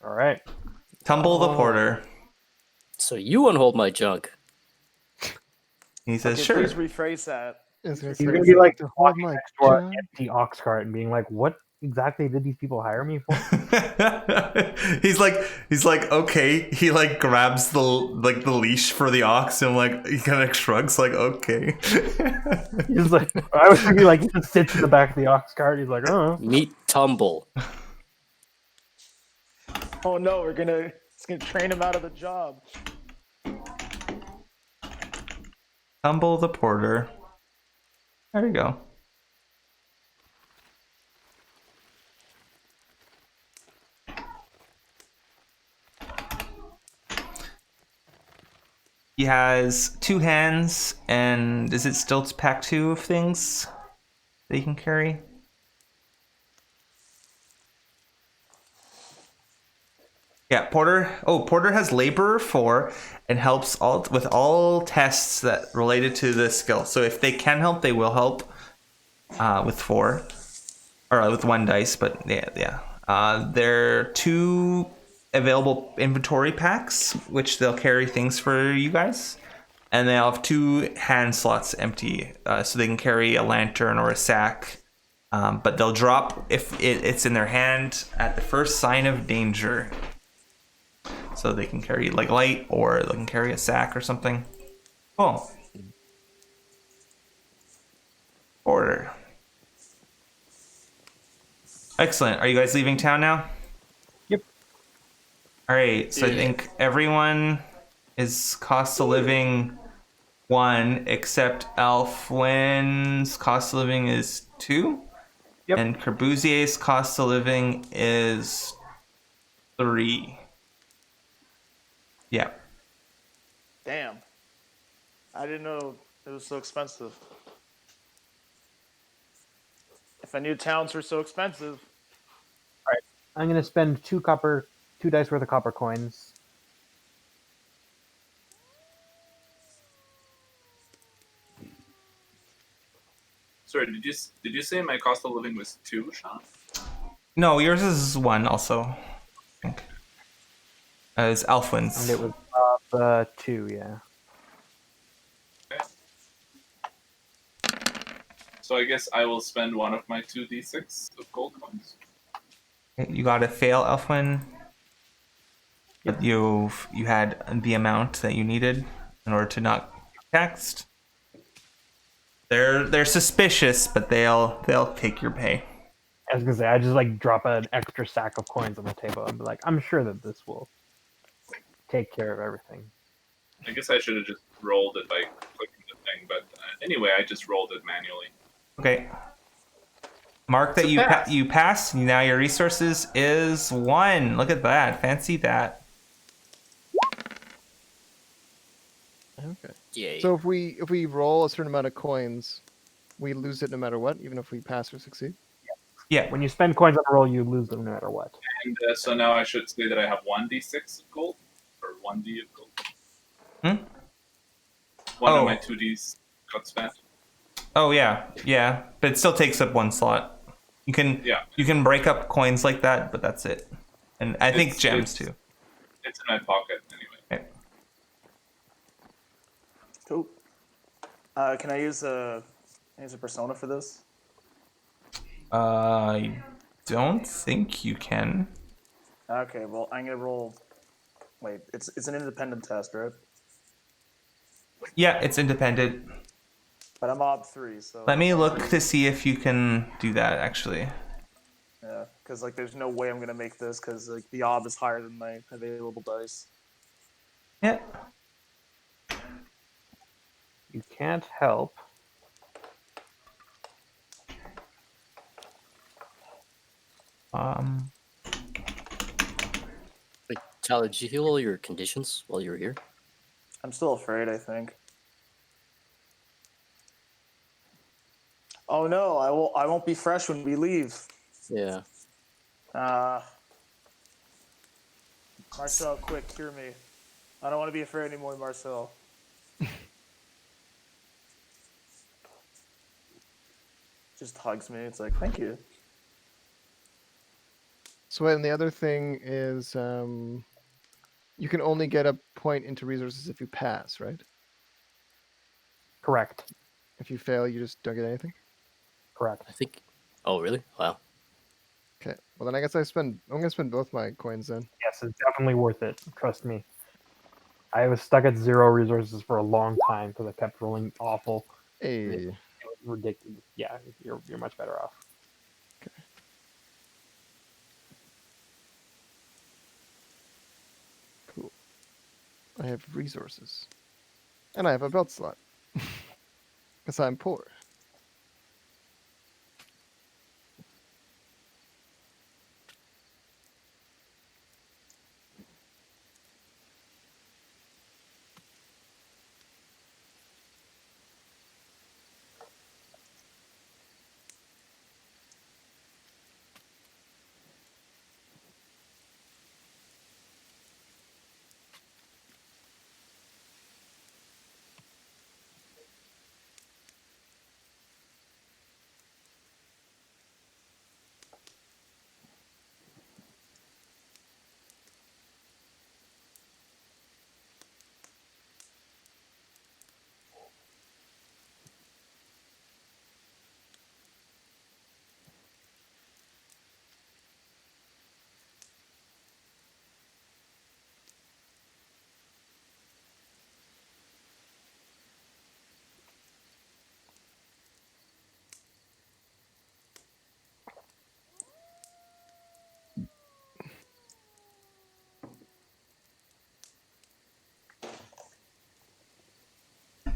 Alright. Tumble the porter. So you unhold my junk. He says, Okay, sure. please rephrase that. He's gonna be like walking next to our empty ox cart and being like, "What exactly did these people hire me for?" he's like okay. He like grabs the leash for the ox and like he kind of shrugs like okay. He's like, I was thinking like he just sits in the back of the ox cart. He's like, oh. Meet Tumble. Oh no, it's gonna train him out of the job. Tumble the porter. There you go. He has 2 hands, and is it still pack 2 of things that he can carry? Yeah, Porter. Oh, Porter has Laborer 4 and helps with all tests that related to the skill. So if they can help, they will help with 4 or with 1 dice. But yeah. There are 2 available inventory packs, which they'll carry things for you guys, and they'll have 2 hand slots empty, so they can carry a lantern or a sack. But they'll drop if it's in their hand at the first sign of danger. So they can carry like light, or they can carry a sack or something. Cool. Order. Excellent. Are you guys leaving town now? Yep. All right. So I think everyone is cost of living 1, except Alfwin's cost of living is 2. Yep. And Corbusier's cost of living is 3. Yeah. Damn. I didn't know it was so expensive. If I knew towns were so expensive. Right. I'm gonna spend 2 dice worth of copper coins. Sorry, did you say my cost of living was 2, Sean? No, yours is 1 also. I think. It's Alfwin's. And it was 2, yeah. Okay. So I guess I will spend 1 of my 2d6 of gold coins. You got to fail, Alfwin. But you had the amount that you needed in order to not be taxed. They're suspicious, but they'll take your pay. I was gonna say, I just like drop an extra stack of coins on the table and be like, I'm sure that this will take care of everything. I guess I should have just rolled it by clicking the thing, but anyway, I just rolled it manually. Okay. Mark that you passed. Now your resources is 1. Look at that. Fancy that. Okay. Yay. So if we roll a certain amount of coins, we lose it no matter what, even if we pass or succeed. Yeah. When you spend coins on a roll, you lose them no matter what. And so now I should say that I have 1d6 of gold, or 1d of gold. One of my 2ds got spent. Oh yeah, but it still takes up 1 slot. You can break up coins like that, but that's it. And I think gems too. It's in my pocket anyway. Okay. Cool. Can I use a persona for this? I don't think you can. Okay, well I'm gonna roll. Wait, it's an independent test, right? Yeah, it's independent. But I'm ob 3, so. Let me look to see if you can do that. Actually. Yeah, because like there's no way I'm gonna make this because like the ob is higher than my available dice. Yeah. You can't help. Wait, Tyler, did you heal all your conditions while you were here? I'm still afraid, I think. Oh no, I won't be fresh when we leave. Yeah. Marcel, quick, cure me. I don't want to be afraid anymore, Marcel. Just hugs me. It's like, thank you. So and the other thing is you can only get a point into resources if you pass, right? Correct. If you fail, you just don't get anything? Correct. I think. Oh, really? Wow. Okay. Well, then I guess I'm gonna spend both my coins then. Yes, it's definitely worth it. Trust me. I was stuck at 0 resources for a long time because I kept rolling awful. Hey. It was ridiculous. Yeah, you're much better off. Okay. Cool. I have resources. And I have a belt slot. Because I'm poor.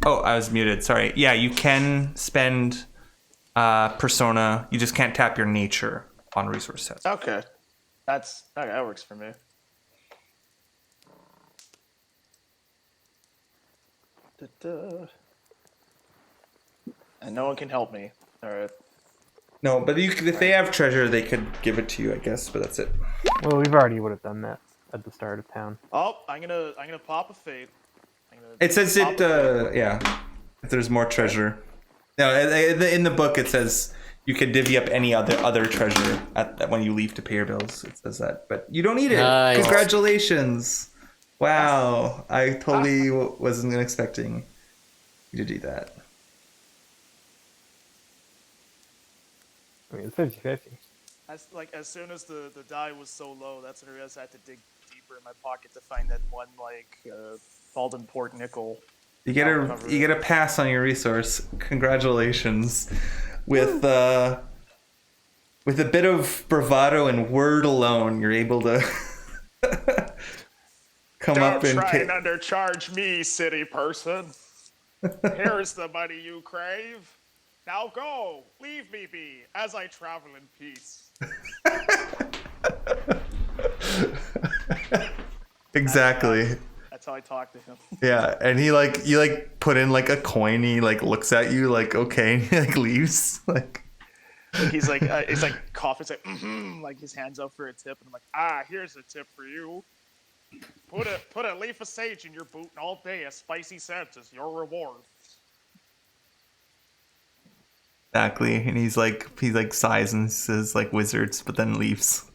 Oh, I was muted. Sorry. Yeah, you can spend persona. You just can't tap your nature on resource sets. Okay, that works for me. Da-da. And no one can help me. All right. No, but if they have treasure, they could give it to you, I guess. But that's it. Well, we've already would have done that at the start of town. Oh, I'm gonna pop a fate. It says it. Yeah, if there's more treasure. No, in the book it says you could divvy up any other treasure when you leave to pay your bills. It says that, but you don't need it. Nice. Congratulations! Wow, I totally wasn't expecting you to do that. I mean, it's 50-50. As soon as the die was so low, that's when I realized I had to dig deeper in my pocket to find that one Alden Port nickel. You get a pass on your resource. Congratulations. With a bit of bravado and word alone, you're able to come up and try and undercharge me, city person. Here's the money you crave. Now go, leave me be, as I travel in peace. Exactly. That's how I talk to him. Yeah, and you put in like a coin. He like looks at you like okay, and he like leaves like. He's like coughing, like his hands up for a tip, and I'm like, here's a tip for you. Put a leaf of sage in your boot, and all day a spicy scent is your reward. Exactly, and he sighs and says like wizards, but then leaves.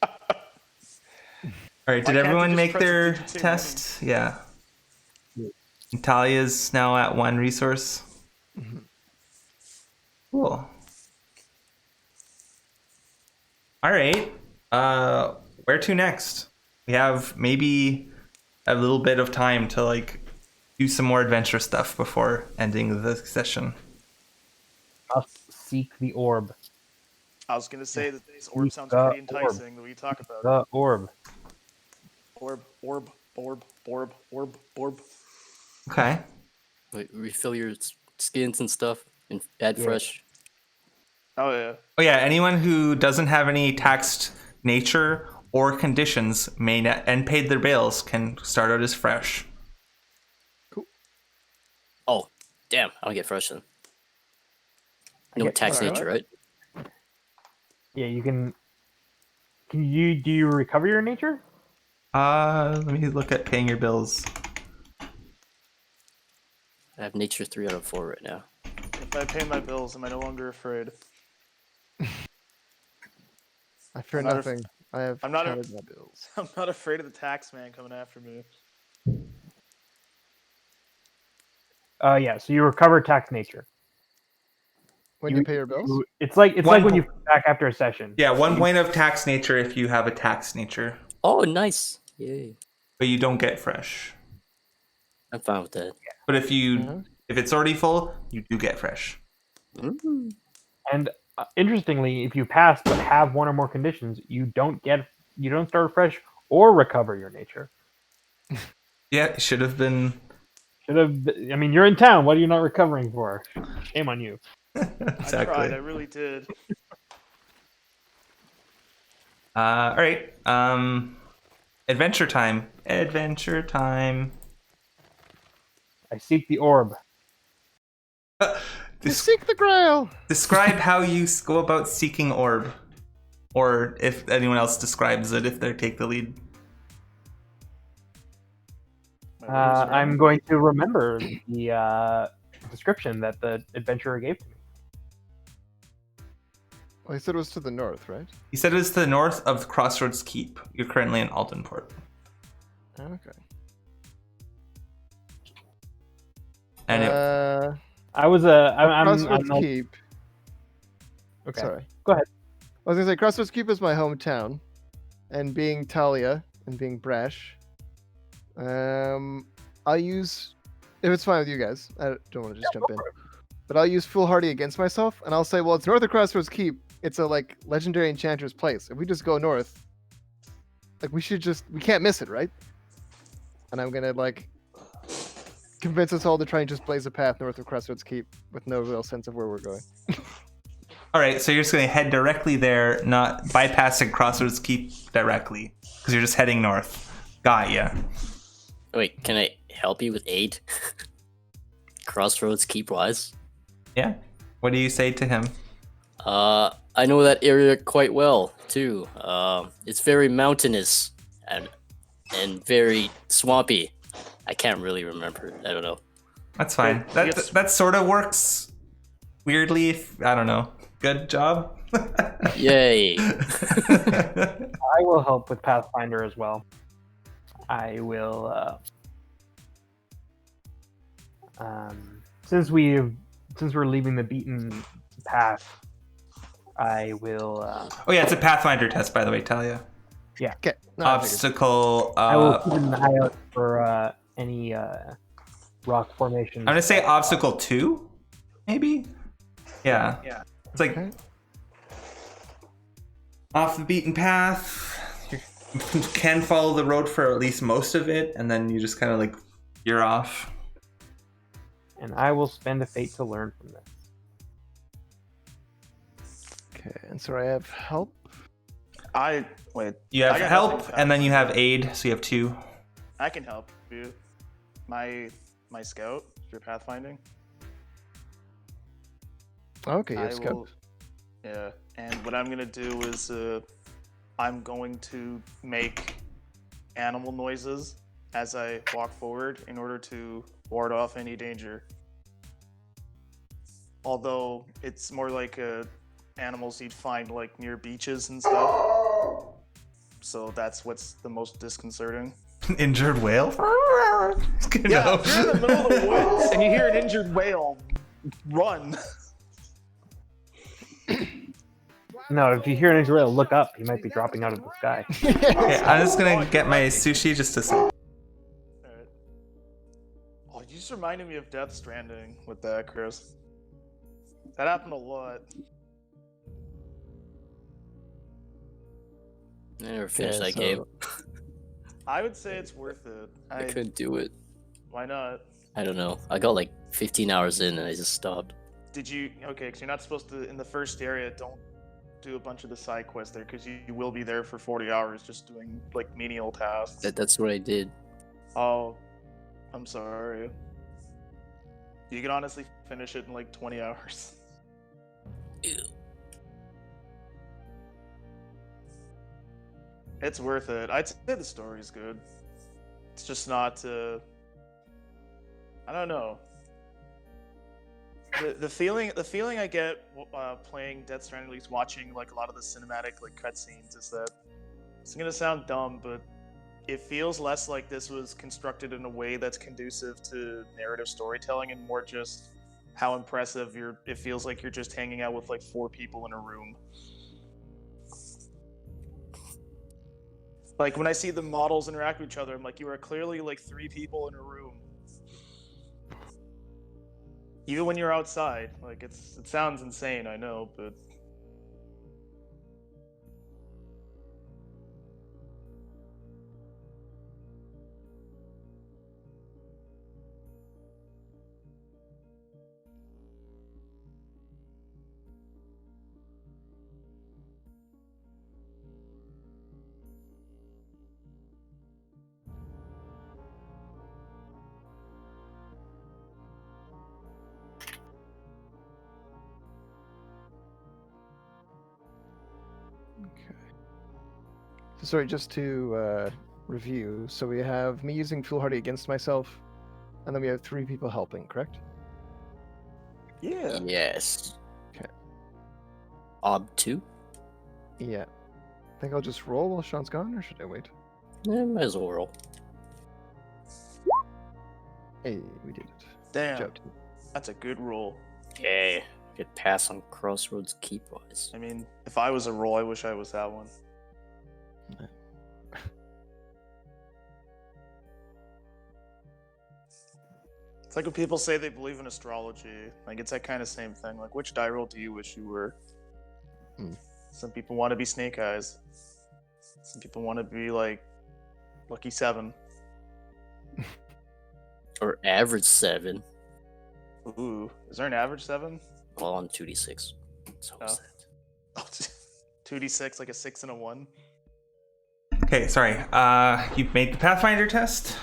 All right, did everyone make their test? Yeah. Natalia's now at 1 resource. Mm-hmm. Cool. All right. Where to next? We have maybe a little bit of time to like do some more adventure stuff before ending the session. Must seek the orb. I was gonna say that this orb sounds pretty enticing. That we talk about the orb. Orb. Okay. Like, refill your skins and stuff and add fresh. Oh yeah. Oh yeah. Anyone who doesn't have any taxed nature or conditions and paid their bills can start out as fresh. Cool. Oh, damn! I don't get fresh then. No tax nature, right? Yeah, you can. Do you recover your nature? Let me look at paying your bills. I have nature 3 out of 4 right now. If I pay my bills, am I no longer afraid? I fear nothing. I'm not counted my bills. I'm not afraid of the tax man coming after me. Yeah, so you recover tax nature. When you pay your bills? It's like when you come back after a session. Yeah, 1 point of tax nature if you have a tax nature, Oh, nice. Yay. but you don't get fresh. I'm fine with that. But if it's already full, you do get fresh. Mm. And interestingly, if you pass but have one or more conditions, you don't start fresh or recover your nature. Yeah, it should have been. I mean, you're in town. What are you not recovering for? Shame on you. Exactly. I tried. I really did. All right. Adventure time. Adventure time. I seek the orb. Seek the Grail. Describe how you go about seeking orb, or if anyone else describes it, if they take the lead. I'm going to remember the description that the adventurer gave to me. Well, he said it was to the north, right? He said it was to the north of Crossroads Keep. You're currently in Aldenport. Okay. And I'm Crossroads like, Keep. okay. Sorry. Go ahead. I was gonna say Crossroads Keep is my hometown, and being Talia and being brash, I'll use, if it's fine with you guys, I don't want to just jump in, but I'll use foolhardy against myself, and I'll say, well, it's north of Crossroads Keep. It's a legendary enchanter's place. If we just go north, we can't miss it, right? And I'm gonna convince us all to try and just blaze a path north of Crossroads Keep with no real sense of where we're going. all right, so you're just going to head directly there, not bypassing Crossroads Keep directly, because you're just heading north. Got ya. Wait, can I help you with aid? Crossroads Keep wise? Yeah. What do you say to him? I know that area quite well too. It's very mountainous and very swampy. I can't really remember. I don't know. That's fine. That sort of works weirdly. I don't know. Good job. Yay. I will help with Pathfinder as well. I will. Since we're leaving the beaten path, I will. Oh yeah, it's a Pathfinder test, by the way, Talia. Yeah. Okay. Obstacle. I will keep an eye out for any rock formations. I'm gonna say obstacle 2, maybe. Yeah. Yeah. It's like off the beaten path. You can follow the road for at least most of it, and then you just kind of you're off. And I will spend a fate to learn from this. Okay, and so I have help. You have I got help, nothing. and then you have aid, so you have 2. I can help you. My scout for pathfinding. Okay, you have scout. Yeah, and what I'm gonna do is I'm going to make animal noises as I walk forward in order to ward off any danger. Although it's more like animals you'd find near beaches and stuff. So that's what's the most disconcerting. Injured whale? Yeah, if you're in the middle of the woods and you hear an injured whale, run. No, if you hear an Israel, look up. He might be dropping out of the sky. Okay, I'm just gonna get my sushi just a second. Alright. Oh, you just reminded me of Death Stranding with that, Chris. That happened a lot. I never finished that game. I would say it's worth it. I couldn't do it. Why not? I don't know. I got 15 hours in and I just stopped. Did you? Okay, because you're not supposed to, in the first area, don't do a bunch of the side quests there, because you will be there for 40 hours just doing, menial tasks. That's what I did. Oh, I'm sorry. You can honestly finish it in 20 hours. Ew. It's worth it. I'd say the story's good. It's just not. I don't know. The feeling I get playing Death Stranding, at least watching a lot of the cinematic cutscenes, is that it's gonna sound dumb, but it feels less like this was constructed in a way that's conducive to narrative storytelling and more just how impressive it feels like you're just hanging out with like 4 people in a room. Like when I see the models interact with each other, I'm like, you are clearly like 3 people in a room. Even when you're outside, like it sounds insane, I know, but Okay. So sorry, just to review. So we have me using foolhardy against myself, and then we have 3 people helping, correct? yeah. Yes. Okay. Ob 2? Yeah. I think I'll just roll while Sean's gone, or should I wait? Might as well roll. Hey, we did it. Damn, Good job, team. that's a good roll. Okay. Good pass on Crossroads Keepwise. I mean, if I was a roll, I wish I was that one. It's like when people say they believe in astrology. Like, it's that kind of same thing. Like, which die roll do you wish you were? Some people want to be Snake Eyes. Some people want to be, like, Lucky 7. Or average 7. Ooh, is there an average 7? Well, on 2d6. So Oh. sad. Oh, 2d6, like a 6 and a 1? Okay, sorry. You've made the Pathfinder test?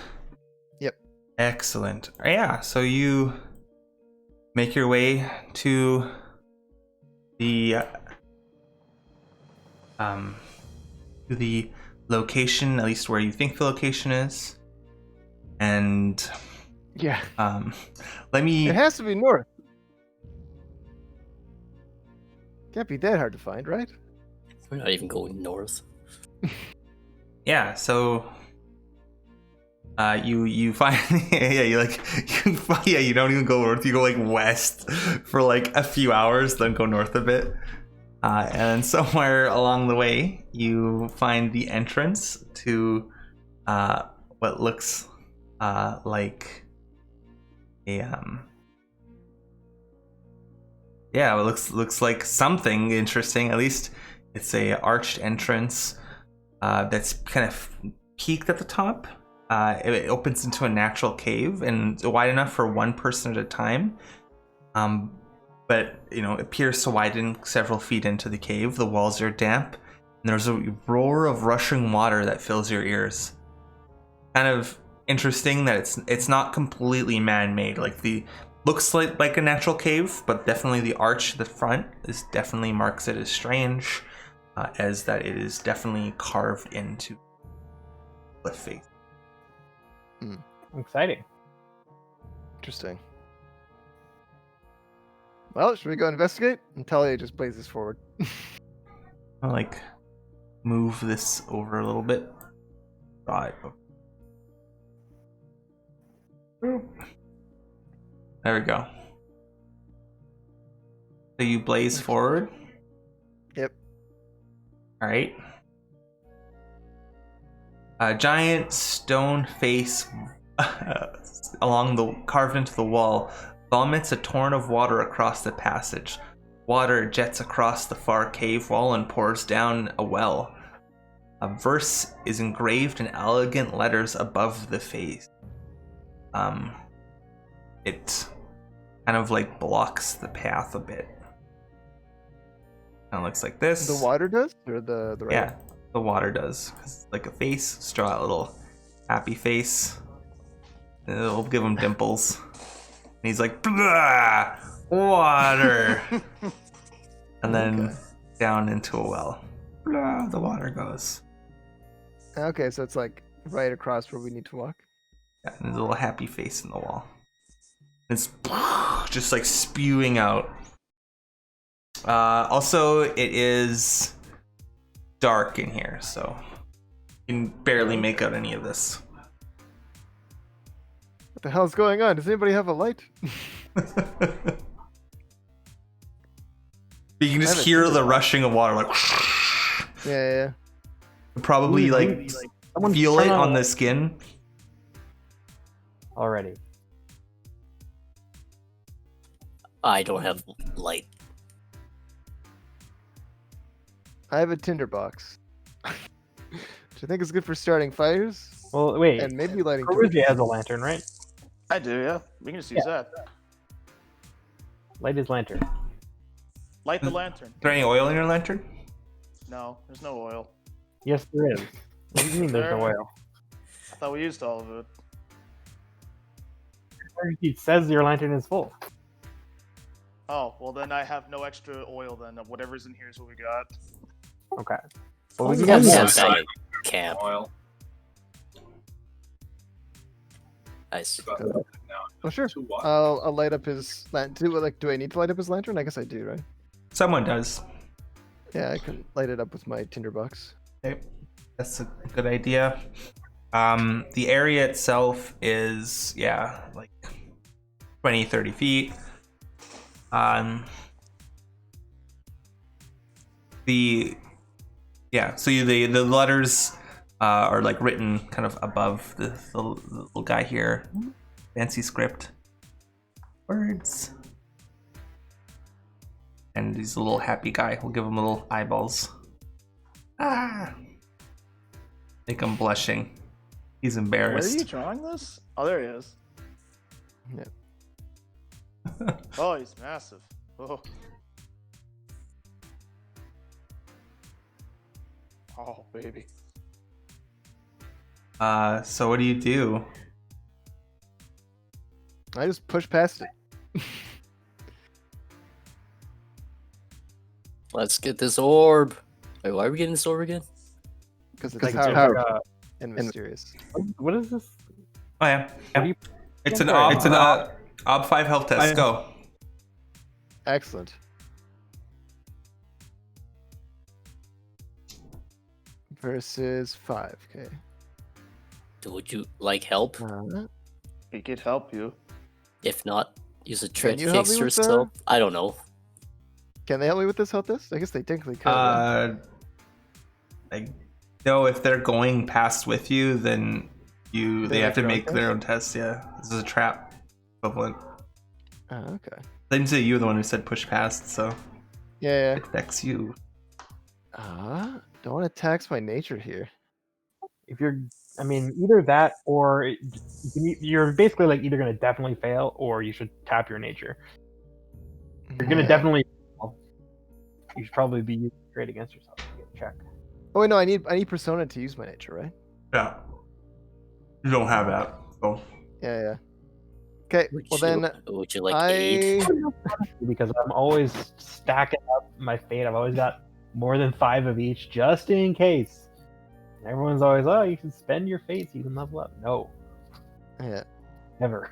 Yep. Excellent. Yeah, so you make your way to the location, at least where you think the location is. And Yeah. let me It has to be north. Can't be that hard to find, right? We're not even going north. yeah, so you find you don't even go north, you go like west for like a few hours, then go north a bit. And then somewhere along the way you find the entrance to what looks like a it looks like something interesting. At least it's a arched entrance that's kind of peaked at the top. It opens into a natural cave and it's wide enough for one person at a time. But it appears to widen several feet into the cave. The walls are damp, and there's a roar of rushing water that fills your ears. Kind of interesting that it's not completely man-made. Like looks like a natural cave, but definitely the arch at the front definitely marks it as strange, as that it is definitely carved into cliff face. Exciting. Interesting. Well, should we go investigate? And Talia just plays this forward. I'll like move this over a little bit. Right. There we go. So you blaze forward. Yep. All right. A giant stone face carved into the wall vomits a torrent of water across the passage. Water jets across the far cave wall and pours down a well. A verse is engraved in elegant letters above the face. It kind of like blocks the path a bit. Kind of looks like this. The water does? Or the writing? Yeah, the water does. 'Cause it's like a face, draw a little happy face. And it'll give him dimples. And he's like, blah, water. And then down into a well. Blah, the water goes. Okay, so it's like right across where we need to walk. Yeah, and there's a little happy face in the wall. It's just like spewing out. Also, it is dark in here, so you can barely make out any of this. the hell's going on? Does anybody have a light? You can I just have a hear the tinderbox. rushing of water, like Yeah. probably like Someone feel turn it on on a- the skin. already. I don't have light. I have a tinderbox. Which I think is good for starting fires Well, wait. and maybe lighting Coruzia torches. has a lantern, right? I do, yeah. We can just use that. Light his lantern. Light the lantern. Is there any oil in your lantern? No, there's no oil. Yes, there is. What do you mean there's no oil? I thought we used all of it. It says your lantern is full. Oh, well then I have no extra oil then. Whatever's in here is what we got. Okay. Well, we You can guys get have more. that at camp. Oil. Nice. Oh sure. Two what? I'll light up his lantern. Do I need to light up his lantern? I guess I do, right? Someone does. Yeah, I can light it up with my tinderbox. Okay. That's a good idea. The area itself is, like 20, 30 feet. The letters are like written kind of above the little guy here. Fancy script. Words. And he's a little happy guy. We'll give him little eyeballs. Make him blushing. He's Where are embarrassed. you drawing this? Oh, there he is. Yeah. Oh, he's massive. Oh. Oh, baby. So what do you do? I just push past it. Let's get this orb. Wait, why are we getting this orb again? Because it's Because powerful and mysterious. what is this? Oh yeah. What do you- It's an Sorry, ob 5 health test. Go. Excellent. Versus 5. Okay. Would you like help? He could help you. If not, use a tread you help me fix with yourself. I don't know. Can they help me with this health test? I guess they technically could. right? I know if they're going past with you, then they have to make their own test. Yeah, this is a trap equivalent. Oh, okay. Didn't say you were the one who said push past, so Yeah. it affects you. Don't want to tax my nature here. If you're, I mean, either that or you're basically like either going to definitely fail or you should tap your nature. You're going to definitely fail. You should probably be using trade against yourself to get a check. Oh wait, no, I need persona to use my nature, right? Yeah, you don't have that. So Yeah. Okay, well then Would you like aid? Because I'm always stacking up my fate. I've always got more than 5 of each just in case. And everyone's always, oh, you can spend your fate so you can level up. No, Yeah. never.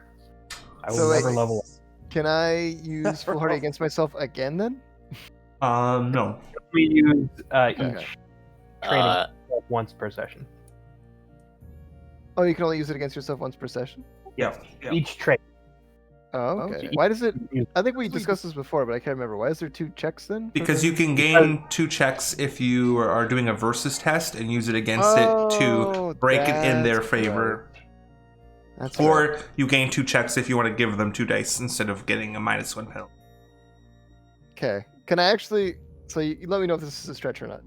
I will So wait, never level up. Can I use foolhardy against myself again then? no. We use Okay. each training once per session. Oh, you can only use it against yourself once per session? Yeah. Each trait. Oh, okay. So Why does it... use- I think we discussed this before, but I can't remember. Why is there 2 checks then? for Because the- you can gain 2 checks if you are doing a versus test and use it against it to Oh, break it in their that's favor. That's Or right. you gain 2 checks if you want to give them 2 dice instead of getting a -1 penalty. Okay. Can I actually... So you let me know if this is a stretch or not.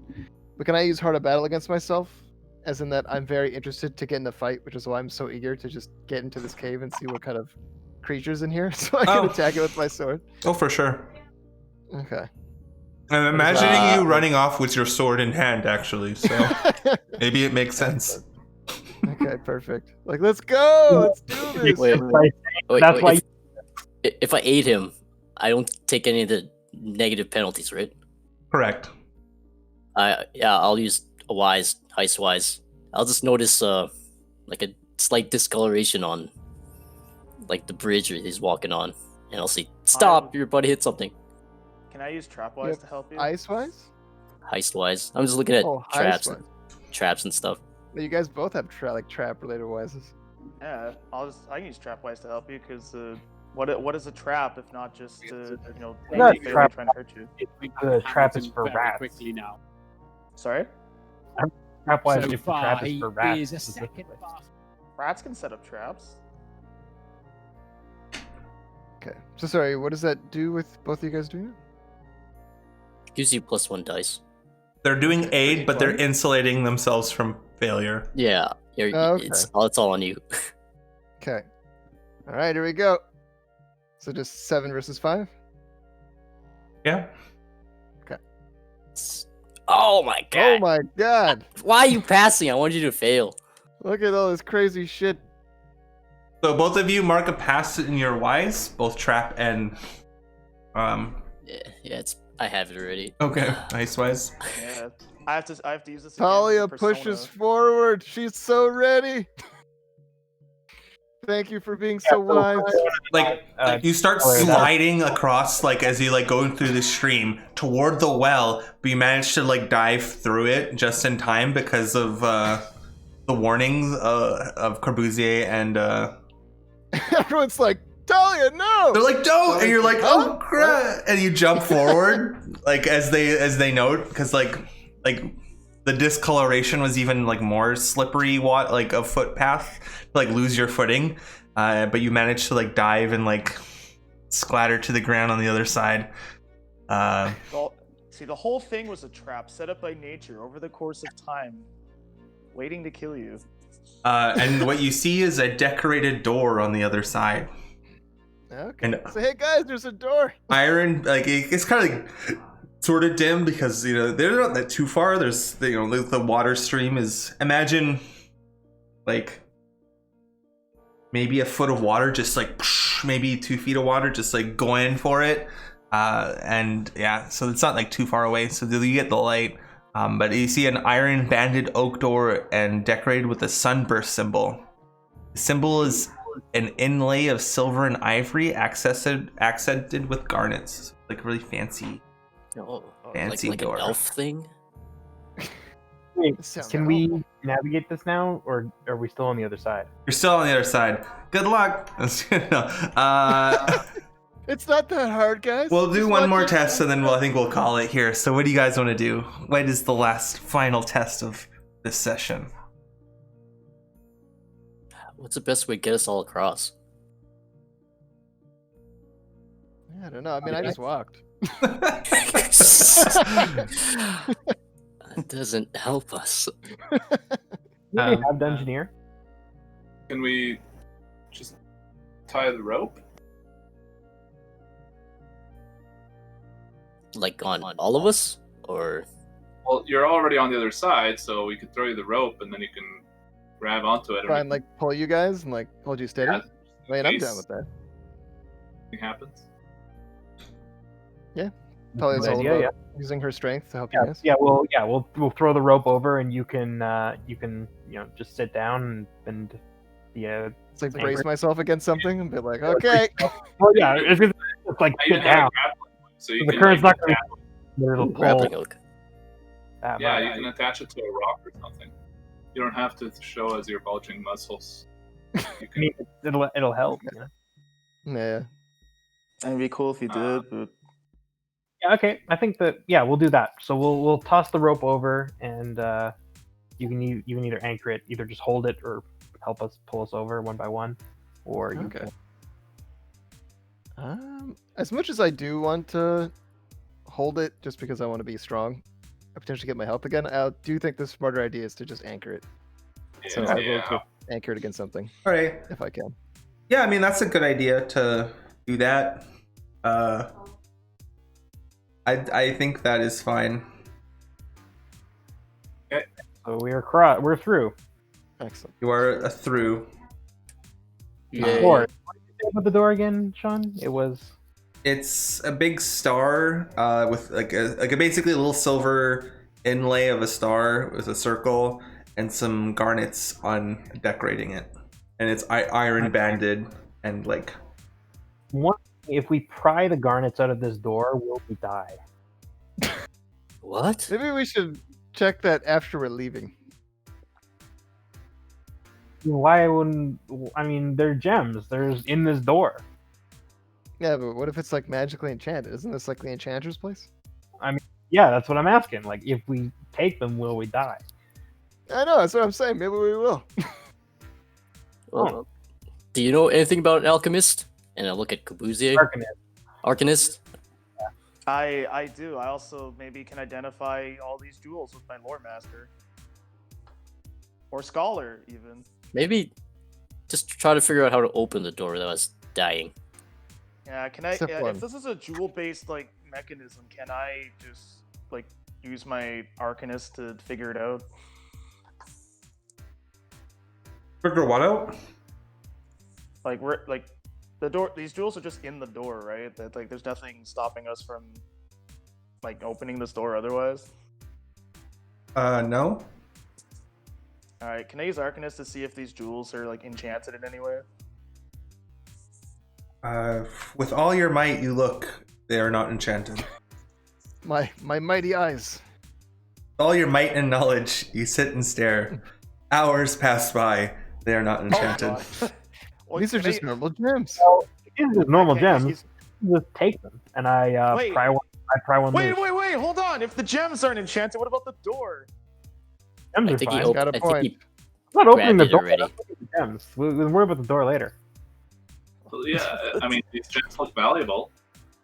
But can I use Heart of Battle against myself? As in that I'm very interested to get in a fight, which is why I'm so eager to just get into this cave and see what kind of creatures in here, so I can attack it with my sword. Oh, for sure. Okay. I'm imagining you running off with your sword in hand, actually. So maybe it makes sense. Okay, perfect. Like, let's go! Let's do this! Wait, That's wait, why if I aid him, I don't take any of the negative penalties, right? Correct. I'll use a heist wise. I'll just notice like a slight discoloration on like the bridge he's walking on, and I'll say, "Stop! Your buddy hit something." Can I use Trapwise Yep. to help you? Ice-wise? Heist wise, I'm just looking at Oh, traps, heist-wise. traps and stuff. You guys both have trap-related wises. Yeah, I can use Trapwise to help you because what is a trap if not just Not failing trap. trying to hurt you? The trap is for rats. Quickly now. Sorry, Trapwise, So if the far, trap is he for rats. is a specifically. second fast. rats can set up traps. Okay. So sorry, what does that do with both of you guys doing it? Gives you +1 dice. They're doing Okay, aid, for but each they're one? insulating themselves from failure. Yeah, Oh, okay. it's all on you. Okay. All right, here we go. So just 7 versus 5? Yeah. Oh my god! Oh my god! Why are you passing? I want you to fail. Look at all this crazy shit. So both of you mark a pass in your wise, both trap and Yeah, I have it already. Okay, nice wise. Yeah, I have to use this. again as a Talia persona. pushes forward. She's so ready. Thank you for being so wise. Like you start sliding across, like as you like going through the stream toward the well, but you manage to like dive through it just in time because of the warnings of Corbusier and Everyone's like, Talia, no! they're like, don't, and you're like, oh Huh? crap, and you jump forward like as they note, because like the discoloration was even like more slippery, like a footpath, like lose your footing, but you managed to like dive and like splatter to the ground on the other side. See, the whole thing was a trap set up by nature over the course of time, waiting to kill you. And what you see is a decorated door on the other side. Okay. And So, hey guys, there's a door. iron, like it's kind of like sort of dim because they're not that too far. There's the water stream is, imagine like maybe a foot of water, just like maybe 2 feet of water, just like going for it. And yeah, so it's not like too far away. So you get the light. But you see an iron banded oak door and decorated with a sunburst symbol. The symbol is an inlay of silver and ivory accented with garnets, like really fancy. Oh, Fancy like door. an elf thing. Wait, Sounds can we navigate this now, or are we still on the other side? You're still on the other side. Good luck. No, It's not that hard, guys. we'll do Just one watch more it. test, and then I think we'll call it here. So what do you guys want to do? What is the last final test of this session? What's the best way to get us all across? I don't know. I mean, I just walked. That doesn't help us. Do we have Dungeoneer? Can we just tie the rope? Like on all of us, or Well, you're already on the other side, so we could throw you the rope, and then you can grab onto it. Try and like pull you guys and like hold you steady. Yeah, I mean, I'm case down with that. Anything happens. Talia's Good all idea, about using her strength to help you guys. We'll throw the rope over, and you can just sit down and yeah. It's like Anchor. brace myself against something and be like, okay. Well, yeah, it's like I even sit have a down. grappling hook, so you The can current's like, not going to it'll grappling pull hook. that yeah, much. you can attach it to a rock or something. You don't have to show as your bulging muscles. You I can, mean, it'll help. Yeah. Yeah. It'd be cool if you did, but Yeah, okay. I think that we'll do that. So we'll toss the rope over, and you can either anchor it, either just hold it, or help us pull us over one by one, or you Okay. can. As much as I do want to hold it, just because I want to be strong, I potentially get my health again. I do think the smarter idea is to just anchor it. So I will yeah. anchor it against something All right. if I can. Yeah, I mean that's a good idea to do that. I think that is fine. So we're through. Excellent. You are through. Yeah. Door. What did you say about the door again, Sean? It was. It's a big star with like a basically a little silver inlay of a star with a circle and some garnets on decorating it, and it's iron banded and like. If we pry the garnets out of this door, will we die? What? Maybe we should check that after we're leaving. Why wouldn't? I mean, they're gems. There's in this door. Yeah, but what if it's like magically enchanted? Isn't this like the enchanter's place? Yeah, that's what I'm asking. Like, if we take them, will we die? I know, that's what I'm saying. Maybe we will. Well, do you know anything about an alchemist? And I look at Kabuzier. Arcanist. I do. I also maybe can identify all these jewels with my lore master. Or scholar, even. Maybe just try to figure out how to open the door without us dying. Yeah, can I? Except one. If this is a jewel-based like mechanism, can I just like use my arcanist to figure it out? Figure what out? Like we're like the door. These jewels are just in the door, right? That like there's nothing stopping us from like opening this door otherwise. No. All right, can I use arcanist to see if these jewels are like enchanted in any way? With all your might, you look. They are not enchanted. My mighty eyes. With all your might and knowledge, you sit and stare. Hours pass by. They are not enchanted. Oh, well, These are can just I- normal gems. These are normal I can't gems. use- Just take them, and I Wait. pry one. I pry one. Wait, loose. wait, hold on. If the gems aren't enchanted, what about the door? Gems I are think fine. he, Got a I point. think he I'm not opening grabbed the it door. already. I'm looking at the gems. We'll worry about the door later. Well, yeah, I mean, these gems look valuable.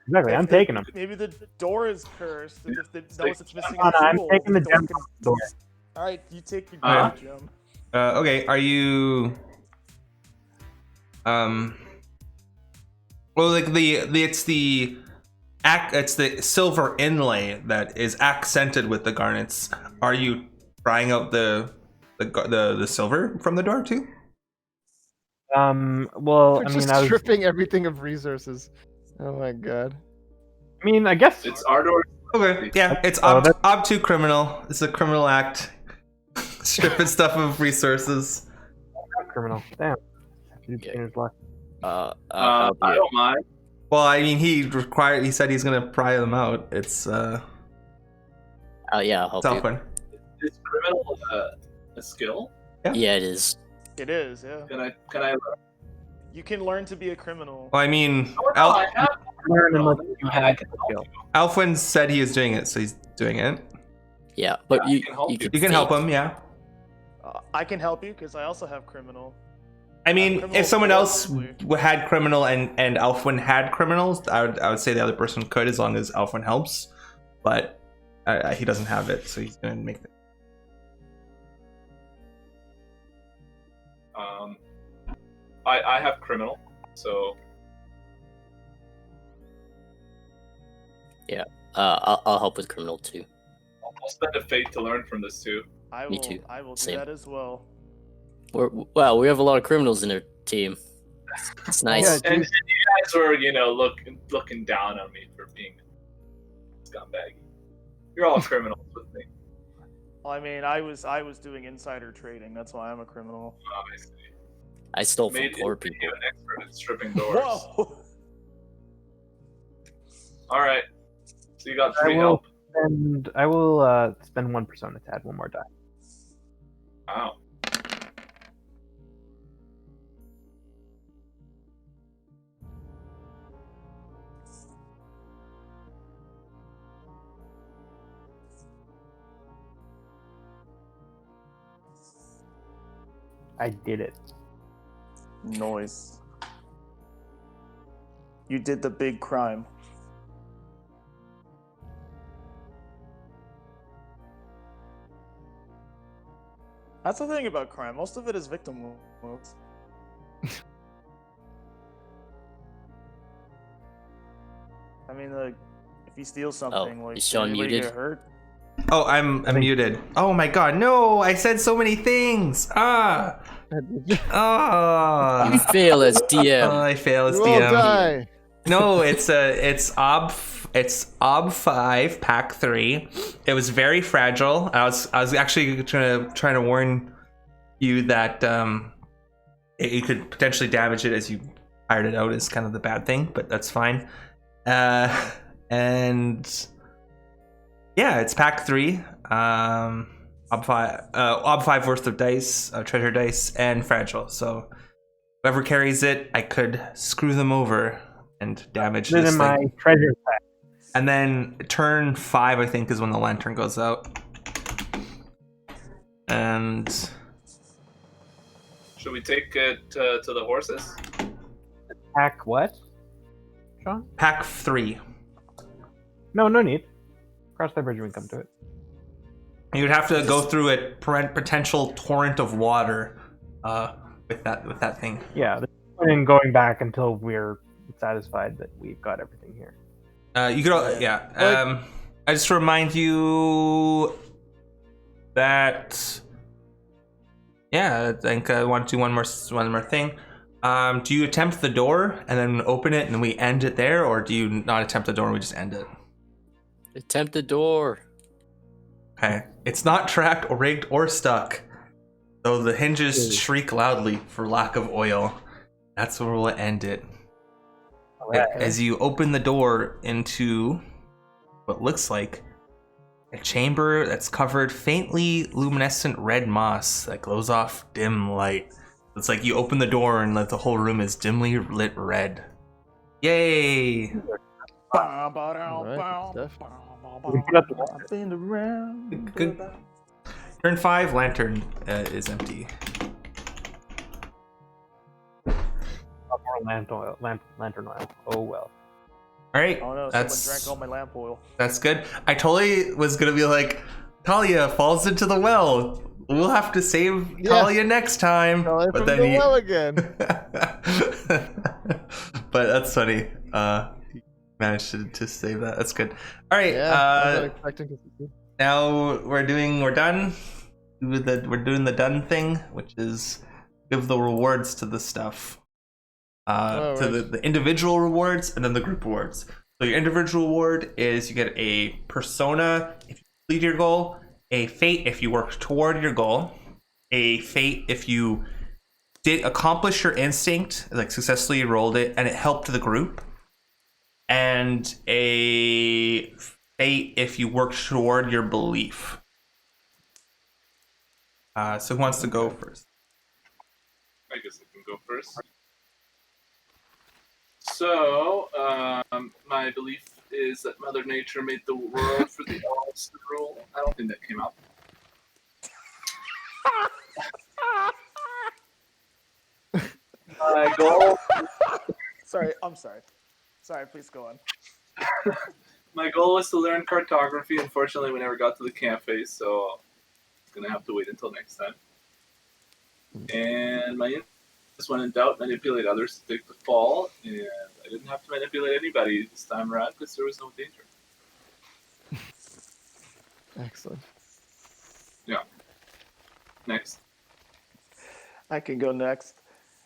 Exactly. I'm taking them. Maybe the door is cursed, and if it knows it's missing Come on, a I'm jewel, taking the door gems can- off the door. All right, you take your Alright. gem. Okay, are you? Well, like it's the silver inlay that is accented with the garnets. Are you prying out the silver from the door too? Well, We're I just mean, I was. stripping everything of resources. Oh my god. I mean, I guess. It's our door. Okay, yeah, it's Oh, that's- obtuse criminal. It's a criminal act. Stripping stuff of resources. Criminal. Damn. Yeah. Luck. I'll I help you. don't mind. Well, I mean, he said he's gonna pry them out. It's Yeah, I'll help you. Alfred. Is criminal a skill? Yeah, it is. It is, yeah. Can I learn? You can learn to be a criminal. Well, I mean, Oh, I have. Learn and No, look, you I have can the help skill. you. Alfwin said he is doing it, so he's doing it. Yeah, but Yeah, I you can help you. You can help fake. him, yeah. I can help you because I also have criminal. I mean, criminal if someone else probably. had criminal and Alfwin had criminals, I would say the other person could as long as Alfwin helps. But he doesn't have it, so he's gonna make it. I have criminal, so I'll help with criminal too. I'll spend a fate to learn from this too. I Me will. too. I will do Same. that as well. We have a lot of criminals in our team. It's nice. Yeah, And you guys were, looking down on me for being a scumbag. You're all criminals with me. Well, I mean, I was doing insider trading. That's why I'm a criminal. Obviously. I stole from Made poor you people. an expert at stripping doors. Whoa! All right. So you got I 3 will help. spend 1% to add one more die. Wow. I did it. Noise. You did the big crime. That's the thing about crime. Most of it is victim wounds. I mean, like, if you steal something, like, is Sean anybody muted? get hurt? Oh, I'm muted. Oh my god, no! I said so many things. Ah. You Ah. fail as DM. I fail as You all DM. die. No, it's ob 5 pack 3. It was very fragile. I was actually trying to warn you that you could potentially damage it as you fired it out is kind of the bad thing, but that's fine. And yeah, it's pack 3. ob 5 worth of dice, treasure dice, and fragile. So whoever carries it, I could screw them over and damage Then this in my thing. treasure pack. And then turn 5, I think, is when the lantern goes out. And Should we take it to the horses? Pack what? Sean? pack 3. No need. Cross that bridge when we come to it. You would have to go through a potential torrent of water with that thing. Yeah, and going back until we're satisfied that we've got everything here. You could, yeah. I just remind you that, yeah, I think I want to do one more thing. Do you attempt the door and then open it and we end it there, or do you not attempt the door and we just end it? Attempt the door. Okay. It's not tracked or rigged or stuck, though the hinges shriek loudly for lack of oil. That's where we'll end it. Right. As you open the door into what looks like a chamber that's covered faintly luminescent red moss that glows off dim light. It's like you open the door and the whole room is dimly lit red. Yay! Good. Turn 5, lantern is empty. More lantern oil. Oh well. All right, Oh no, that's someone drank all my lamp oil. That's good. I totally was gonna be like, Talia falls into the well. We'll have to save Talia next time. Talia But from then the he... well again. But that's funny. You managed to save that. That's good. All right. Yeah, I was not expecting to see. Now we're done. We're doing the done thing, which is give the rewards to the stuff. To the individual rewards and then the group rewards. So your individual reward is you get a persona if you complete your goal, a fate if you work toward your goal, a fate if you did accomplish your instinct, like successfully rolled it and it helped the group, and a fate if you worked toward your belief. So who wants to go first? I guess I can go first. So, my belief is that Mother Nature made the world for the elves to rule. I don't think that came out. My goal. I'm sorry. Sorry, please go on. My goal was to learn cartography. Unfortunately, we never got to the camp phase, so it's gonna have to wait until next time. And my just when in doubt, manipulate others to take the fall, and I didn't have to manipulate anybody this time around because there was no danger. Excellent. Yeah. Next. I can go next.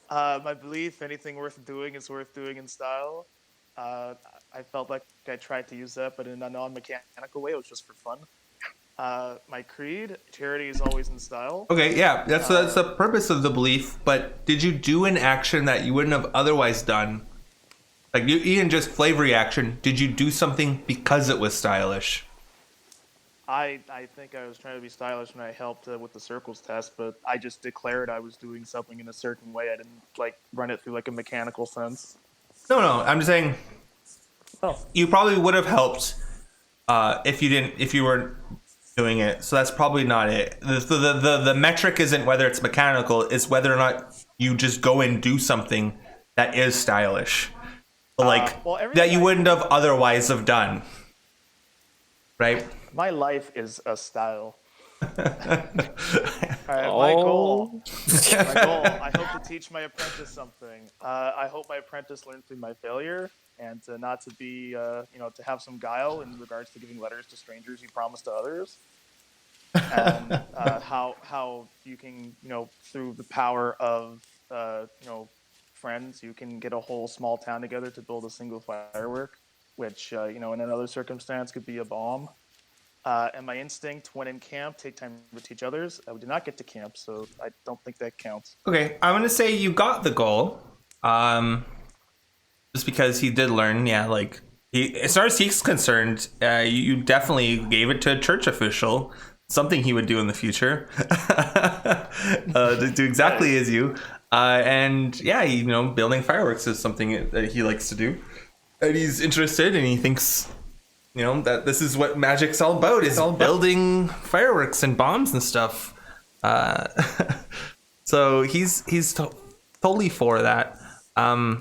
My belief, anything worth doing is worth doing in style. I felt like I tried to use that, but in a non-mechanical way. It was just for fun. My creed, charity is always in style. Okay, yeah, that's the purpose of the belief. But did you do an action that you wouldn't have otherwise done? Like you even just flavor reaction. Did you do something because it was stylish? I think I was trying to be stylish when I helped with the circles test, but I just declared I was doing something in a certain way. I didn't run it through a mechanical sense. No, I'm just saying. Oh, you probably would have helped if you weren't doing it. So that's probably not it. The metric isn't whether it's mechanical, it's whether or not you just go and do something that is stylish, that you wouldn't have otherwise have done, right? My life is a style. All right, my goal. I hope to teach my apprentice something. I hope my apprentice learns through my failure, and not to be, to have some guile in regards to giving letters to strangers you promised to others. And how you can, through the power of, friends, you can get a whole small town together to build a single firework, which, in another circumstance could be a bomb. And my instinct, when in camp, take time to teach others. We did not get to camp, so I don't think that counts. Okay, I'm gonna say you got the goal. Just because he did learn, as far as he's concerned, you definitely gave it to a church official. something he would do in the future. To do exactly as you. And yeah, building fireworks is something that he likes to do. And he's interested, and he thinks, that this is what magic's all about, is building fireworks and bombs and stuff. So he's totally for that. I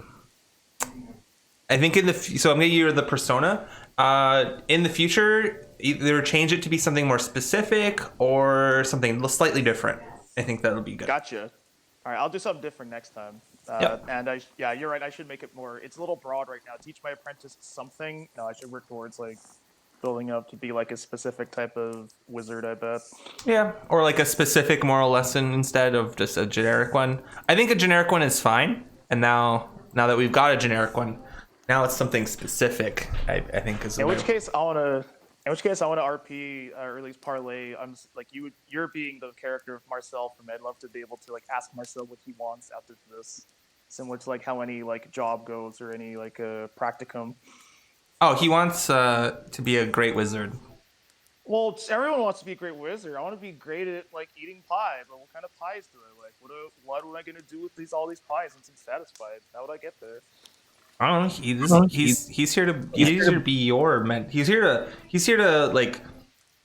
think so I'm gonna use the persona. In the future, either change it to be something more specific or something slightly different. I think that'll be good. Gotcha. All right, I'll do something different next time. Yep. And you're right. I should make it more. It's a little broad right now. Teach my apprentice something. No, I should work towards like building up to be like a specific type of wizard. I bet. Yeah, or like a specific moral lesson instead of just a generic one. I think a generic one is fine. And now that we've got a generic one, now it's something specific. I think is. In which case, I want to RP or at least parlay. I'm like you're being the character of Marcel from. I'd love to be able to like ask Marcel what he wants after this, similar to like how any like job goes or any like practicum. Oh, he wants to be a great wizard. Well, everyone wants to be a great wizard. I want to be great at like eating pie, but what kind of pies do I like? What am I gonna do with all these pies once I'm satisfied? How would I get there? I don't know. He's here to be your mentor. He's here to like,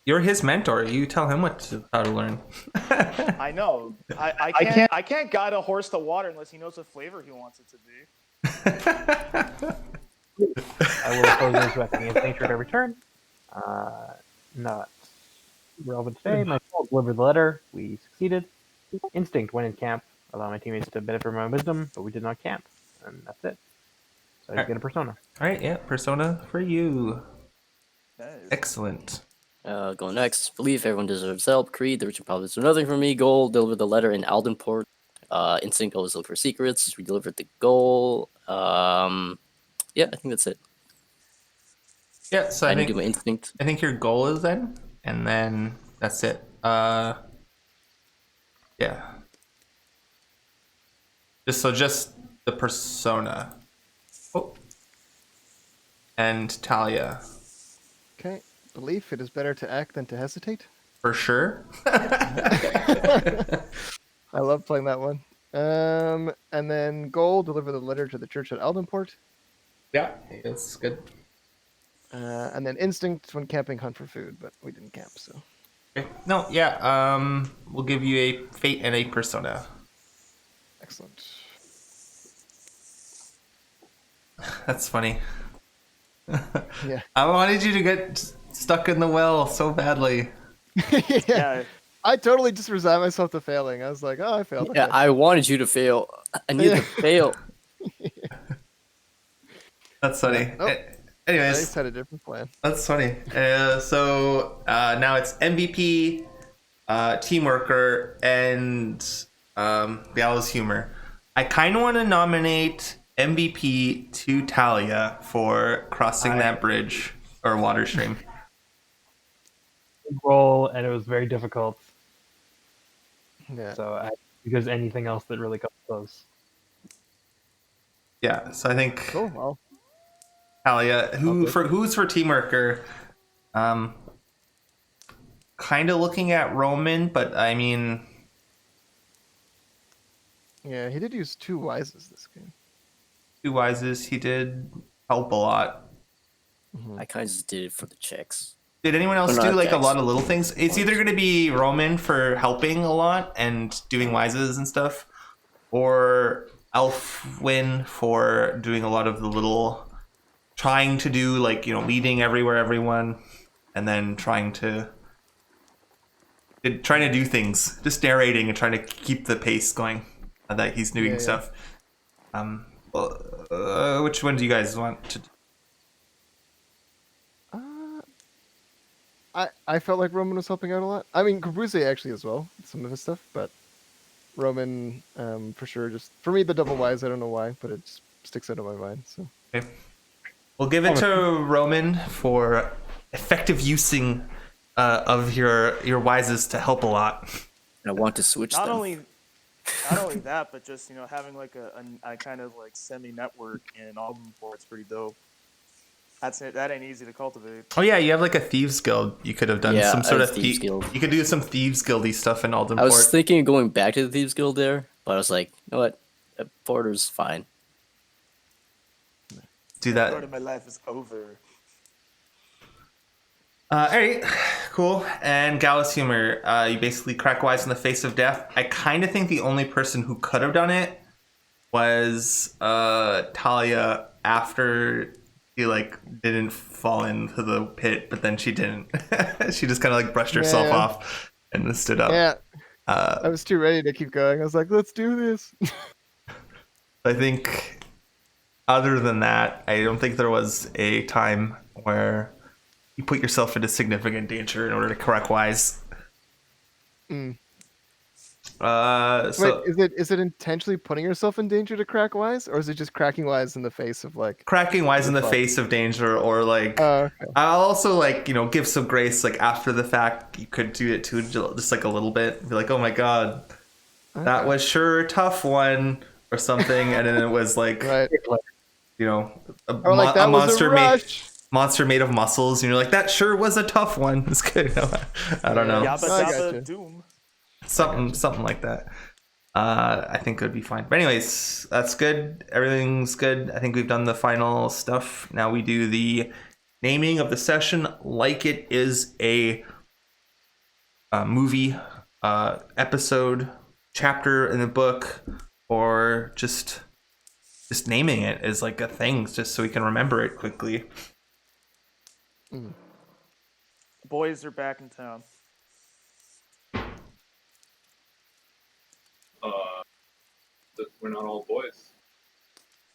you're his mentor. You tell him how to learn. I know. I can't guide a horse to water unless he knows what flavor he wants it to be. I will oppose those who act against nature at every turn. Not relevant today. My soul delivered the letter. We succeeded. Instinct went in camp. Allow my teammates to benefit from my wisdom, but we did not camp. And that's it. So I just get a persona. All right, yeah, persona for you. Nice. Excellent. Going next. Believe everyone deserves help. Creed, the rich and powerful do nothing for me. Goal, deliver the letter in Aldenport. Instinct, always look for secrets. We delivered the goal. Yeah, I think that's it. Yeah, so I think do my instinct. I think your goal is then, and then that's it. Yeah. Just the persona. Oh. And Talia. Okay. Belief, it is better to act than to hesitate. For sure. I love playing that one. And then goal, deliver the letter to the church at Aldenport. Yeah, it's good. And then instinct, when camping, hunt for food, but we didn't camp, so. Okay. No, yeah. We'll give you a fate and a persona. Excellent. That's funny. Yeah. I wanted you to get stuck in the well so badly. Yeah. I totally just resigned myself to failing. I was like, oh, I failed. Yeah, Okay. I wanted you to fail. I needed to fail. That's funny. Nope. I Anyways, just had a different plan. that's funny. So now it's MVP, team worker, and Gallows humor. I kind of want to nominate MVP to Talia for crossing that bridge or water stream. Roll, and it was very difficult. Yeah. So because anything else that really got close. Yeah, so I think Cool. Well, Talia, who's for team worker, kind of looking at Roman, but I mean, yeah, he did use 2 wises this game. 2 wises, he did help a lot. I kind of just did it for the checks. Did anyone else Or do not like a decks. lot of little things? It's either going to be Roman for helping a lot and doing wises and stuff, or Elfwin for doing a lot of the little, trying to do like, leading everyone, and then trying to do things, just narrating and trying to keep the pace going that he's doing stuff. Which one do you guys want to do? I felt like Roman was helping out a lot. I mean, Cabruzzi actually as well, some of his stuff, but Roman, for sure. Just for me, the double wise. I don't know why, but it just sticks out of my mind. So Okay. We'll give it to Roman for effective using of your wises to help a lot. I want to switch Not them. only that, but just having like a kind of like semi network in Aldenport, it's pretty dope. That's it. That ain't easy to cultivate. Oh yeah, you have like a thieves guild. You could have done Yeah, some sort a of thieves guild. You could do some thieves guildy stuff in Aldenport. I was thinking of going back to the Thieves Guild there, but I was like, you know what? Porter's fine. Do that. Part of my life is over. All right, cool. And Gallus humor, you basically crack wise in the face of death. I kind of think the only person who could have done it was Talia after she like didn't fall into the pit, but then she didn't. She just kind of like brushed herself off and then stood up. Yeah. I was too ready to keep going. I was like, let's do this. I think other than that, I don't think there was a time where you put yourself into significant danger in order to correct wise. Mm. So Wait, is it intentionally putting yourself in danger to crack wise, or is it just cracking wise in the face of like cracking wise in the face of danger, or like okay. I'll also like give some grace like after the fact. You could do it too, just like a little bit. Be like, oh my god, that was sure a tough one or something, and then it was like right. A monster made of muscles, and you're like, that sure was a tough one. It's good. I don't know. Yabba Doom. Something like that. I think it would be fine. But anyways, that's good. Everything's good. I think we've done the final stuff. Now we do the naming of the session like it is a movie, episode, chapter in the book, or just naming it as like a thing, just so we can remember it quickly. Boys are back in town. We're not all boys.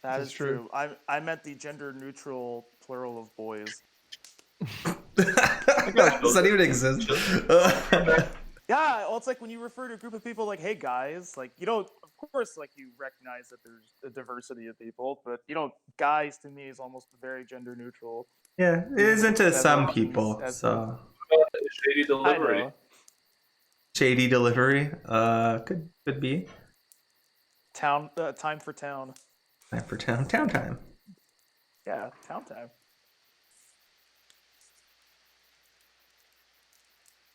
That is true. I meant the gender neutral plural of boys. Does that even exist? Yeah, well, it's like when you refer to a group of people like, hey guys, like, of course, like, you recognize that there's a diversity of people, but, guys to me is almost very gender neutral. Yeah, it isn't to some people, so. Shady delivery. Shady delivery, could be. Time for town. Time for town time. Yeah, town time.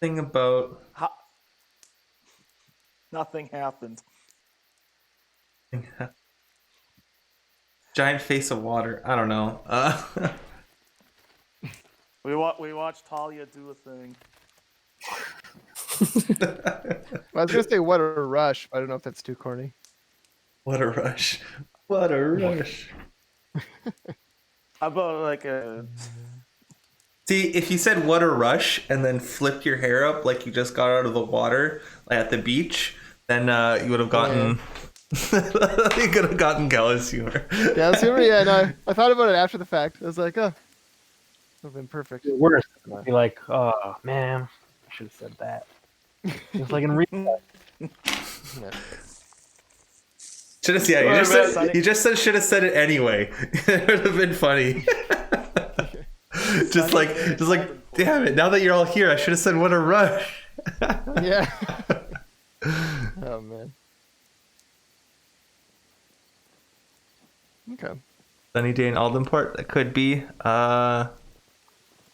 Thing about nothing happened. Giant face of water. I don't know. We watched Talia do a thing. I was gonna say what a rush. I don't know if that's too corny. What a rush. What a rush. How about like a... See, if you said what a rush and then flipped your hair up like you just got out of the water like at the beach, then you would have gotten... you could have gotten Gallus humor. Gallus humor? Yeah, no. I thought about it after the fact. I was like, oh, would have been perfect. The worst would be like, oh, man, I should have said that. It's like in real Should have, you just said should have said it anyway. It would have been funny. just like, damn it! Now that you're all here, I should have said what a rush. Yeah. Oh man. Okay. Sunny day in Aldenport. That could be.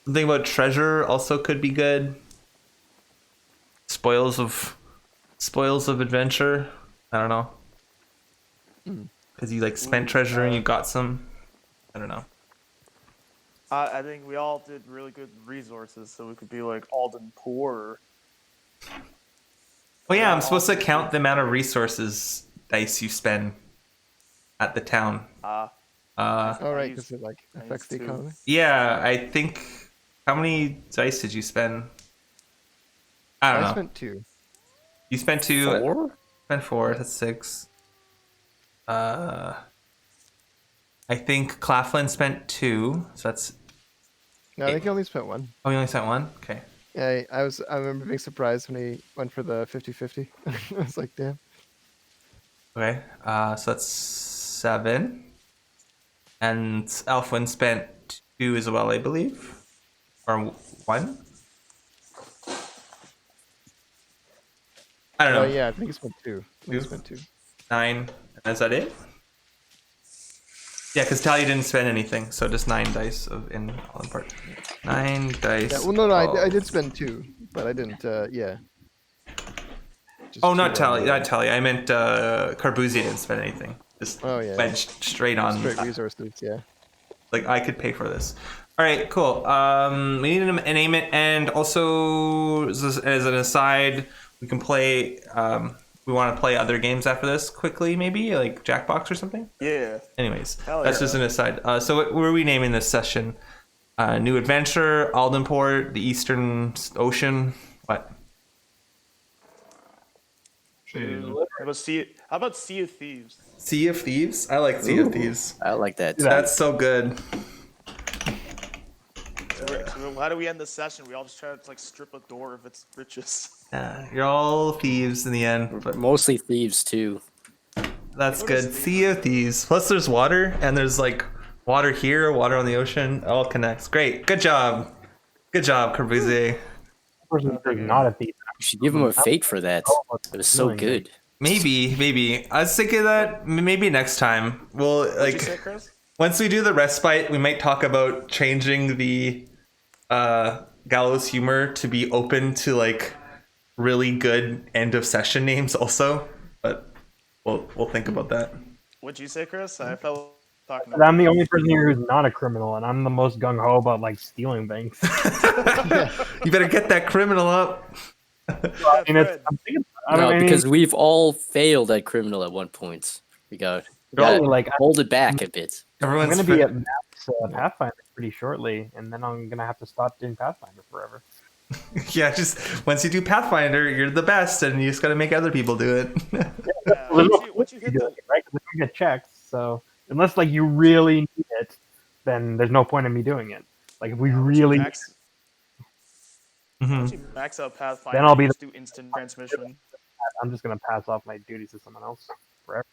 Something about treasure also could be good. Spoils of adventure. I don't know. Because you like spent treasure and you got some. I don't know. I think we all did really good resources, so we could be like Alden Poor. Oh yeah, I'm supposed to count the amount of resources dice you spend at the town. Oh right, because it like affects the economy. Yeah, I think. How many dice did you spend? I don't know. I spent 2. You spent 2. 4? Spent 4. That's 6. I think Claflin spent 2, so that's. No, I think he only spent 1. Oh, he only spent 1. Okay. Yeah, I remember being surprised when he went for the 50-50. I was like, damn. Okay. So that's 7, and Alfwin spent 2 as well, I believe, or 1. I don't know. Oh yeah, I think he spent 2. He spent 2. 9. Is that it? Yeah, because Talia didn't spend anything, so just 9 dice in all in part. 9 dice. Yeah, well, no, I did spend 2, but I didn't. Yeah. Just Oh, 2 not on Talia. the, Not Talia. I meant Carbouzia didn't spend anything. Just went straight on. straight resources. Yeah. Like, I could pay for this. All right, cool. We need to name it, and also as an aside, we can play. We want to play other games after this quickly, maybe like Jackbox or something. Yeah. Anyways, Hell that's yeah. just an aside. So what are we naming this session? New Adventure, Aldenport, the Eastern Ocean. What? How about Sea of Thieves? Sea of Thieves. I like Sea of Thieves. I like that. That's so good. So how do we end the session? We all just try to like strip a door of its riches. You're all thieves in the end, but Mostly thieves too. that's good. Sea of Thieves. Plus, there's water, and there's like water here, water on the ocean. It all connects. Great. Good job. Good job, Corbusier. Person is not a thief. You should give him a fate for that. It was so good. Maybe. I was thinking that maybe next time we'll What'd you say, Chris? once we do the respite, we might talk about changing the Gallows Humor to be open to like really good end of session names also. But we'll think about that. What'd you say, Chris? I felt talking. But I'm the only person here who's not a criminal, and I'm the most gung ho about like stealing things. You better get that criminal up. I mean, Because we've all failed at criminal at one point. We got like hold it back a bit. I'm Everyone's going to be at Maps Pathfinder pretty shortly, and then I'm going to have to stop doing Pathfinder forever. yeah, just once you do Pathfinder, you're the best, and you just got to make other people do it. Once you hit the right? Because we get checks, so unless like you really need it, then there's no point in me doing it. Like if we really, once you max out Pathfinder, then I'll be just do instant transmission. I'm just going to pass off my duties to someone else forever.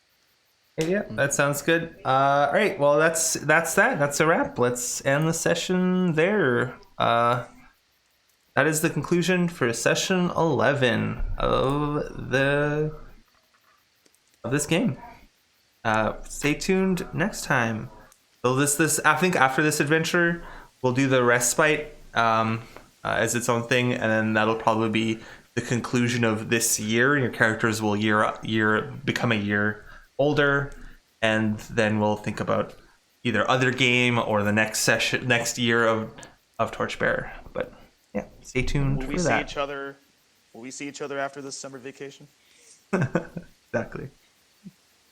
Yeah, that sounds good. All right, well, that's that. That's a wrap. Let's end the session there. That is the conclusion for session 11 of this game. Stay tuned next time. So this I think after this adventure, we'll do the respite as its own thing, and then that'll probably be the conclusion of this year. Your characters will become a year older, and then we'll think about either other game or the next year of Torchbearer. But yeah, stay tuned for that. Will we see each other after this summer vacation? Exactly.